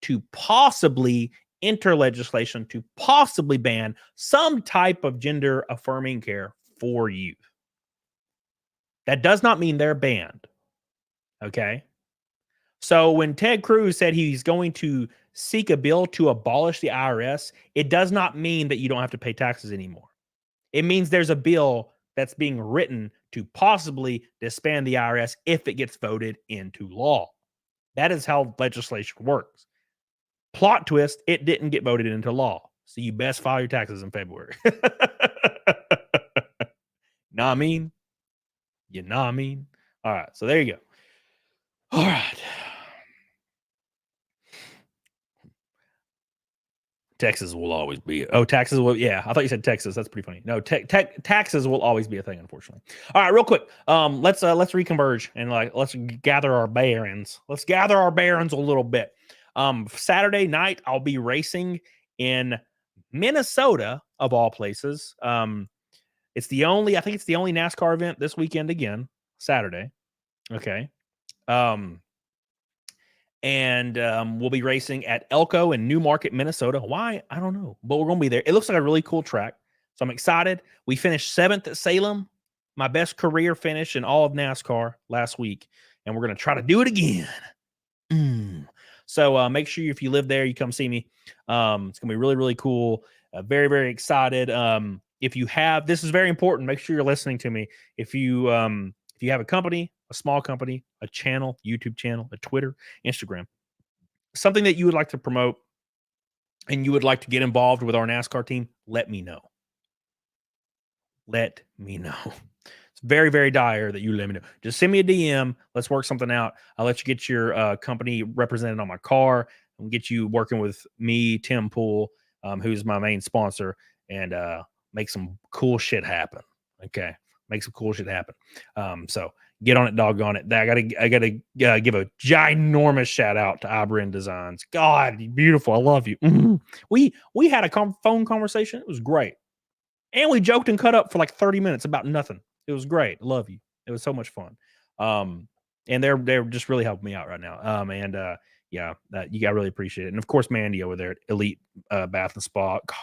to possibly enter legislation to possibly ban some type of gender affirming care for youth. That does not mean they're banned. Okay? So when Ted Cruz said he's going to seek a bill to abolish the IRS, it does not mean that you don't have to pay taxes anymore. It means there's a bill that's being written to possibly disband the IRS if it gets voted into law. That is how legislation works. Plot twist, it didn't get voted into law. So you best file your taxes in February. Know what I mean? You know what I mean? All right, so there you go. All right. Texas will always be. Oh, taxes will. Yeah, I thought you said Texas. That's pretty funny. No, taxes will always be a thing, unfortunately. All right, real quick. Let's reconverge and let's gather our bearings. Let's gather our bearings a little bit. Saturday night, I'll be racing in Minnesota, of all places. It's the only, I think it's the only NASCAR event this weekend again, Saturday. Okay. We'll be racing at Elko in Newmarket, Minnesota. Why? I don't know, but we're going to be there. It looks like a really cool track. So I'm excited. We finished 7th at Salem, my best career finish in all of NASCAR last week. And we're going to try to do it again. So make sure if you live there, you come see me. It's going to be really, really cool. Very, very excited. If you have, this is very important. Make sure you're listening to me. If you have a company, a small company, a channel, YouTube channel, a Twitter, Instagram, something that you would like to promote and you would like to get involved with our NASCAR team, let me know. Let me know. It's very, very dire that you let me know. Just send me a DM. Let's work something out. I'll let you get your company represented on my car and get you working with me, Tim Pool, who's my main sponsor, and make some cool shit happen. Okay. Make some cool shit happen. So get on it, doggone it. I gotta give a ginormous shout out to Ibrin Designs. God, you're beautiful. I love you. We had a phone conversation. It was great, and we joked and cut up for like 30 minutes about nothing. It was great. I love you. It was so much fun. And they're just really helping me out right now. Yeah, I really appreciate it. And of course, Mandy over there at Elite Bath and Spa. God,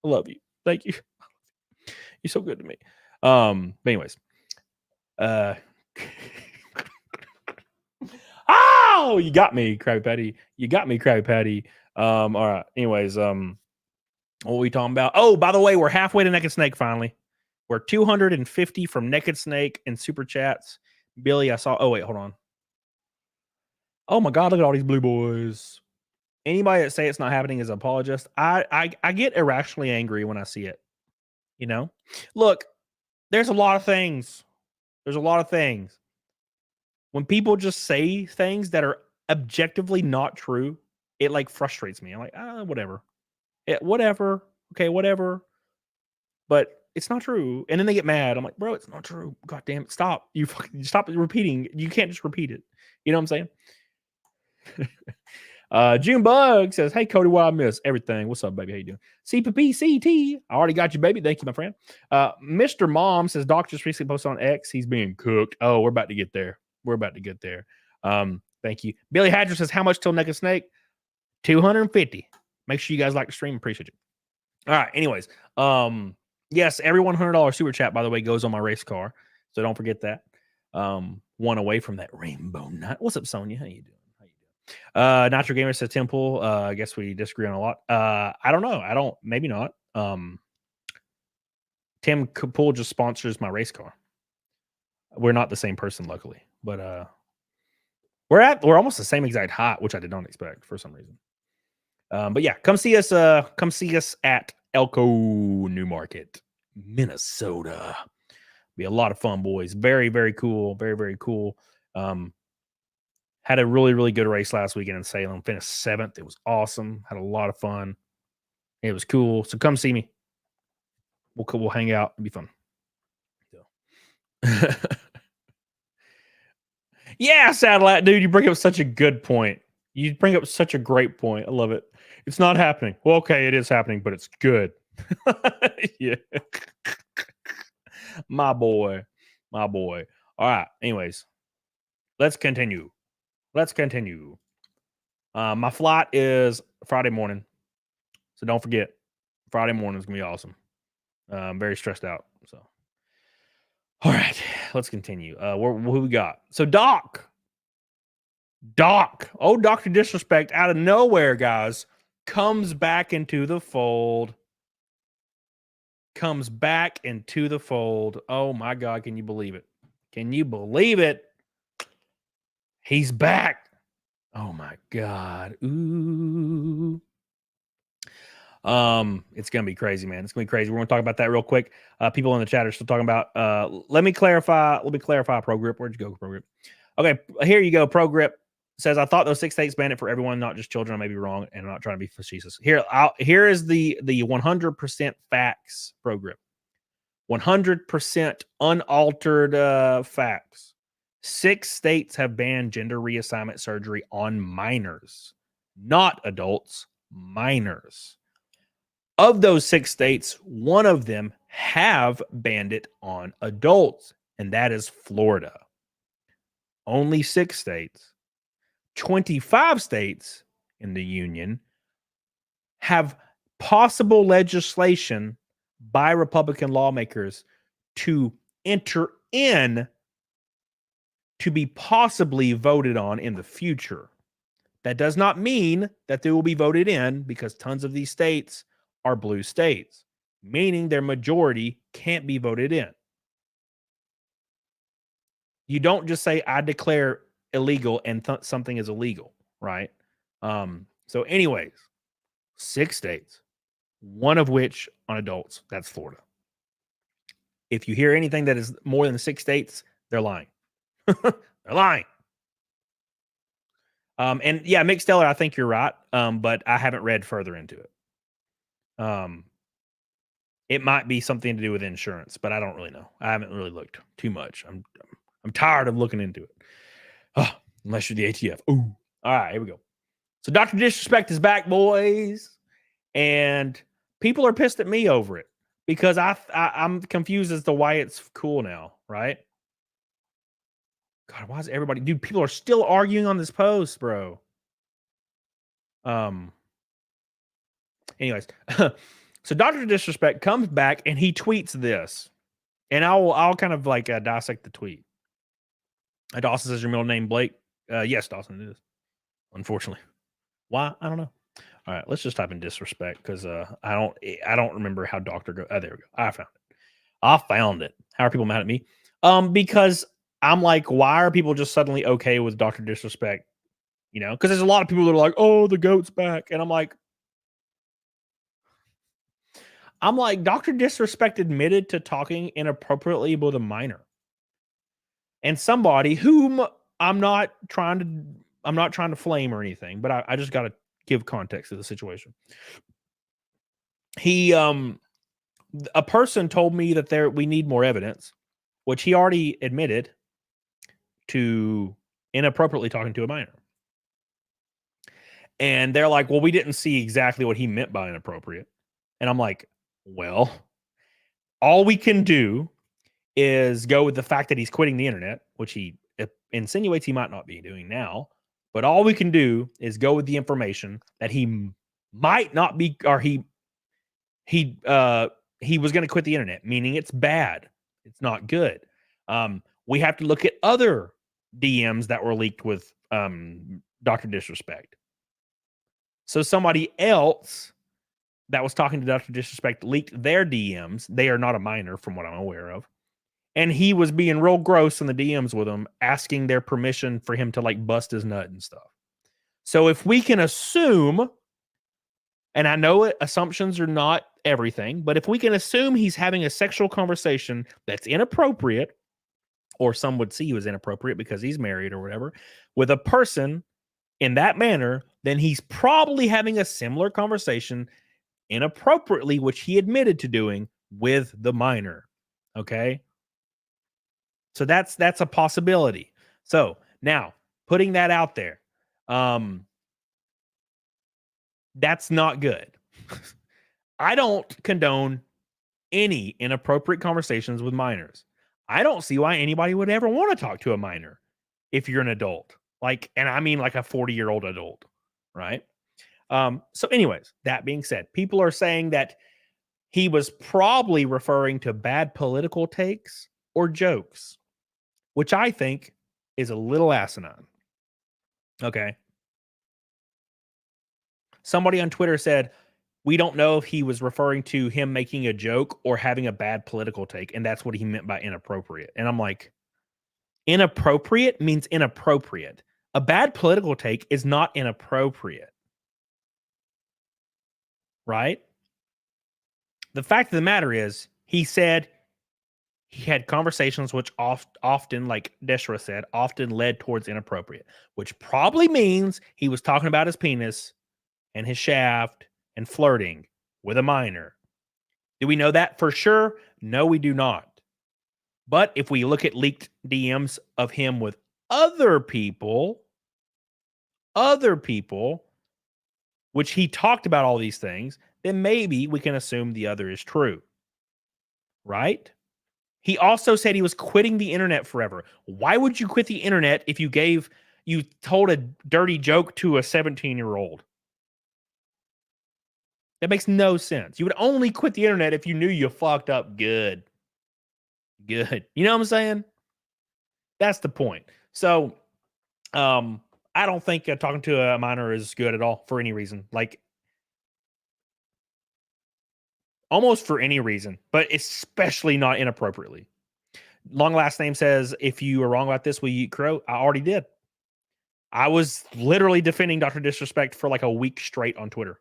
I love you. Thank you. You're so good to me. But anyways, oh, you got me, Krabby Patty. You got me, Krabby Patty. All right. Anyways, what are we talking about? Oh, by the way, we're halfway to Naked Snake finally. We're 250 from Naked Snake and super chats. Billy, I saw. Oh, wait, hold on. Oh my God, look at all these blue boys. Anybody that say it's not happening is an apologist. I get irrationally angry when I see it. You know, look, there's a lot of things. There's a lot of things. When people just say things that are objectively not true, it like frustrates me. I'm like, whatever. Whatever. Okay, whatever. But it's not true. And then they get mad. I'm like, bro, it's not true. God damn it. Stop. You fucking stop repeating. You can't just repeat it. You know what I'm saying? Junebug says, hey, Cody, what I miss? Everything. What's up, baby? How you doing? CPPCT. I already got you, baby. Thank you, my friend. Mr. Mom says, Doc just recently posted on X. He's being cooked. Oh, we're about to get there. We're about to get there. Thank you. Billy Hadger says, how much till Naked Snake? 250. Make sure you guys like the stream. Appreciate you. All right. Anyways, yes, every $100 super chat, by the way, goes on my race car. So don't forget that. One away from that rainbow nut. What's up, Sonia? How you doing? Nitro Gamer says Temple. I guess we disagree on a lot. I don't know. Maybe not. Tim Pool just sponsors my race car. We're not the same person, luckily, but we're almost the same exact height, which I did not expect for some reason. But yeah, come see us at Elko Newmarket, Minnesota. Be a lot of fun, boys. Very, very cool. Very, very cool. Had a really, really good race last weekend in Salem. Finished 7th. It was awesome. Had a lot of fun. It was cool. So come see me. We'll hang out. It'll be fun. So. Yeah, Satellite, dude. You bring up such a good point. You bring up such a great point. I love it. It's not happening. Well, okay, it is happening, but it's good. Yeah. My boy. My boy. All right. Anyways, let's continue. My flight is Friday morning. So don't forget, Friday morning is going to be awesome. I'm very stressed out. So, all right, let's continue. Who we got? So Doc. Oh, Dr. Disrespect out of nowhere, guys, comes back into the fold. Oh my God, can you believe it? He's back. Oh my God. Ooh. It's gonna be crazy, man. It's gonna be crazy. We're gonna talk about that real quick. People in the chat are still talking about let me clarify Pro Grip. Where'd you go, Pro Grip? Okay, here you go. Pro Grip says, I thought those 6 states banned it for everyone, not just children. I may be wrong, and I'm not trying to be facetious. Here is the 100% facts, Pro Grip. 100% unaltered facts. 6 states have banned gender reassignment surgery on minors, not adults, minors. Of those 6 states, one of them have banned it on adults, and that is Florida. Only 6 states. 25 states in the union have possible legislation by Republican lawmakers to enter in to be possibly voted on in the future. That does not mean that they will be voted in, because tons of these states are blue states, meaning their majority can't be voted in. You don't just say, I declare illegal and something is illegal, right? So anyways, 6 states, one of which on adults, that's Florida. If you hear anything that is more than 6 states, they're lying. They're lying. And yeah, Mick Stellar, I think you're right. But I haven't read further into it. It might be something to do with insurance, but I don't really know. I haven't really looked too much. I'm tired of looking into it. Oh, unless you're the ATF. Ooh. All right, here we go. So Dr. Disrespect is back, boys. And people are pissed at me over it because I'm confused as to why it's cool now, right? God, why is everybody... Dude, people are still arguing on this post, bro. Anyways. So Dr. Disrespect comes back and he tweets this. And I'll kind of like dissect the tweet. Dawson says your middle name Blake. Yes, Dawson, it is. Unfortunately. Why? I don't know. All right, let's just type in disrespect because I don't remember how Doctor go. Oh, there we go. I found it. How are people mad at me? Because I'm like, why are people just suddenly okay with Dr. Disrespect? You know, because there's a lot of people that are like, oh, the goat's back, and I'm like, Dr. Disrespect admitted to talking inappropriately with a minor, and somebody whom I'm not trying to flame or anything, but I just got to give context to the situation. He, a person told me that we need more evidence, which he already admitted to inappropriately talking to a minor. And they're like, well, we didn't see exactly what he meant by inappropriate. And I'm like, well, all we can do is go with the fact that he's quitting the internet, which he insinuates he might not be doing now. But all we can do is go with the information that he might not be, or he was going to quit the internet, meaning it's bad. It's not good. We have to look at other DMs that were leaked with Dr. Disrespect. So somebody else that was talking to Dr. Disrespect leaked their DMs. They are not a minor from what I'm aware of. And he was being real gross in the DMs with them, asking their permission for him to like bust his nut and stuff. So if we can assume, and I know assumptions are not everything, but if we can assume he's having a sexual conversation that's inappropriate, or some would see was inappropriate because he's married or whatever, with a person in that manner, then he's probably having a similar conversation inappropriately, which he admitted to doing with the minor. Okay? So that's a possibility. So now putting that out there, that's not good. I don't condone any inappropriate conversations with minors. I don't see why anybody would ever want to talk to a minor if you're an adult. Like, and I mean like a 40-year-old adult, right? So anyways, that being said, people are saying that he was probably referring to bad political takes or jokes, which I think is a little asinine. Okay. Somebody on Twitter said, we don't know if he was referring to him making a joke or having a bad political take, and that's what he meant by inappropriate. And I'm like, inappropriate means inappropriate. A bad political take is not inappropriate. Right? The fact of the matter is, he said he had conversations which often, like Deshra said, often led towards inappropriate, which probably means he was talking about his penis and his shaft and flirting with a minor. Do we know that for sure? No, we do not. But if we look at leaked DMs of him with other people, which he talked about all these things, then maybe we can assume the other is true. right? He also said he was quitting the internet forever. Why would you quit the internet if you told a dirty joke to a 17-year-old? That makes no sense. You would only quit the internet if you knew you fucked up good. Good. You know what I'm saying? That's the point. So, I don't think talking to a minor is good at all for any reason. Like, almost for any reason, but especially not inappropriately. Long last name says, if you are wrong about this, will you eat crow? I already did. I was literally defending Dr. Disrespect for like a week straight on Twitter,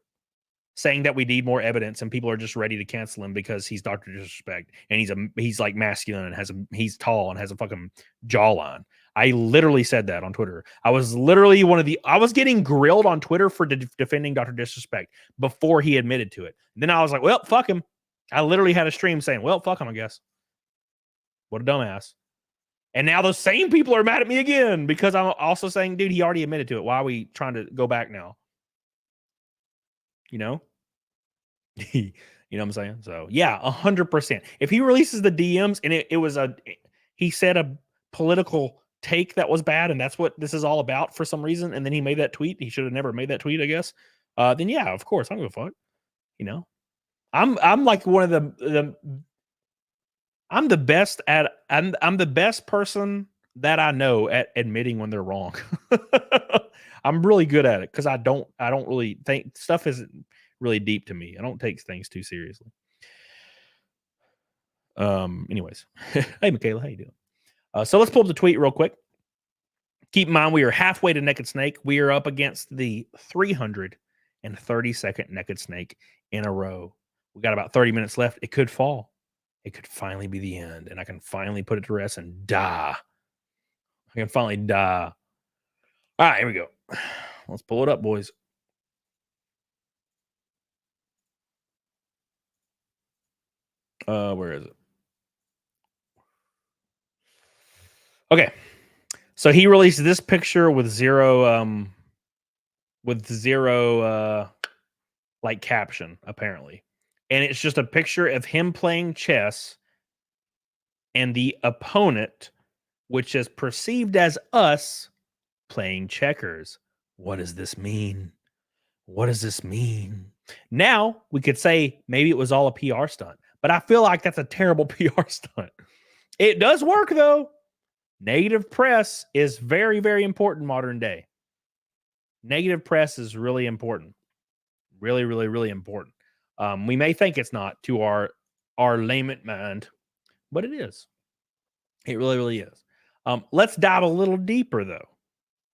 saying that we need more evidence and people are just ready to cancel him because he's Dr. Disrespect and he's like masculine and he's tall and has a fucking jawline. I literally said that on Twitter. I was literally I was getting grilled on Twitter for defending Dr. Disrespect before he admitted to it. And then I was like, well, fuck him. I literally had a stream saying, well, fuck him, I guess. What a dumbass. And now those same people are mad at me again because I'm also saying, dude, he already admitted to it. Why are we trying to go back now? You know? You know what I'm saying? So, yeah, 100%. If he releases the DMs and he said a political take that was bad and that's what this is all about for some reason, and then he made that tweet, he should have never made that tweet, I guess. Then yeah, of course, I don't give a fuck. You know? I'm like one of the I'm the best person that I know at admitting when they're wrong. I'm really good at it because I don't really think stuff isn't really deep to me. I don't take things too seriously. Anyways. Hey Michaela, how you doing? So let's pull up the tweet real quick. Keep in mind we are halfway to Naked Snake. We are up against the 332nd Naked Snake in a row. We got about 30 minutes left. It could fall. It could finally be the end, and I can finally put it to rest and die. I can finally die. All right, here we go. Let's pull it up, boys. Where is it? Okay. So he released this picture with zero like caption, apparently. And it's just a picture of him playing chess and the opponent, which is perceived as us, playing checkers. What does this mean? What does this mean? Now, we could say maybe it was all a PR stunt, but I feel like that's a terrible PR stunt. It does work, though. Negative press is very, very important modern day. Negative press is really important. Really, really, really important. We may think it's not to our layman mind, but it is. It really, really is. Let's dive a little deeper, though.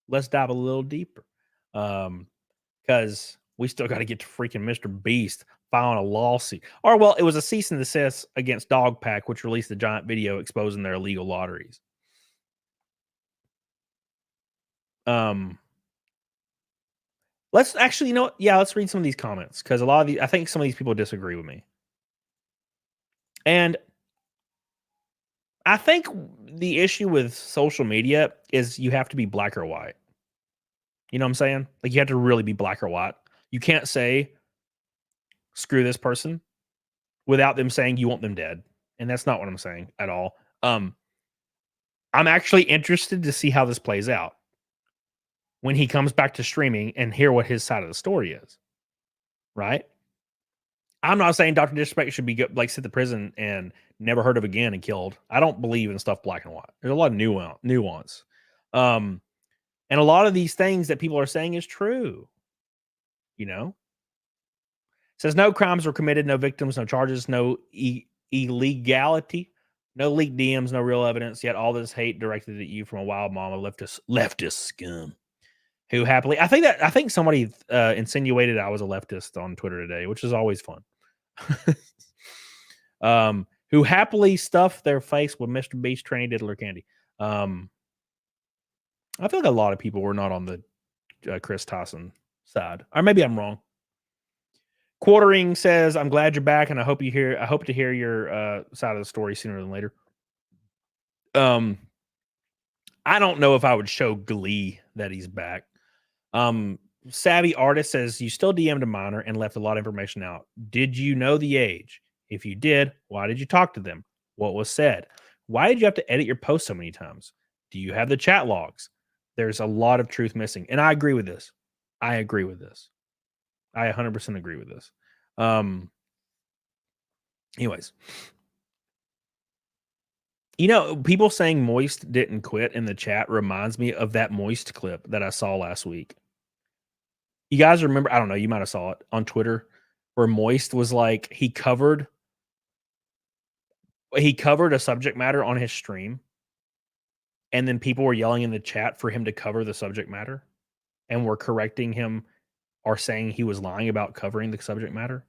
Let's dive a little deeper. Because we still got to get to freaking MrBeast filing a lawsuit. Or, well, it was a cease and desist against Dogpack, which released a giant video exposing their illegal lotteries. Let's actually, you know what? Yeah, let's read some of these comments because I think some of these people disagree with me. And I think the issue with social media is you have to be black or white. You know what I'm saying? Like you have to really be black or white. You can't say, screw this person without them saying you want them dead. And that's not what I'm saying at all. I'm actually interested to see how this plays out when he comes back to streaming and hear what his side of the story is. Right? I'm not saying Dr. Disrespect should be like sit to prison and never heard of again and killed. I don't believe in stuff black and white. There's a lot of nuance. And a lot of these things that people are saying is true. You know? It says no crimes were committed, no victims, no charges, no illegality, no leaked DMs, no real evidence, yet all this hate directed at you from a wild mama leftist scum. Who happily, I think somebody insinuated I was a leftist on Twitter today, which is always fun. Who happily stuffed their face with MrBeast tranny diddler candy. I feel like a lot of people were not on the Chris Tyson side, or maybe I'm wrong. Quartering says, "I'm glad you're back, and I hope to hear your side of the story sooner than later." I don't know if I would show glee that he's back. Savvy Artist says, you still DM'd a minor and left a lot of information out. Did you know the age? If you did, why did you talk to them? What was said? Why did you have to edit your post so many times? Do you have the chat logs? There's a lot of truth missing. And I agree with this. I agree with this. I 100% agree with this. Anyways. You know, people saying Moist didn't quit in the chat reminds me of that Moist clip that I saw last week. You guys remember? I don't know. You might have saw it on Twitter where Moist was like, he covered a subject matter on his stream. And then people were yelling in the chat for him to cover the subject matter and were correcting him or saying he was lying about covering the subject matter.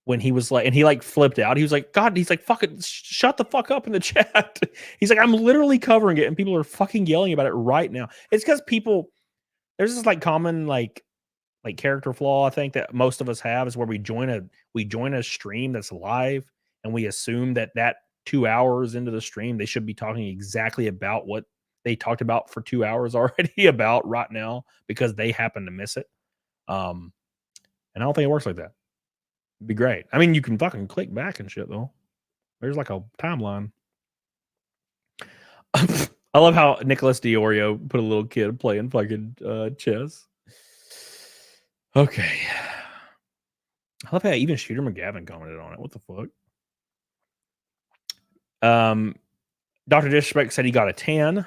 When he was like, and he like flipped out. He was like, God, he's like, fucking shut the fuck up in the chat. He's like, I'm literally covering it. And people are fucking yelling about it right now. It's because people, there's this like common, like character flaw, I think, that most of us have, is where we join a stream that's live and we assume that 2 hours into the stream, they should be talking exactly about what they talked about for 2 hours already about right now because they happen to miss it. And I don't think it works like that. It'd be great. I mean, you can fucking click back and shit though. There's like a timeline. I love how Nicholas Diorio put a little kid playing fucking chess. Okay. I love how even Shooter McGavin commented on it. What the fuck? Dr. Disrespect said he got a 10.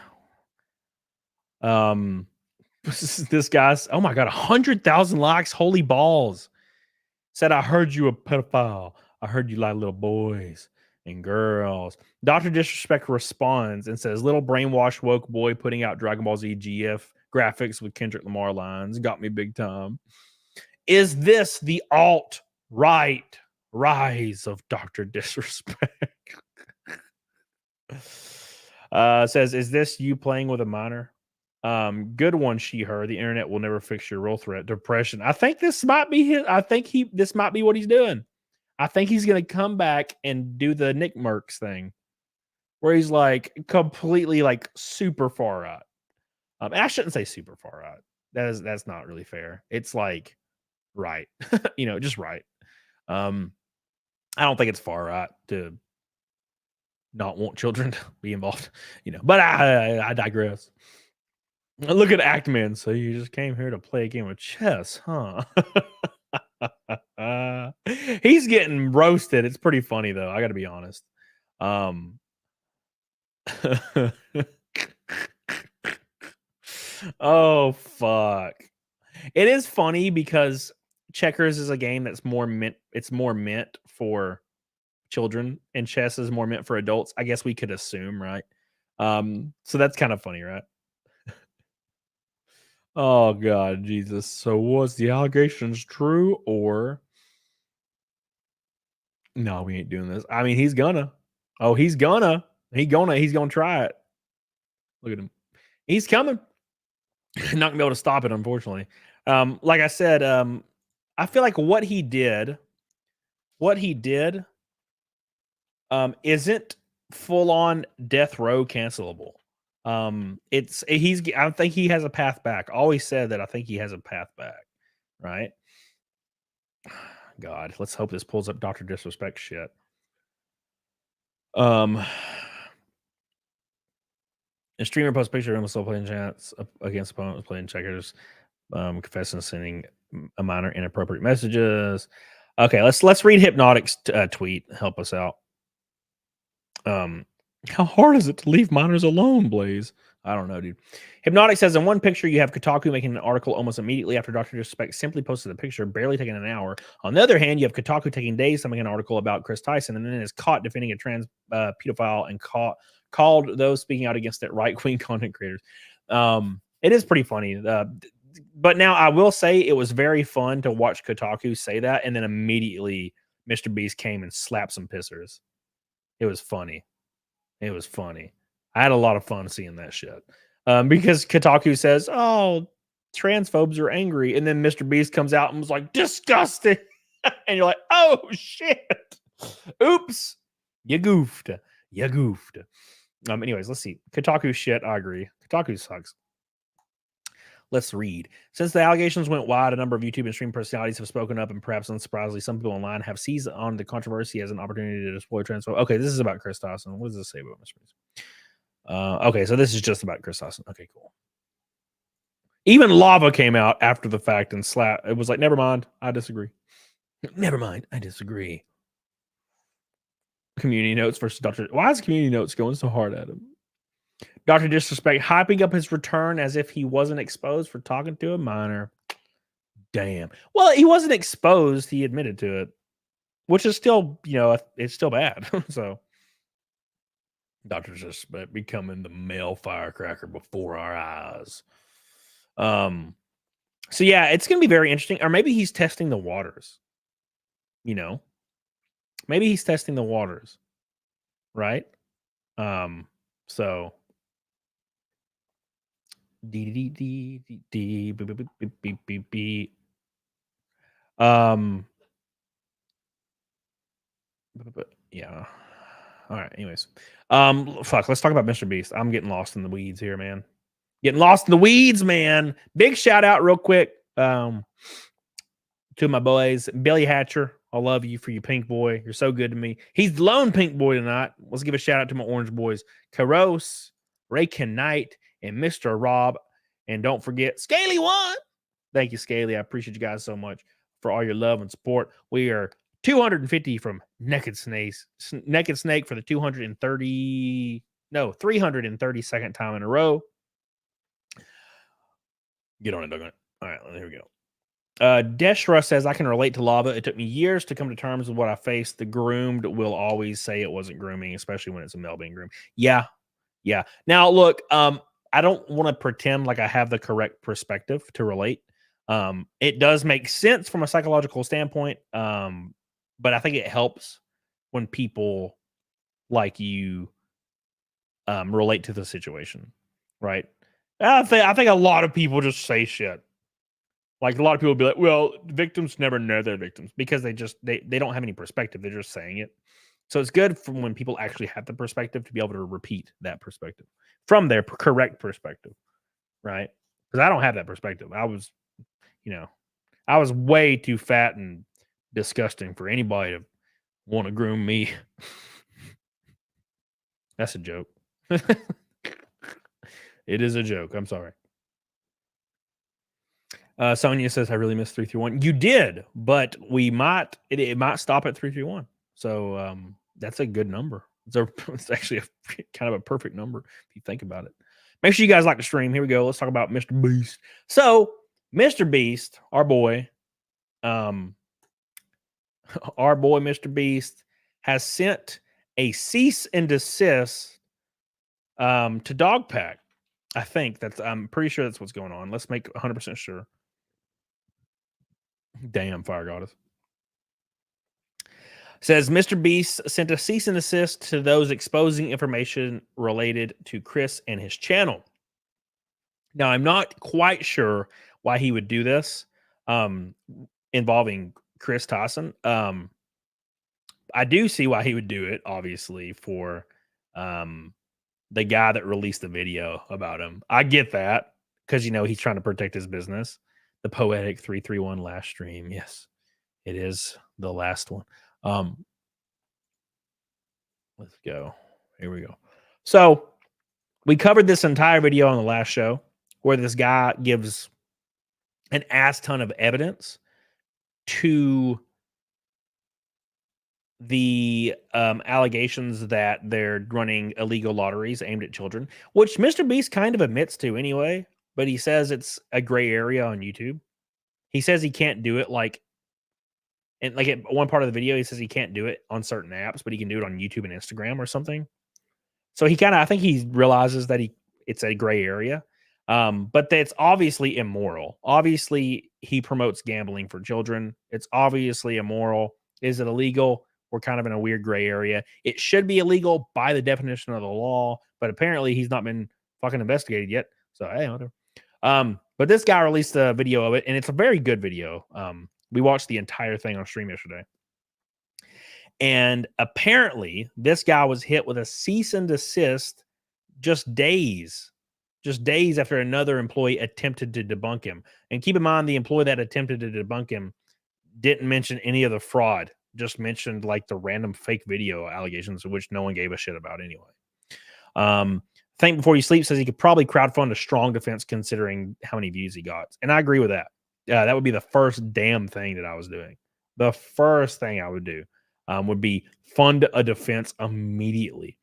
This guy's, oh my God, 100,000 likes. Holy balls. Said, I heard you a pedophile. I heard you like little boys and girls. Dr. Disrespect responds and says, little brainwashed woke boy putting out Dragon Ball Z GF graphics with Kendrick Lamar lines. Got me big time. Is this the alt-right rise of Dr. Disrespect? Says, is this you playing with a minor? Good one, she, her. The internet will never fix your role threat. Depression. I think this might be his. This might be what he's doing. I think he's going to come back and do the Nick Merckx thing where he's like completely like super far right. And I shouldn't say super far right. That's not really fair. It's like right, just right. I don't think it's far right to not want children to be involved, but I digress. Look at Actman. So you just came here to play a game of chess, huh? He's getting roasted. It's pretty funny though. I got to be honest. Oh fuck! It is funny because checkers is a game that's more meant. It's more meant for children, and chess is more meant for adults. I guess we could assume, right? So that's kind of funny, right? Oh God, Jesus. So was the allegations true or no, we ain't doing this. I mean, he's gonna try it. Look at him. He's coming. Not gonna be able to stop it, unfortunately. Like I said, I feel like what he did isn't full on death row cancelable. I think he has a path back. Always said that I think he has a path back, right? God, let's hope this pulls up Dr. Disrespect shit. A streamer posts picture of him still playing chats against opponents, playing checkers, confessing sending a minor inappropriate messages. Okay, let's read Hypnotic's tweet. Help us out. How hard is it to leave minors alone, Blaze? I don't know, dude. Hypnotic says, in one picture, you have Kotaku making an article almost immediately after Dr. Disrespect simply posted the picture, barely taking an hour. On the other hand, you have Kotaku taking days to make an article about Chris Tyson and then is caught defending a trans pedophile and called those speaking out against it right-wing content creators. It is pretty funny. But now I will say it was very fun to watch Kotaku say that, and then immediately MrBeast came and slapped some pissers. It was funny. It was funny. I had a lot of fun seeing that shit. Because Kotaku says, oh, transphobes are angry. And then MrBeast comes out and was like, disgusting. And you're like, oh, shit. Oops. You goofed. You goofed. Anyways, let's see. Kotaku shit. I agree. Kotaku sucks. Let's read. Since the allegations went wide, a number of YouTube and stream personalities have spoken up, and perhaps unsurprisingly, some people online have seized on the controversy as an opportunity to deploy transphobe. Okay, this is about Chris Dawson. What does this say about MrBeast? Okay, so this is just about Chris Dawson. Okay, cool. Even Lava came out after the fact and it was like, never mind, I disagree. Never mind, I disagree. Community Notes versus Dr. Why is Community Notes going so hard at him? Dr. Disrespect hyping up his return as if he wasn't exposed for talking to a minor. Damn. Well, he wasn't exposed. He admitted to it, which is still, it's still bad. So, Dr. Disrespect becoming the male firecracker before our eyes. So yeah, it's going to be very interesting. Or maybe he's testing the waters. Maybe he's testing the waters. Right? So yeah. All right. Anyways, fuck. Let's talk about MrBeast. I'm getting lost in the weeds here, man. Getting lost in the weeds, man. Big shout out, real quick, to my boys, Billy Hatcher. I love you for your pink boy. You're so good to me. He's the lone pink boy tonight. Let's give a shout out to my orange boys, Karos, Rekieta Knight, and Mr. Rob. And don't forget, Scaly One. Thank you, Scaly. I appreciate you guys so much for all your love and support. We are 250 from Naked Snake for the 332nd time in a row. Get on it, Doggone it. All right, here we go. Deshra says, I can relate to Lava. It took me years to come to terms with what I faced. The groomed will always say it wasn't grooming, especially when it's a male being groomed. Yeah. Now, look, I don't want to pretend like I have the correct perspective to relate. It does make sense from a psychological standpoint, but I think it helps when people like you relate to the situation, right? I think a lot of people just say shit. Like a lot of people will be like, well, victims never know they're victims because they don't have any perspective. They're just saying it. So it's good for when people actually have the perspective to be able to repeat that perspective from their correct perspective, right? Because I don't have that perspective. I was way too fat and disgusting for anybody to want to groom me. That's a joke. It is a joke. I'm sorry. Sonia says, I really missed 331. You did, but it might stop at 331. So that's a good number. It's actually kind of a perfect number if you think about it. Make sure you guys like the stream. Here we go. Let's talk about MrBeast. So MrBeast, our boy MrBeast has sent a cease and desist to Dogpack. I'm pretty sure that's what's going on. Let's make 100% sure. Damn, Fire Goddess. Says MrBeast sent a cease and desist to those exposing information related to Chris and his channel. Now, I'm not quite sure why he would do this involving Chris Dawson. I do see why he would do it, obviously, for the guy that released the video about him. I get that because, he's trying to protect his business. The poetic 331 last stream. Yes, it is the last one. Let's go. Here we go. So we covered this entire video on the last show where this guy gives an ass ton of evidence to the allegations that they're running illegal lotteries aimed at children, which MrBeast kind of admits to anyway, but he says it's a gray area on YouTube. He says he can't do it at one part of the video, he says he can't do it on certain apps, but he can do it on YouTube and Instagram or something. So I think he realizes that it's a gray area, but that's obviously immoral. Obviously, he promotes gambling for children. It's obviously immoral. Is it illegal? We're kind of in a weird gray area. It should be illegal by the definition of the law, but apparently he's not been fucking investigated yet. So, hey, whatever. But this guy released a video of it, and it's a very good video. We watched the entire thing on stream yesterday. And apparently, this guy was hit with a cease and desist just days just days after another employee attempted to debunk him. And keep in mind, the employee that attempted to debunk him didn't mention any of the fraud, just mentioned like the random fake video allegations, which no one gave a shit about anyway. Think Before You Sleep says he could probably crowdfund a strong defense considering how many views he got. And I agree with that. That would be the first damn thing that I was doing. The first thing I would do would be fund a defense immediately.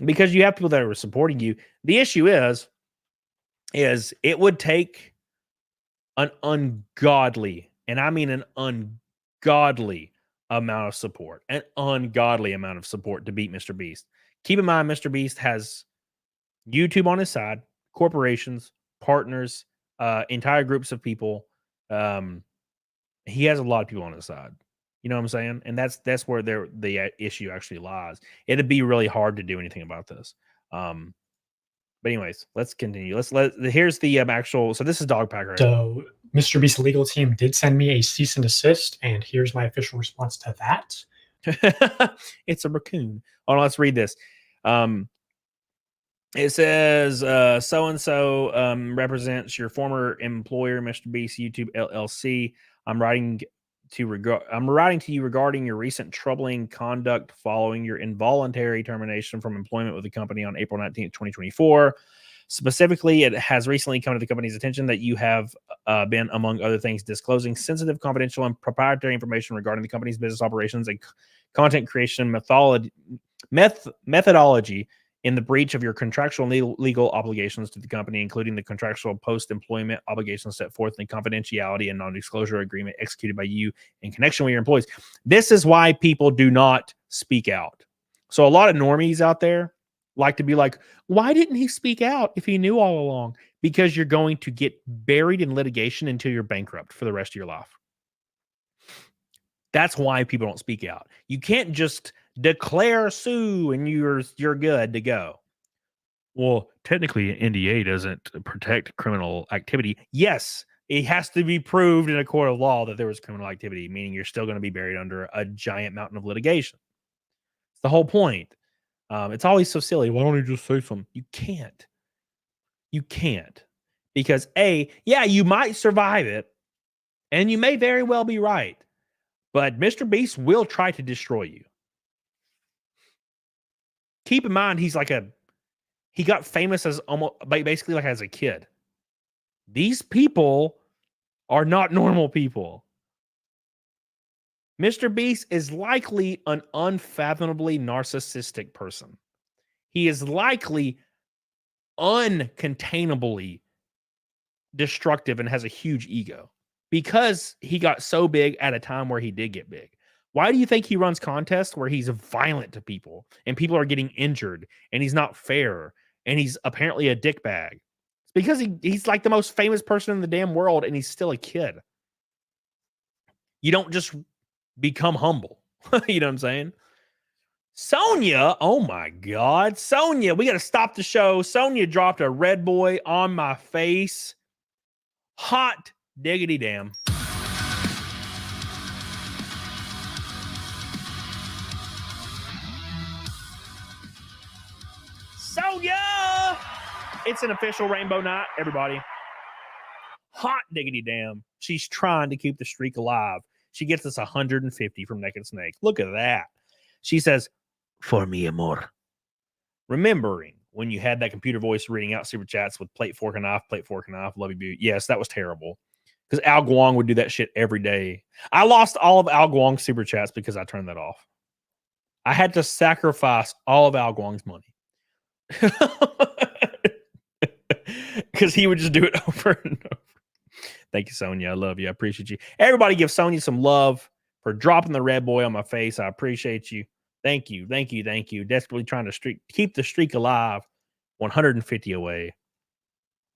Because you have people that are supporting you. The issue is it would take an ungodly, and I mean an ungodly amount of support, to beat MrBeast. Keep in mind, MrBeast has YouTube on his side, corporations, partners, entire groups of people. He has a lot of people on his side. You know what I'm saying? And that's where the issue actually lies. It'd be really hard to do anything about this. But anyways, let's continue. Here's the actual. So this is Dogpack, right? So MrBeast's legal team did send me a cease and desist, and here's my official response to that. It's a raccoon. Oh, let's read this. It says so-and-so represents your former employer, MrBeast YouTube LLC. I'm writing to you regarding your recent troubling conduct following your involuntary termination from employment with the company on April 19th, 2024. Specifically, it has recently come to the company's attention that you have been, among other things, disclosing sensitive, confidential, and proprietary information regarding the company's business operations and content creation methodology in the breach of your contractual legal obligations to the company, including the contractual post-employment obligations set forth in the confidentiality and non-disclosure agreement executed by you in connection with your employees. This is why people do not speak out. So a lot of normies out there like to be like, why didn't he speak out if he knew all along? Because you're going to get buried in litigation until you're bankrupt for the rest of your life. That's why people don't speak out. You can't just declare sue and you're good to go. Well, technically an NDA doesn't protect criminal activity. Yes, it has to be proved in a court of law that there was criminal activity, meaning you're still going to be buried under a giant mountain of litigation. It's the whole point. It's always so silly. Why don't you just say something? You can't. You can't. Because you might survive it, and you may very well be right, but MrBeast will try to destroy you. Keep in mind, he got famous as almost basically like as a kid. These people are not normal people. MrBeast is likely an unfathomably narcissistic person. He is likely uncontainably destructive and has a huge ego because he got so big at a time where he did get big. Why do you think he runs contests where he's violent to people and people are getting injured and he's not fair and he's apparently a dickbag? It's because he's like the most famous person in the damn world and he's still a kid. You don't just become humble. You know what I'm saying? Sonia, oh my God. Sonia, we got to stop the show. Sonia dropped a red boy on my face. Hot diggity damn. Sonia! It's an official rainbow night, everybody. Hot diggity damn. She's trying to keep the streak alive. She gets us 150 from Naked Snake. Look at that. She says, for me, amor. Remembering when you had that computer voice reading out super chats with plate, fork, and knife, love you, beauty. Yes, that was terrible. Because Al Guang would do that shit every day. I lost all of Al Guang's super chats because I turned that off. I had to sacrifice all of Al Guang's money. Because he would just do it over and over. Thank you, Sonia. I love you. I appreciate you. Everybody give Sonia some love for dropping the red boy on my face. I appreciate you. Thank you. Thank you. Thank you. Desperately trying to keep the streak alive. 150 away.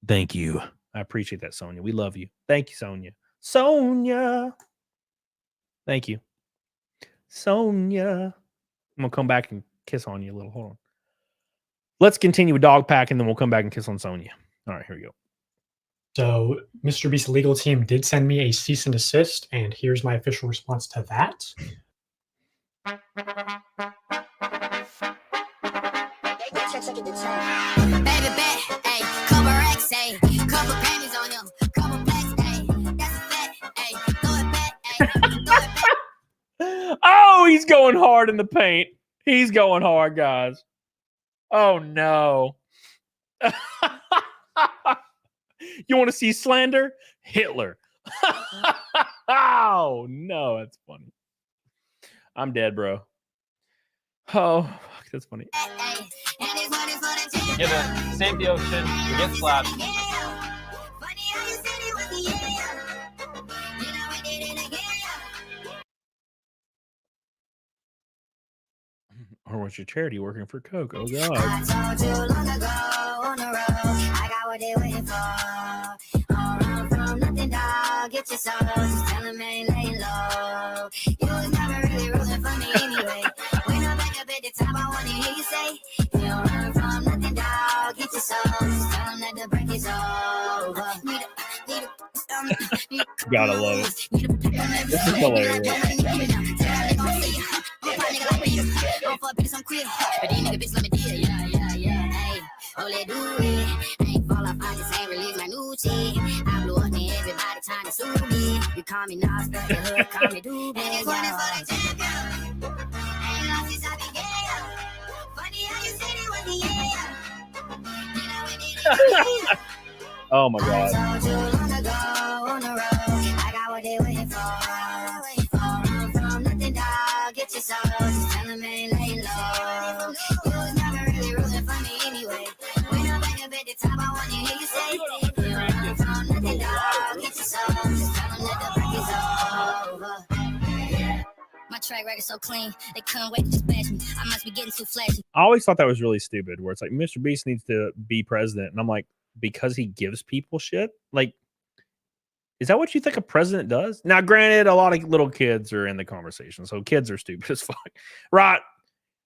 Thank you. I appreciate that, Sonia. We love you. Thank you, Sonia. Sonia. Thank you. Sonia. I'm going to come back and kiss on you a little. Hold on. Let's continue with Dogpack, and then we'll come back and kiss on Sonia. All right, here we go. So MrBeast's legal team did send me a cease and desist, and here's my official response to that. Baby, bet. he's going hard in the paint. He's going hard, guys. Oh no. You want to see slander? Hitler. Oh no, that's funny. I'm dead, bro. Oh, fuck, that's funny. Give it. Save the ocean. You get slapped. Or was your charity working for Coke? Oh God. I told you long ago on the road, I got what they waiting for. All run from nothing, dog. Get your soul. Just tell them ain't laying low. You was never really rooting for me anyway. When I'm back up at the top, I wanna hear you say, you don't run from nothing, dog. Get your soul. Just tell them that the break is over. Gotta love it. This is hilarious. You call me NASCAR, the hood call me Boogie. Oh my God. I told you long ago on the road, I got what they waiting for. From nothing, dog. Get your soul. Just tell them ain't laying low. You was never really rooting for me anyway. When I'm back up at the top, I wanna hear you say, you run from nothing, dog. Get your soul. Just tell them that the break is over. My track record so clean, they couldn't wait to just bash me. I must be getting too flashy. I always thought that was really stupid, where it's like MrBeast needs to be president, and I'm like, because he gives people shit? Like, is that what you think a president does? Now, granted, a lot of little kids are in the conversation, so kids are stupid as fuck. Right.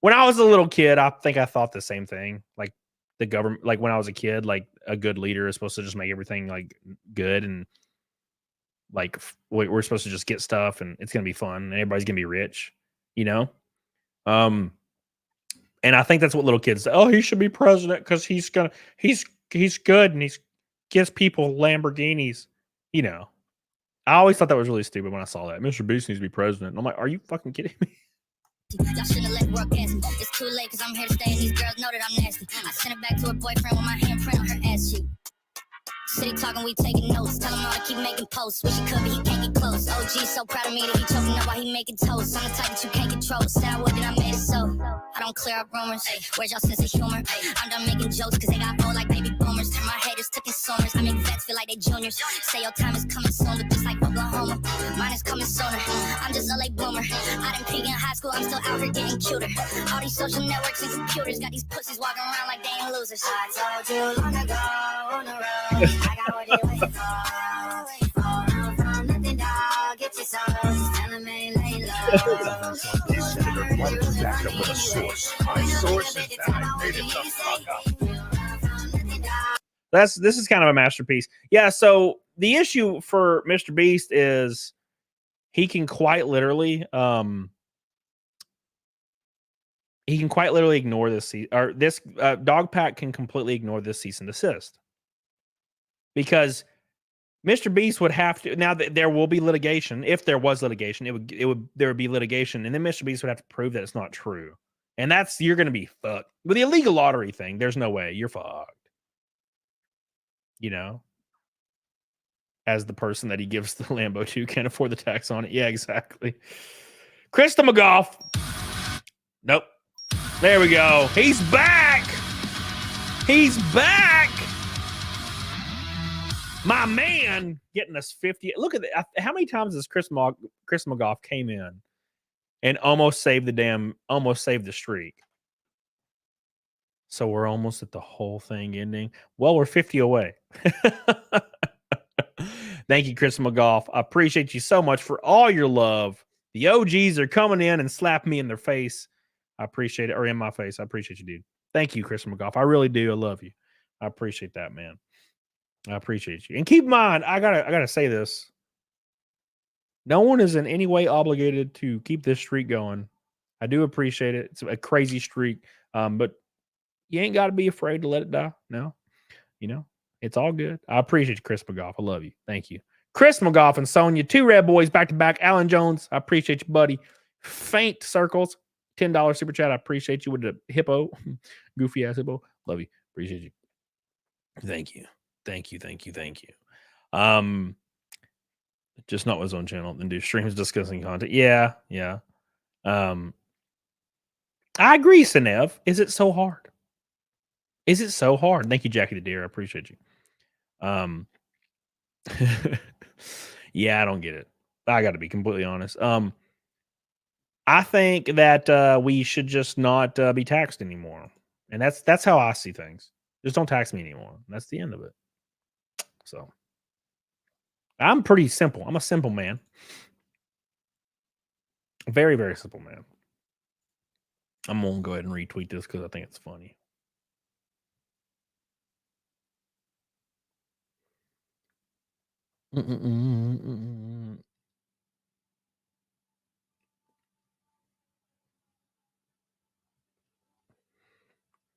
When I was a little kid, I think I thought the same thing. Like, the government, like when I was a kid, like a good leader is supposed to just make everything like good, and like we're supposed to just get stuff and it's gonna be fun and everybody's gonna be rich, you know? And I think that's what little kids say. Oh, he should be president because he's good and he gives people Lamborghinis. You know, I always thought that was really stupid when I saw that. MrBeast needs to be president. And I'm like, are you fucking kidding me? Y'all shouldn't let work gas me. It's too late because I'm here to stay and these girls know that I'm nasty. I sent it back to her boyfriend with my handprint on her ass cheek. City talking, we taking notes. Tell him all to keep making posts. Wish he could, but he can't get close. OG so proud of me that he choking up while he making toast. I'm the type that you can't control. Said I would, then I made it so. I don't clear up rumors. Where's y'all sense of humor? I'm done making jokes because they got old like baby boomers. Turn my haters to consumers. I make vets feel like they juniors. Say your time is coming soon, but just like Oklahoma, mine is coming sooner. I'm just a late bloomer. I didn't peak in high school, I'm still out here getting cuter. All these social networks and computers got these pussies walking around like they ain't losers. I told you long ago on the road, I got what they waiting for. From nothing, dog. Get your soul. Just tell them ain't laying low. Senator White backed up with a source. My source is that I made it the fuck up. This is kind of a masterpiece. Yeah, so the issue for MrBeast is he can quite literally ignore this dog pack can completely ignore this cease and desist. Because MrBeast would have to, now that there will be litigation. If there was litigation, there would be litigation, and then MrBeast would have to prove that it's not true. And you're going to be fucked. With the illegal lottery thing, there's no way. You're fucked. You know? As the person that he gives the Lambo to can't afford the tax on it. Yeah, exactly. Krista McGough. Nope. There we go. He's back. He's back. My man getting us 50. Look at that. How many times has Chris McGough came in and almost saved the streak? So we're almost at the whole thing ending. Well, we're 50 away. Thank you, Chris McGough. I appreciate you so much for all your love. The OGs are coming in and slapping me in their face. I appreciate it. Or in my face. I appreciate you, dude. Thank you, Chris McGough. I really do. I love you. I appreciate that, man. I appreciate you. And keep in mind, I gotta say this. No one is in any way obligated to keep this streak going. I do appreciate it. It's a crazy streak. But you ain't got to be afraid to let it die. No. You know, it's all good. I appreciate you, Chris McGough. I love you. Thank you. Chris McGough and Sonia, 2 red boys back to back. Alan Jones, I appreciate you, buddy. Faint Circles, $10 super chat. I appreciate you with the hippo, goofy ass hippo. Love you. Appreciate you. Thank you. Thank you. Thank you. Thank you. Just not his own channel and do streams discussing content. Yeah. Yeah. I agree, Sinev. Is it so hard? Is it so hard? Thank you, Jackie the Deer. I appreciate you. Yeah, I don't get it. I got to be completely honest. I think that we should just not be taxed anymore, and that's how I see things. Just don't tax me anymore. That's the end of it. So I'm pretty simple. I'm a simple man. Very, very simple man. I'm gonna go ahead and retweet this because I think it's funny.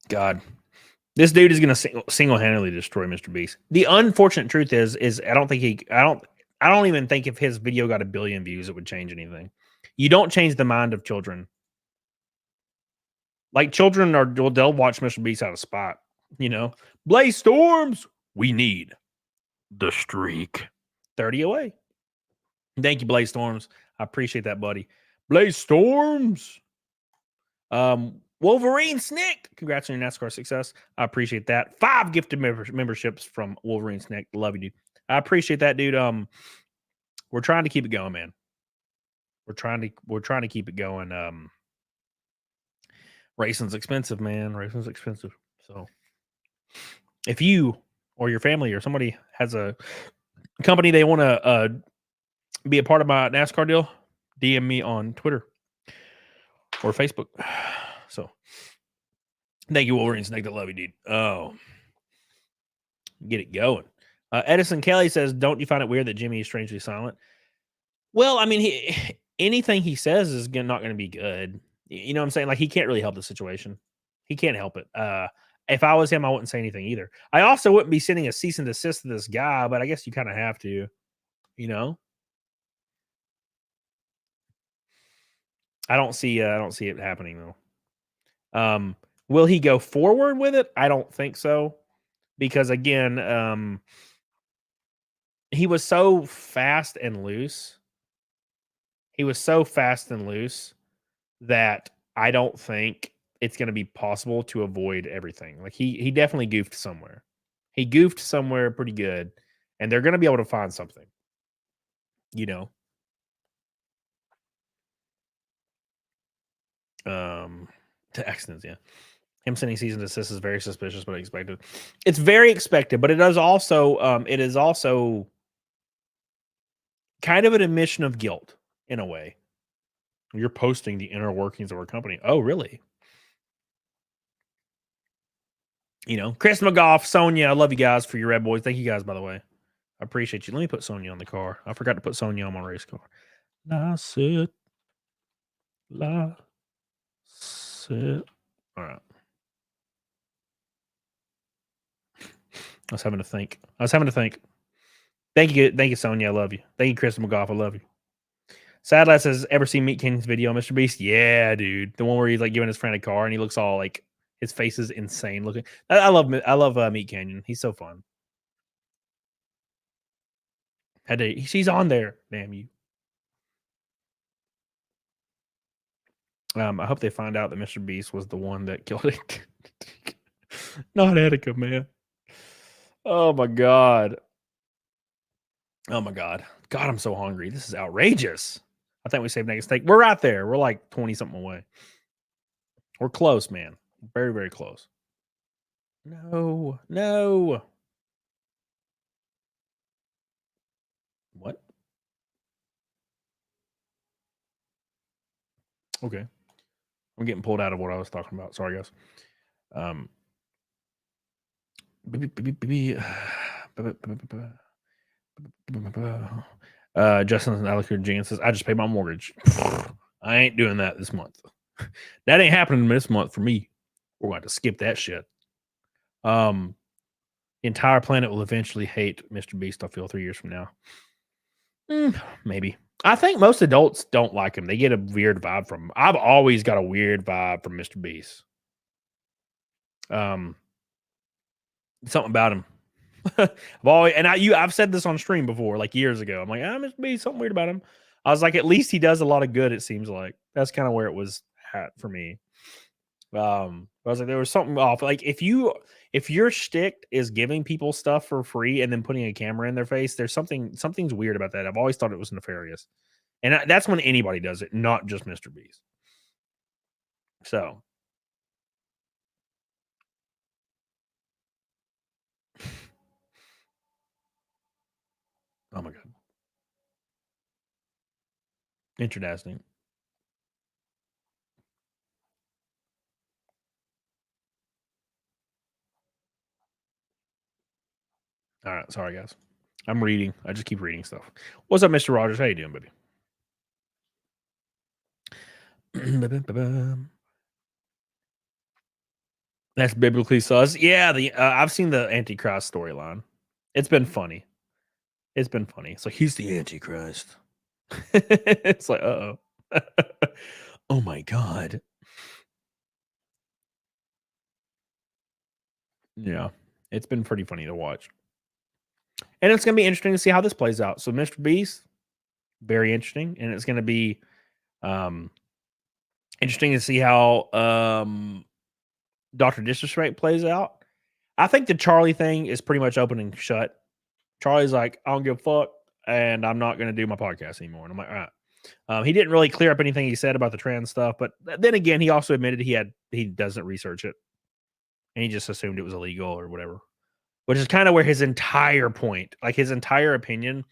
God, this dude is gonna single-handedly destroy MrBeast. The unfortunate truth is I don't even think if his video got 1 billion views, it would change anything. You don't change the mind of children. Like children they'll watch MrBeast out of spot. You know, Blaze Storms. We need the streak. 30 away. Thank you, Blaze Storms. I appreciate that, buddy. Blaze Storms. Wolverine Snick. Congrats on your NASCAR success. I appreciate that. 5 gifted memberships from Wolverine Snick. Love you, dude. I appreciate that, dude. We're trying to keep it going, man. We're trying to keep it going. Racing's expensive, man. Racing's expensive. So if you or your family or somebody has a company they want to be a part of my NASCAR deal, DM me on Twitter or Facebook. So thank you, Wolverine Snake. I love you, dude. Oh, get it going. Edison Kelly says, don't you find it weird that Jimmy is strangely silent? Well, I mean, anything he says is not going to be good. You know what I'm saying? Like, he can't really help the situation. He can't help it. If I was him, I wouldn't say anything either. I also wouldn't be sending a cease and desist to this guy, but I guess you kind of have to, you know? I don't see it happening though. Will he go forward with it? I don't think so. Because again, he was so fast and loose. That I don't think it's going to be possible to avoid everything. Like he definitely goofed somewhere. He goofed somewhere pretty good, and they're going to be able to find something, you know. To accidents, yeah. Him sending cease and desist is very suspicious, but expected. It's very expected, but it is also kind of an admission of guilt in a way. You're posting the inner workings of our company. Oh, really? You know, Chris McGough, Sonia, I love you guys for your Red Boys. Thank you guys, by the way. I appreciate you. Let me put Sonia on the car. I forgot to put Sonia on my race car. That's it. That's it. All right. I was having to think. Thank you, Sonia. I love you. Thank you, Chris McGough. I love you. Sadlad says, ever seen Meat Canyon's video on MrBeast? Yeah, dude. The one where he's like giving his friend a car and he looks all like his face is insane looking. I love Meat Canyon. He's so fun. She's on there. Damn you. I hope they find out that MrBeast was the one that killed it. Not Attica, man. Oh my god. Oh my god. God, I'm so hungry. This is outrageous. I think we saved next steak. We're right there. We're like 20 something away. We're close, man. Very, very close. No. What? Okay. I'm getting pulled out of what I was talking about. Sorry, guys. Justin Alec Jean says, I just paid my mortgage. I ain't doing that this month. That ain't happening this month for me. We're going to skip that shit. The entire planet will eventually hate MrBeast, I feel, 3 years from now. Maybe. I think most adults don't like him. They get a weird vibe from him. I've always got a weird vibe from MrBeast. Something about him. I've said this on stream before, like years ago. I'm like, MrBeast, something weird about him. I was like, at least he does a lot of good, it seems like. That's kind of where it was at for me. I was like, there was something off. Like if your shtick is giving people stuff for free and then putting a camera in their face, something's weird about that. I've always thought it was nefarious. And that's when anybody does it, not just MrBeast. So oh my god. Interesting. All right, sorry guys. I'm reading. I just keep reading stuff. What's up, Mr. Rogers? How you doing, baby? That's biblically sus. Yeah, I've seen the Antichrist storyline. It's been funny. It's been funny. It's like he's the Antichrist. It's like, uh-oh. Oh my god. Yeah, it's been pretty funny to watch. And it's going to be interesting to see how this plays out. So MrBeast, very interesting. And it's going to be interesting to see how Dr. Disrespect plays out. I think the Charlie thing is pretty much open and shut. Charlie's like, I don't give a fuck, and I'm not going to do my podcast anymore. And I'm like, all right. He didn't really clear up anything he said about the trans stuff. But then again, he also admitted he doesn't research it. And he just assumed it was illegal or whatever. Which is kind of where his entire point, like his entire opinion,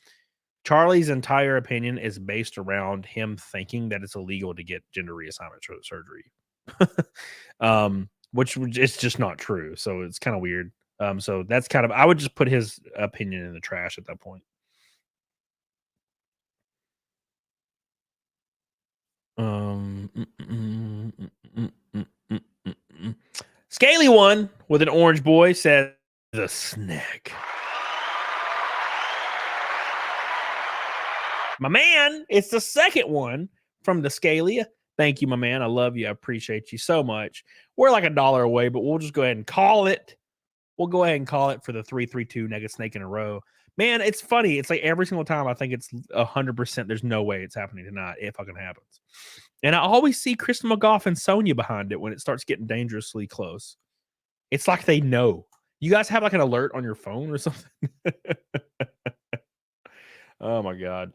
Charlie's entire opinion is based around him thinking that it's illegal to get gender reassignment surgery. Which is just not true. So it's kind of weird. So that's kind of, I would just put his opinion in the trash at that point. Scaly one with an orange boy says the snack. My man, it's the second one from the Scalia. Thank you, my man. I love you. I appreciate you so much. We're like $1 away, but we'll just go ahead and call it. We'll go ahead and call it for the 3-3-2 Nugget Snake in a row. Man, it's funny. It's like every single time I think it's 100%. There's no way it's happening tonight. It fucking happens. And I always see Kristen McGough and Sonya behind it when it starts getting dangerously close. It's like they know. You guys have like an alert on your phone or something? Oh my God.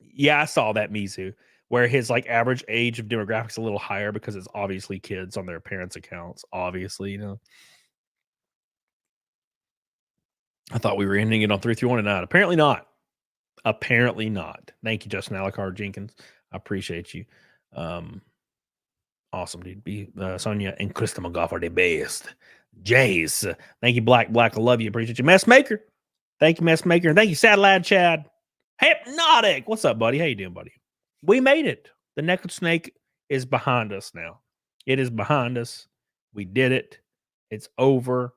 Yeah, I saw that, Mizu, where his like average age of demographics a little higher because it's obviously kids on their parents' accounts. Obviously, you know. I thought we were ending it on 3-3-1 tonight. Apparently not. Apparently not. Thank you, Justin Alucard Jenkins. I appreciate you. Awesome, dude. Sonya and Krista McGough are the best. Jace. Thank you, Black. I love you. Appreciate you. Messmaker. Thank you, Messmaker. And thank you, Sad Lad Chad. Hypnotic. What's up, buddy? How you doing, buddy? We made it. The Naked Snake is behind us now. It is behind us. We did it. It's over.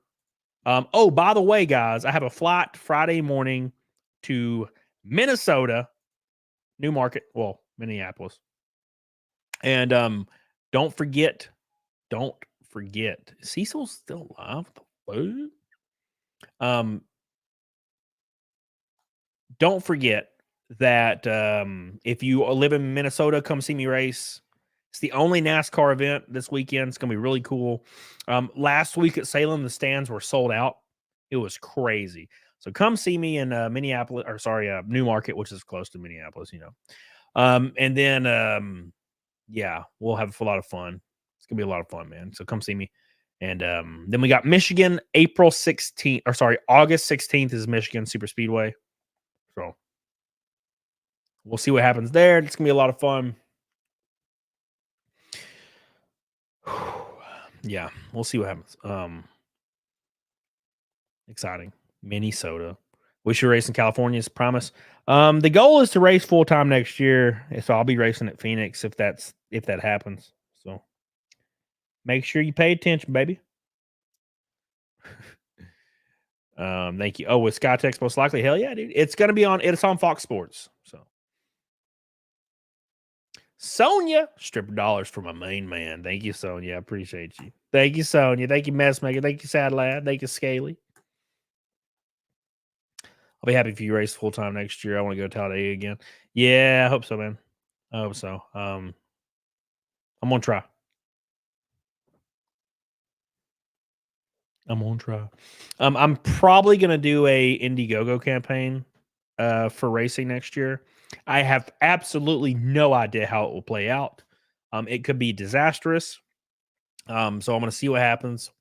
Oh, by the way, guys, I have a flight Friday morning to Minnesota, New Market, well, Minneapolis. And don't forget, Cecil's still alive. Don't forget that if you live in Minnesota, come see me race. It's the only NASCAR event this weekend. It's going to be really cool. Last week at Salem, the stands were sold out. It was crazy. So come see me in Minneapolis, or sorry, New Market, which is close to Minneapolis, you know. And then, yeah, we'll have a lot of fun. It's going to be a lot of fun, man. So come see me. And then we got Michigan, August 16th is Michigan Super Speedway. So we'll see what happens there. It's going to be a lot of fun. Yeah, we'll see what happens. Exciting. Minnesota. We should race in California, promise. The goal is to race full time next year. So I'll be racing at Phoenix if that happens. So make sure you pay attention, baby. Thank you. Oh, with SkyTex most likely. Hell yeah, dude. It's on Fox Sports. So Sonia, stripper dollars for my main man. Thank you, Sonia. I appreciate you. Thank you, Sonia. Thank you, Messmaker. Thank you, Sad Lad. Thank you, Scaly. I'll be happy if you race full time next year. I want to go to Talladega again. Yeah, I hope so, man. I hope so. I'm gonna try. I'm probably gonna do a Indiegogo campaign for racing next year. I have absolutely no idea how it will play out. It could be disastrous. So I'm gonna see what happens.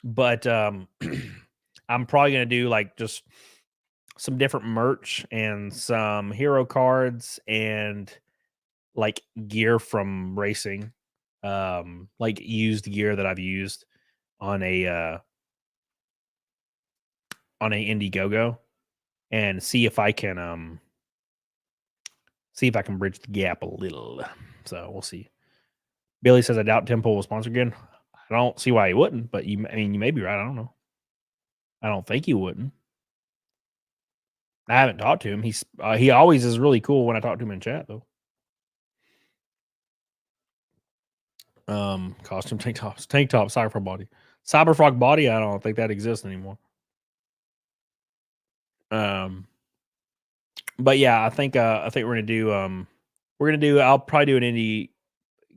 But I'm probably gonna do like just some different merch and some hero cards and like gear from racing, like used gear that I've used on a Indiegogo, and see if I can bridge the gap a little. So we'll see. Billy says I doubt Temple will sponsor again. I don't see why he wouldn't, but you may be right. I don't know. I don't think he wouldn't. I haven't talked to him. He always is really cool when I talk to him in chat though. Costume tank top, Cyberfrog body. I don't think that exists anymore. But yeah, I think we're gonna do I'll probably do an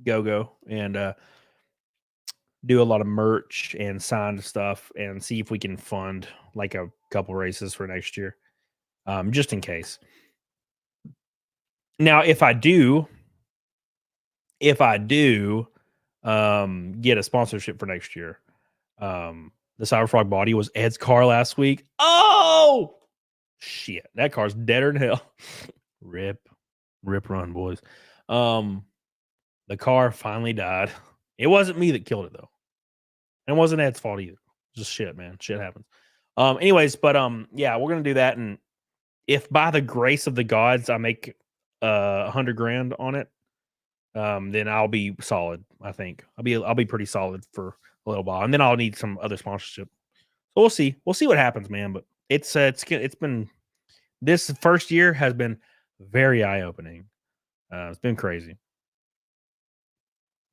Indiegogo and do a lot of merch and signed stuff and see if we can fund like a couple races for next year. Just in case. Now, if I do get a sponsorship for next year, the Cyberfrog body was Ed's car last week. Oh shit, that car's deader than hell. Rip run, boys. The car finally died. It wasn't me that killed it though. And it wasn't Ed's fault either. Just shit, man. Shit happens. Anyways, but yeah, we're gonna do that, and if by the grace of the gods I make $100,000 on it, then I'll be solid. I think I'll be pretty solid for a little while, and then I'll need some other sponsorship. So we'll see. We'll see what happens, man. But it's been, this first year has been very eye opening. It's been crazy.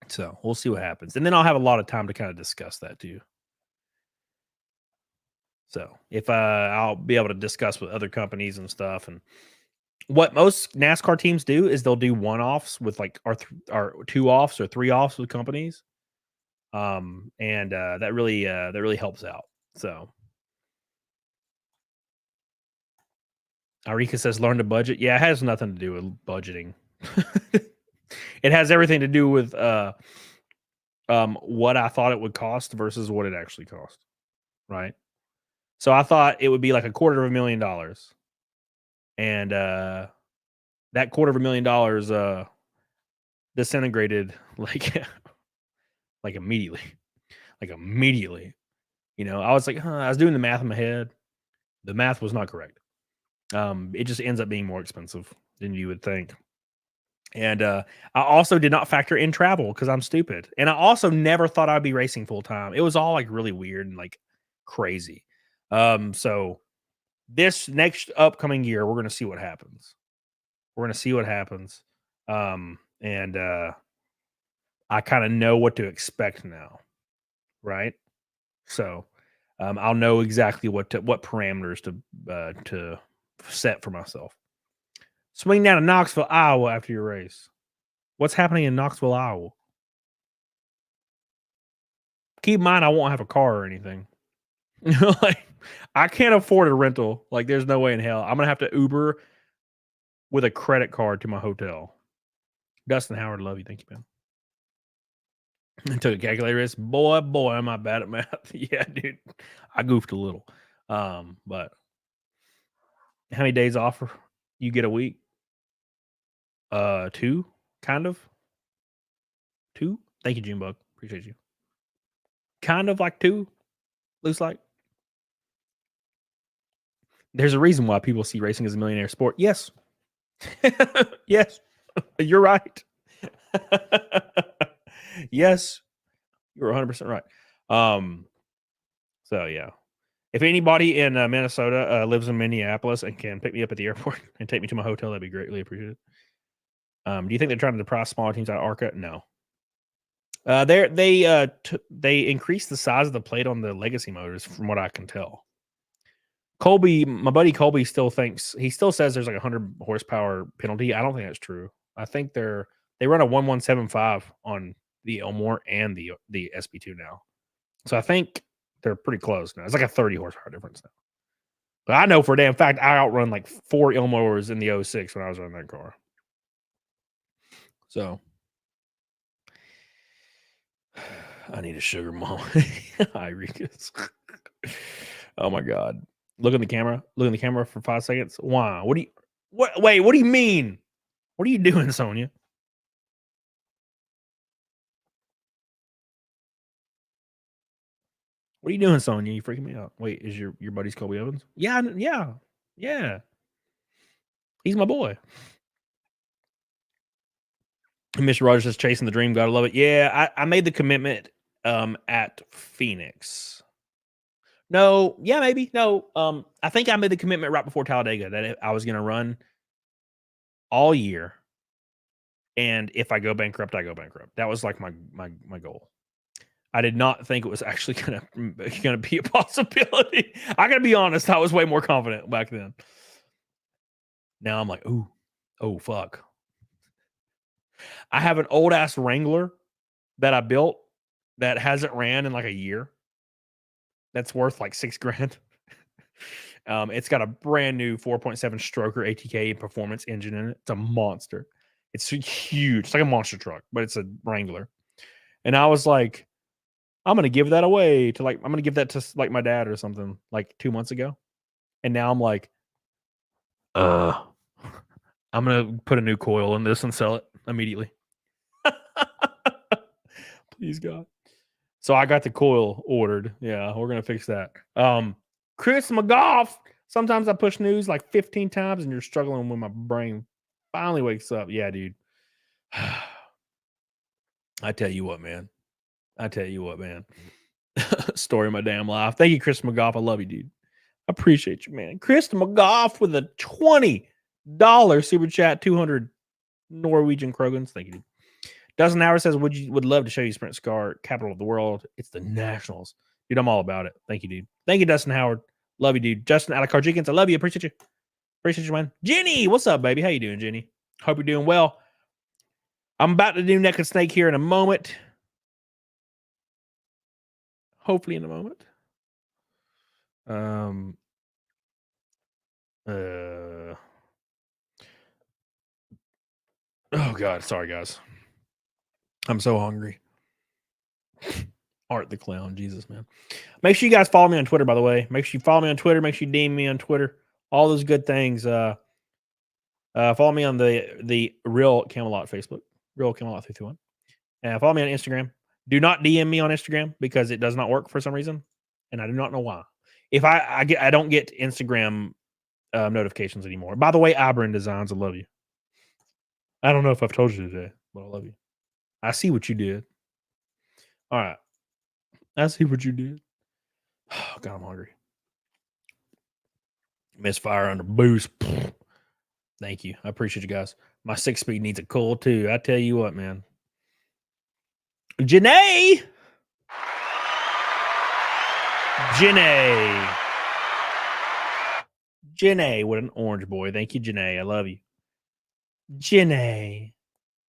So we'll see what happens, and then I'll have a lot of time to kind of discuss that too. So if I'll be able to discuss with other companies and stuff, and what most NASCAR teams do is they'll do one-offs with like our 2 offs or 3 offs with companies, and that really helps out. So Arika says learn to budget. Yeah, it has nothing to do with budgeting. It has everything to do with what I thought it would cost versus what it actually cost, right? So I thought it would be like $250,000, and that $250,000 disintegrated like immediately, You know, I was like, I was doing the math in my head. The math was not correct. It just ends up being more expensive than you would think. And I also did not factor in travel because I'm stupid. And I also never thought I'd be racing full time. It was all like really weird and like crazy. So this next upcoming year, we're going to see what happens. And I kind of know what to expect now. Right. So I'll know exactly what parameters to set for myself. Swing down to Knoxville, Iowa after your race. What's happening in Knoxville, Iowa? Keep in mind, I won't have a car or anything. Like, I can't afford a rental. Like, there's no way in hell. I'm going to have to Uber with a credit card to my hotel. Dustin Howard, love you. Thank you, man. I took a calculator risk. Boy, am I bad at math. Yeah, dude. I goofed a little. But how many days off you get a week? 2, kind of. 2. Thank you, Junebug. Appreciate you. Kind of like 2. Looks like. There's a reason why people see racing as a millionaire sport. Yes. Yes. You're right. Yes. You're 100% right. So yeah. If anybody in Minnesota lives in Minneapolis and can pick me up at the airport and take me to my hotel, that'd be greatly appreciated. Do you think they're trying to deprive smaller teams out of ARCA? No. They increased the size of the plate on the legacy motors, from what I can tell. Colby, my buddy Colby, still says there's like 100 horsepower penalty. I don't think that's true. I think they run a 1175 on the Elmore and the SP2 now. So I think they're pretty close now. It's like a 30 horsepower difference now. But I know for a damn fact I outrun like 4 Elmores in the 06 when I was running that car. So I need a sugar mom. Hi, Rikus. Oh my God. Look in the camera. Look in the camera for 5 seconds. Why? Wait, what do you mean? What are you doing, Sonia? What are you doing, Sonia? You freaking me out. Wait, is your buddy's Colby Evans? Yeah. He's my boy. Mr. Rogers says chasing the dream. Gotta love it. Yeah, I made the commitment at Phoenix. No, yeah, maybe. No, I think I made the commitment right before Talladega that I was gonna run all year. And if I go bankrupt, I go bankrupt. That was like my goal. I did not think it was actually gonna be a possibility. I gotta be honest, I was way more confident back then. Now I'm like, oh fuck. I have an old ass Wrangler that I built that hasn't ran in like a year. That's worth like $6,000. It's got a brand new 4.7 stroker ATK performance engine in it. It's a monster. It's huge. It's like a monster truck, but it's a Wrangler. And I was like, I'm gonna give that away to I'm gonna give that to like my dad or something like 2 months ago. And now I'm like, I'm gonna put a new coil in this and sell it immediately. Please God. So I got the coil ordered. Yeah, we're gonna fix that. Chris McGough. Sometimes I push news like 15 times and you're struggling when my brain finally wakes up. Yeah, dude. I tell you what, man. Story of my damn life. Thank you, Chris McGough. I love you, dude. I appreciate you, man. Chris McGough with a $20 super chat, 200 Norwegian krogans. Thank you, dude. Dustin Howard says, would love to show you Sprint Scar, capital of the world. It's the Nationals. Dude, I'm all about it. Thank you, dude. Thank you, Dustin Howard. Love you, dude. Justin Alakarjikins, I love you. Appreciate you. Appreciate you, man. Jenny, what's up, baby? How you doing, Jenny? Hope you're doing well. I'm about to do Neck and Snake here in a moment. Hopefully in a moment. Oh, God. Sorry, guys. I'm so hungry. Art the Clown. Jesus, man. Make sure you guys follow me on Twitter, by the way. Make sure you follow me on Twitter. Make sure you DM me on Twitter. All those good things. Follow me on the Real Camelot Facebook. Real Camelot 321. And follow me on Instagram. Do not DM me on Instagram because it does not work for some reason. And I do not know why. If I don't get Instagram notifications anymore. By the way, Ibrin Designs, I love you. I don't know if I've told you today, but I love you. I see what you did. All right. I see what you did. Oh, God, I'm hungry. Misfire under boost. Thank you. I appreciate you guys. My 6-speed needs a coil too. I tell you what, man. Janae, what an orange boy. Thank you, Janae. I love you. Janae.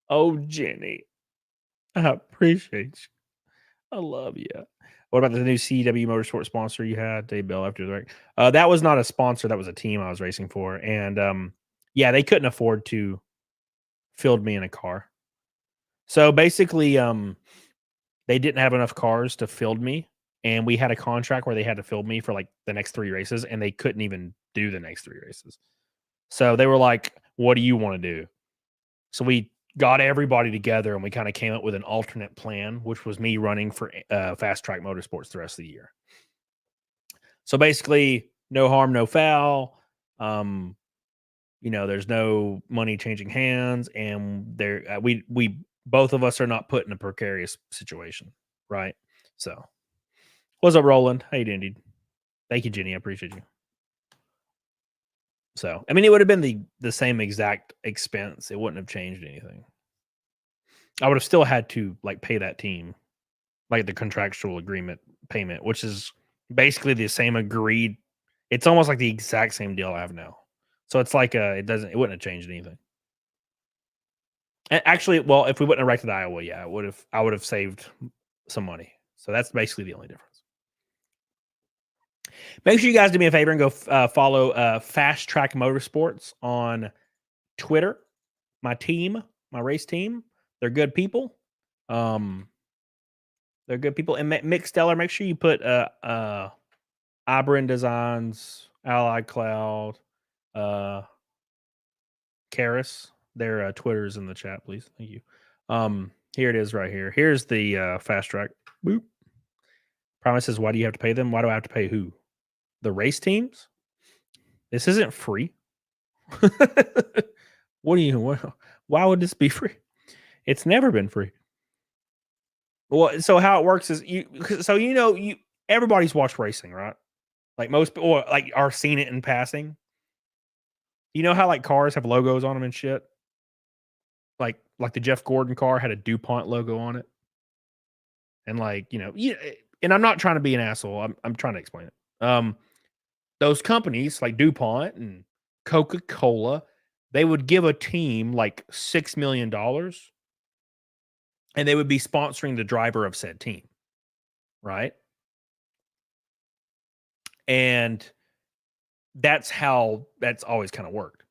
Oh, Jenny. I appreciate you. I love you. What about the new CW Motorsport sponsor you had, Dave Bell, after the wreck? That was not a sponsor. That was a team I was racing for. And yeah, they couldn't afford to field me in a car. So basically, they didn't have enough cars to field me. And we had a contract where they had to field me for like the next 3 races. And they couldn't even do the next 3 races. So they were like, what do you want to do? So we got everybody together and we kind of came up with an alternate plan, which was me running for Fast Track Motorsports the rest of the year. So basically, no harm, no foul. There's no money changing hands, and we both of us are not put in a precarious situation, right? So, what's up, Roland? How you doing, dude? Thank you, Jenny. I appreciate you. So, I mean, it would have been the same exact expense. It wouldn't have changed anything. I would have still had to like pay that team, like the contractual agreement payment, which is basically the same agreed. It's almost like the exact same deal I have now. So it's like it wouldn't have changed anything. Actually, well, if we wouldn't have erected Iowa, yeah, I would have saved some money. So that's basically the only difference. Make sure you guys do me a favor and go follow Fast Track Motorsports on Twitter. My race team, they're good people. They're good people. And Mick Stellar, make sure you put Ibrin Designs, Allied Cloud, Karis. Their Twitter's in the chat, please. Thank you. Here it is right here. Here's the Fast Track. Boop. Promises, why do you have to pay them? Why do I have to pay who? The race teams? This isn't free. Why would this be free? It's never been free. Well, so how it works is everybody's watched racing, right? Like most people like are seen it in passing. You know how like cars have logos on them and shit? Like the Jeff Gordon car had a DuPont logo on it. And like, and I'm not trying to be an asshole. I'm trying to explain it. Those companies like DuPont and Coca-Cola, they would give a team like $6 million and they would be sponsoring the driver of said team. Right? And that's always kind of worked.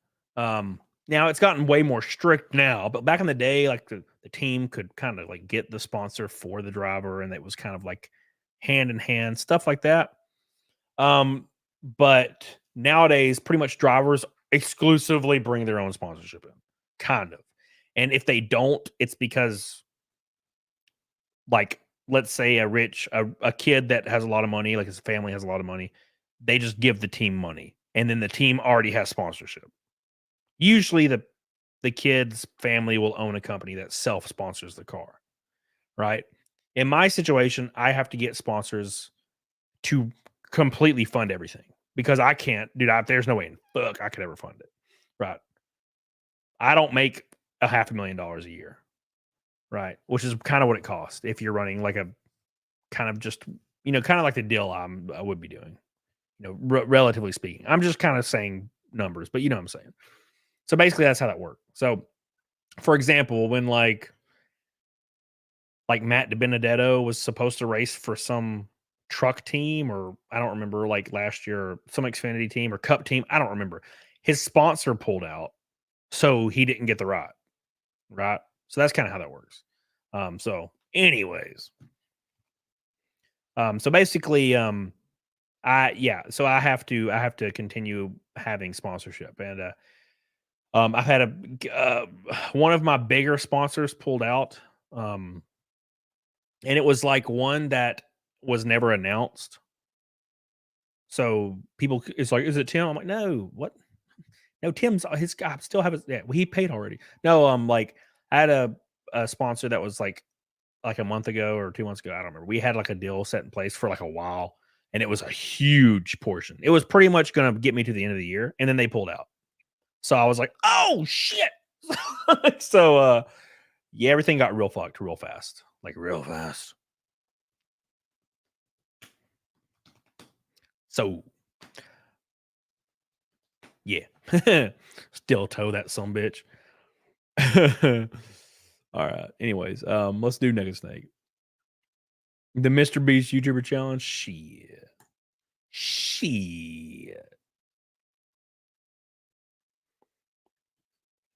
Now it's gotten way more strict now, but back in the day, like the team could kind of like get the sponsor for the driver, and it was kind of like hand in hand, stuff like that. But nowadays, pretty much drivers exclusively bring their own sponsorship in, kind of. And if they don't, it's because, like, let's say a kid that has a lot of money, like his family has a lot of money, they just give the team money, and then the team already has sponsorship. Usually the kid's family will own a company that self-sponsors the car, right? In my situation, I have to get sponsors to completely fund everything because I can't, dude, there's no way in fuck I could ever fund it, right? I don't make $500,000 a year, right? Which is kind of what it costs if you're running like a kind of just, kind of like the deal I would be doing, relatively speaking. I'm just kind of saying numbers, but you know what I'm saying. So basically that's how that worked. So for example, when like Matt DiBenedetto was supposed to race for some truck team, or I don't remember, like last year, some Xfinity team or Cup team, I don't remember. His sponsor pulled out, so he didn't get the ride, right? So that's kind of how that works. So anyways, so basically, I have to continue having sponsorship, and I've had one of my bigger sponsors pulled out, and it was like one that was never announced. So people, it's like, is it Tim? I'm like, no, what? No, Tim's his guy. Still have it. Yeah, he paid already. No, like I had a sponsor that was like a month ago or 2 months ago. I don't remember. We had like a deal set in place for like a while, and it was a huge portion. It was pretty much going to get me to the end of the year, and then they pulled out. So I was like, oh shit. So yeah, everything got real fucked real fast. Like real fast. So yeah. Still tow that sumbitch. All right. Anyways, let's do Nugget Snake. The MrBeast YouTuber challenge. Shit.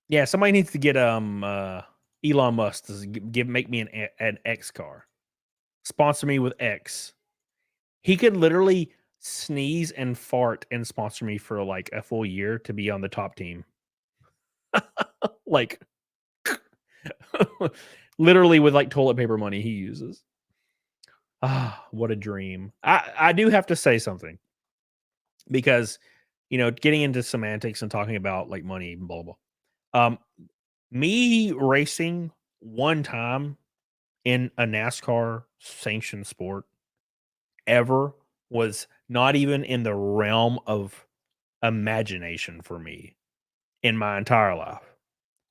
Yeah, somebody needs to get Elon Musk to make me an X car. Sponsor me with X. He could literally sneeze and fart and sponsor me for like a full year to be on the top team. Like literally with like toilet paper money he uses. Ah, what a dream. I do have to say something, because getting into semantics and talking about like money, blah blah. Me racing one time in a NASCAR sanctioned sport ever was not even in the realm of imagination for me in my entire life.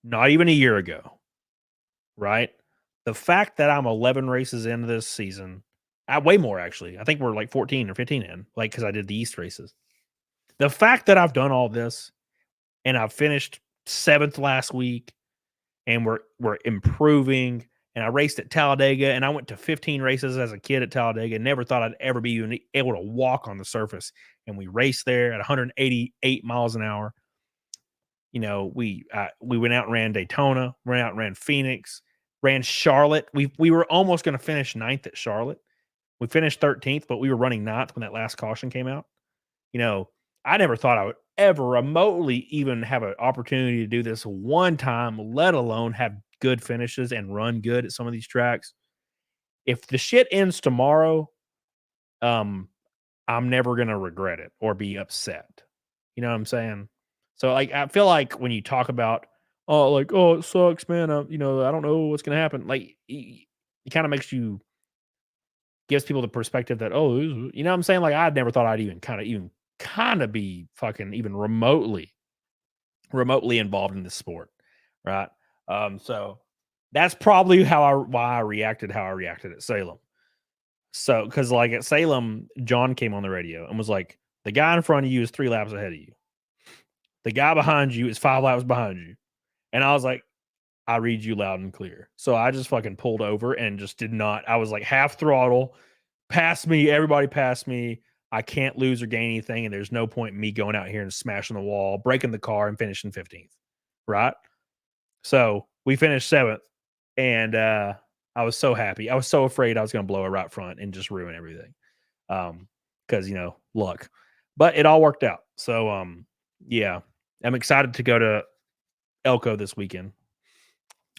Not even a year ago, right? The fact that I'm 11 races into this season, way more actually. I think we're like 14 or 15 in, like, because I did the East races. The fact that I've done all this and I've finished 7th last week and we're improving, and I raced at Talladega and I went to 15 races as a kid at Talladega and never thought I'd ever be even able to walk on the surface. And we raced there at 188 miles an hour. You know, we went out and ran Daytona, went out and ran Phoenix, ran Charlotte. We were almost going to finish 9th at Charlotte. We finished 13th, but we were running 9th when that last caution came out. You know, I never thought I would ever remotely even have an opportunity to do this one time, let alone have good finishes and run good at some of these tracks. If the shit ends tomorrow, I'm never going to regret it or be upset. You know what I'm saying? So, like, I feel like when you talk about, oh, it sucks, man. I don't know what's going to happen. Like, it kind of gives people the perspective that, oh, you know what I'm saying? Like, I'd never thought I'd even kind of be fucking even remotely involved in this sport. Right. So that's probably why I reacted how I reacted at Salem. So, because like at Salem, John came on the radio and was like, the guy in front of you is 3 laps ahead of you. The guy behind you is 5 laps behind you. And I was like, I read you loud and clear. So I just fucking pulled over and just did not. I was like half throttle, past me, everybody passed me. I can't lose or gain anything. And there's no point in me going out here and smashing the wall, breaking the car, and finishing 15th. Right. So we finished 7th. And I was so happy. I was so afraid I was going to blow a right front and just ruin everything. Because, luck. But it all worked out. So, yeah, I'm excited to go to Elko this weekend.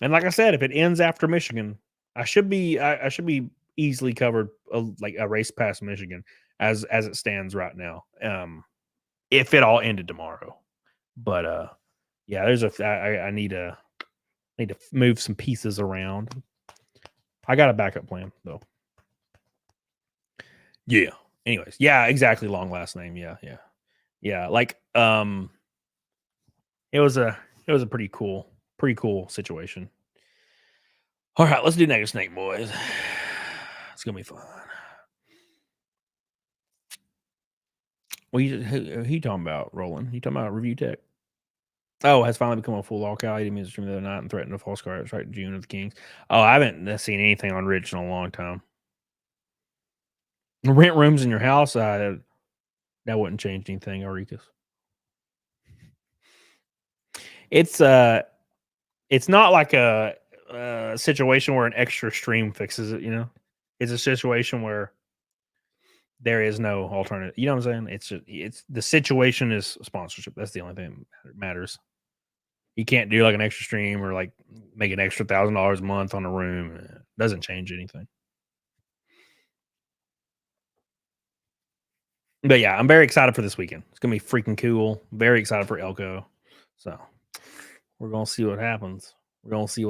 And like I said, if it ends after Michigan, I should be easily covered like a race past Michigan as it stands right now. If it all ended tomorrow. But yeah, I need to move some pieces around. I got a backup plan though. Yeah. Anyways, yeah, exactly. Long last name. Yeah. Like, it was a pretty cool situation. All right, let's do Nigga Snake, boys. It's gonna be fun. Who he talking about, Roland? He talking about Review Tech? Oh, has finally become a full lockout. He didn't miss the stream the other night and threatened a false card right in June of the Kings. Oh, I haven't seen anything on Rich in a long time. Rent rooms in your house, that wouldn't change anything, Auricus. It's not like a situation where an extra stream fixes it, It's a situation where there is no alternative. You know what I'm saying? It's the situation is sponsorship. That's the only thing that matters. You can't do like an extra stream or like make an extra $1,000 a month on a room. It doesn't change anything. But yeah, I'm very excited for this weekend. It's gonna be freaking cool. Very excited for Elko. So we're gonna see what happens. Let's do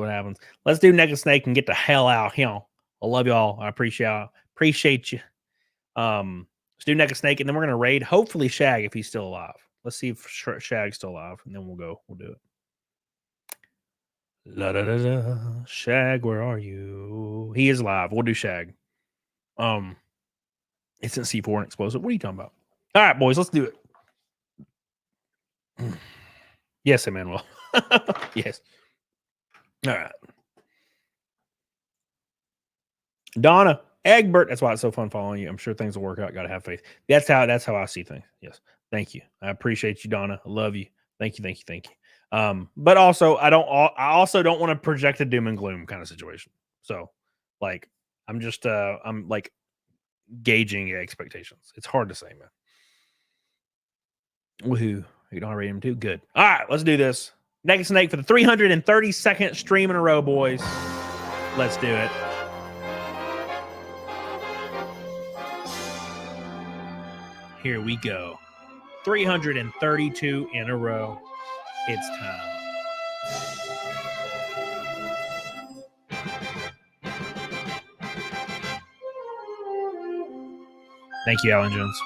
Nigga Snake and get the hell out here. I love y'all. I appreciate you. Let's do Nigga Snake, and then we're gonna raid. Hopefully Shag if he's still alive. Let's see if Shag's still alive, and then we'll do it. La da da da. Shag, where are you? He is live. We'll do Shag. It's in C4 and explosive. What are you talking about? All right, boys, let's do it. Yes, Emmanuel. Yes. All right. Donna Egbert. That's why it's so fun following you. I'm sure things will work out. Gotta have faith. That's how I see things. Yes. Thank you. I appreciate you, Donna. I love you. Thank you. But also I also don't want to project a doom and gloom kind of situation. So like I'm just I'm like gauging expectations. It's hard to say, man. Woohoo. You don't rate him too good. All right, let's do this. Nigga Snake for the 332nd stream in a row, boys. Let's do it. Here we go. 332 in a row. It's time. Thank you, Alan Jones.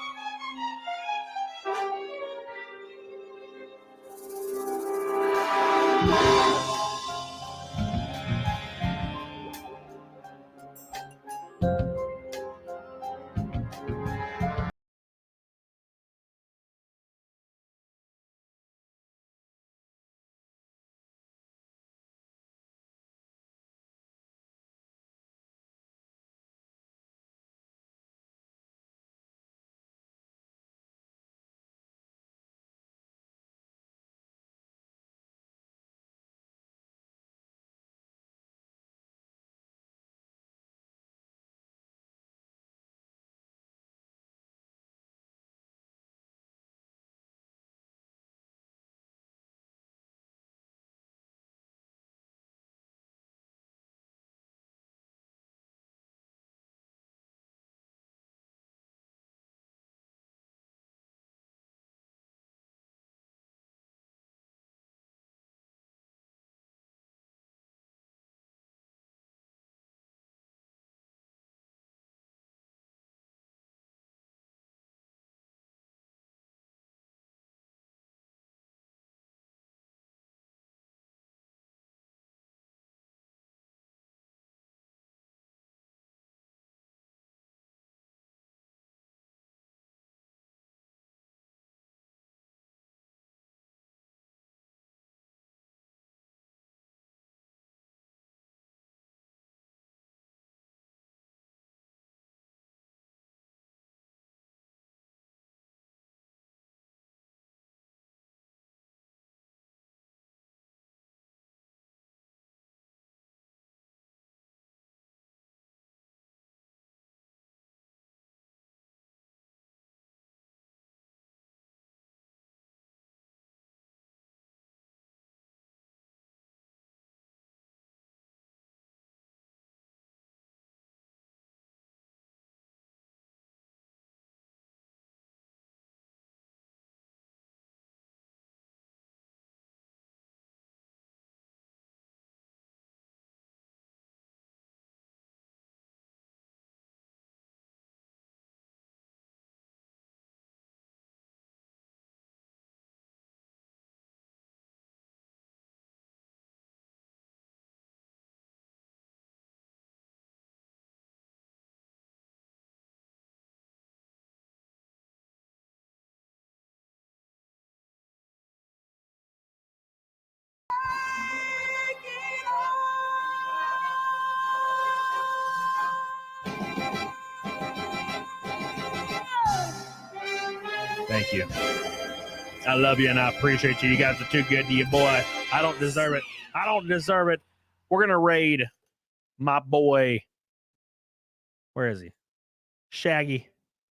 Thank you. I love you and I appreciate you. You guys are too good to you, boy. I don't deserve it. I don't deserve it. We're gonna raid my boy. Where is he? Shaggy.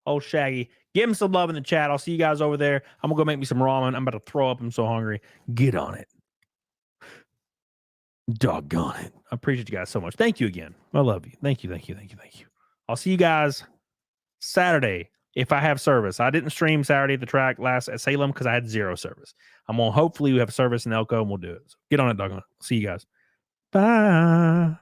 Oh, Shaggy. Give him some love in the chat. I'll see you guys over there. I'm gonna go make me some ramen. I'm about to throw up. I'm so hungry. Get on it. Doggone it. I appreciate you guys so much. Thank you again. I love you. Thank you. Thank you. Thank you. Thank you. I'll see you guys Saturday if I have service. I didn't stream Saturday at the track last at Salem because I had 0 service. I'm gonna hopefully we have service in Elko and we'll do it. So get on it, doggone it. See you guys. Bye.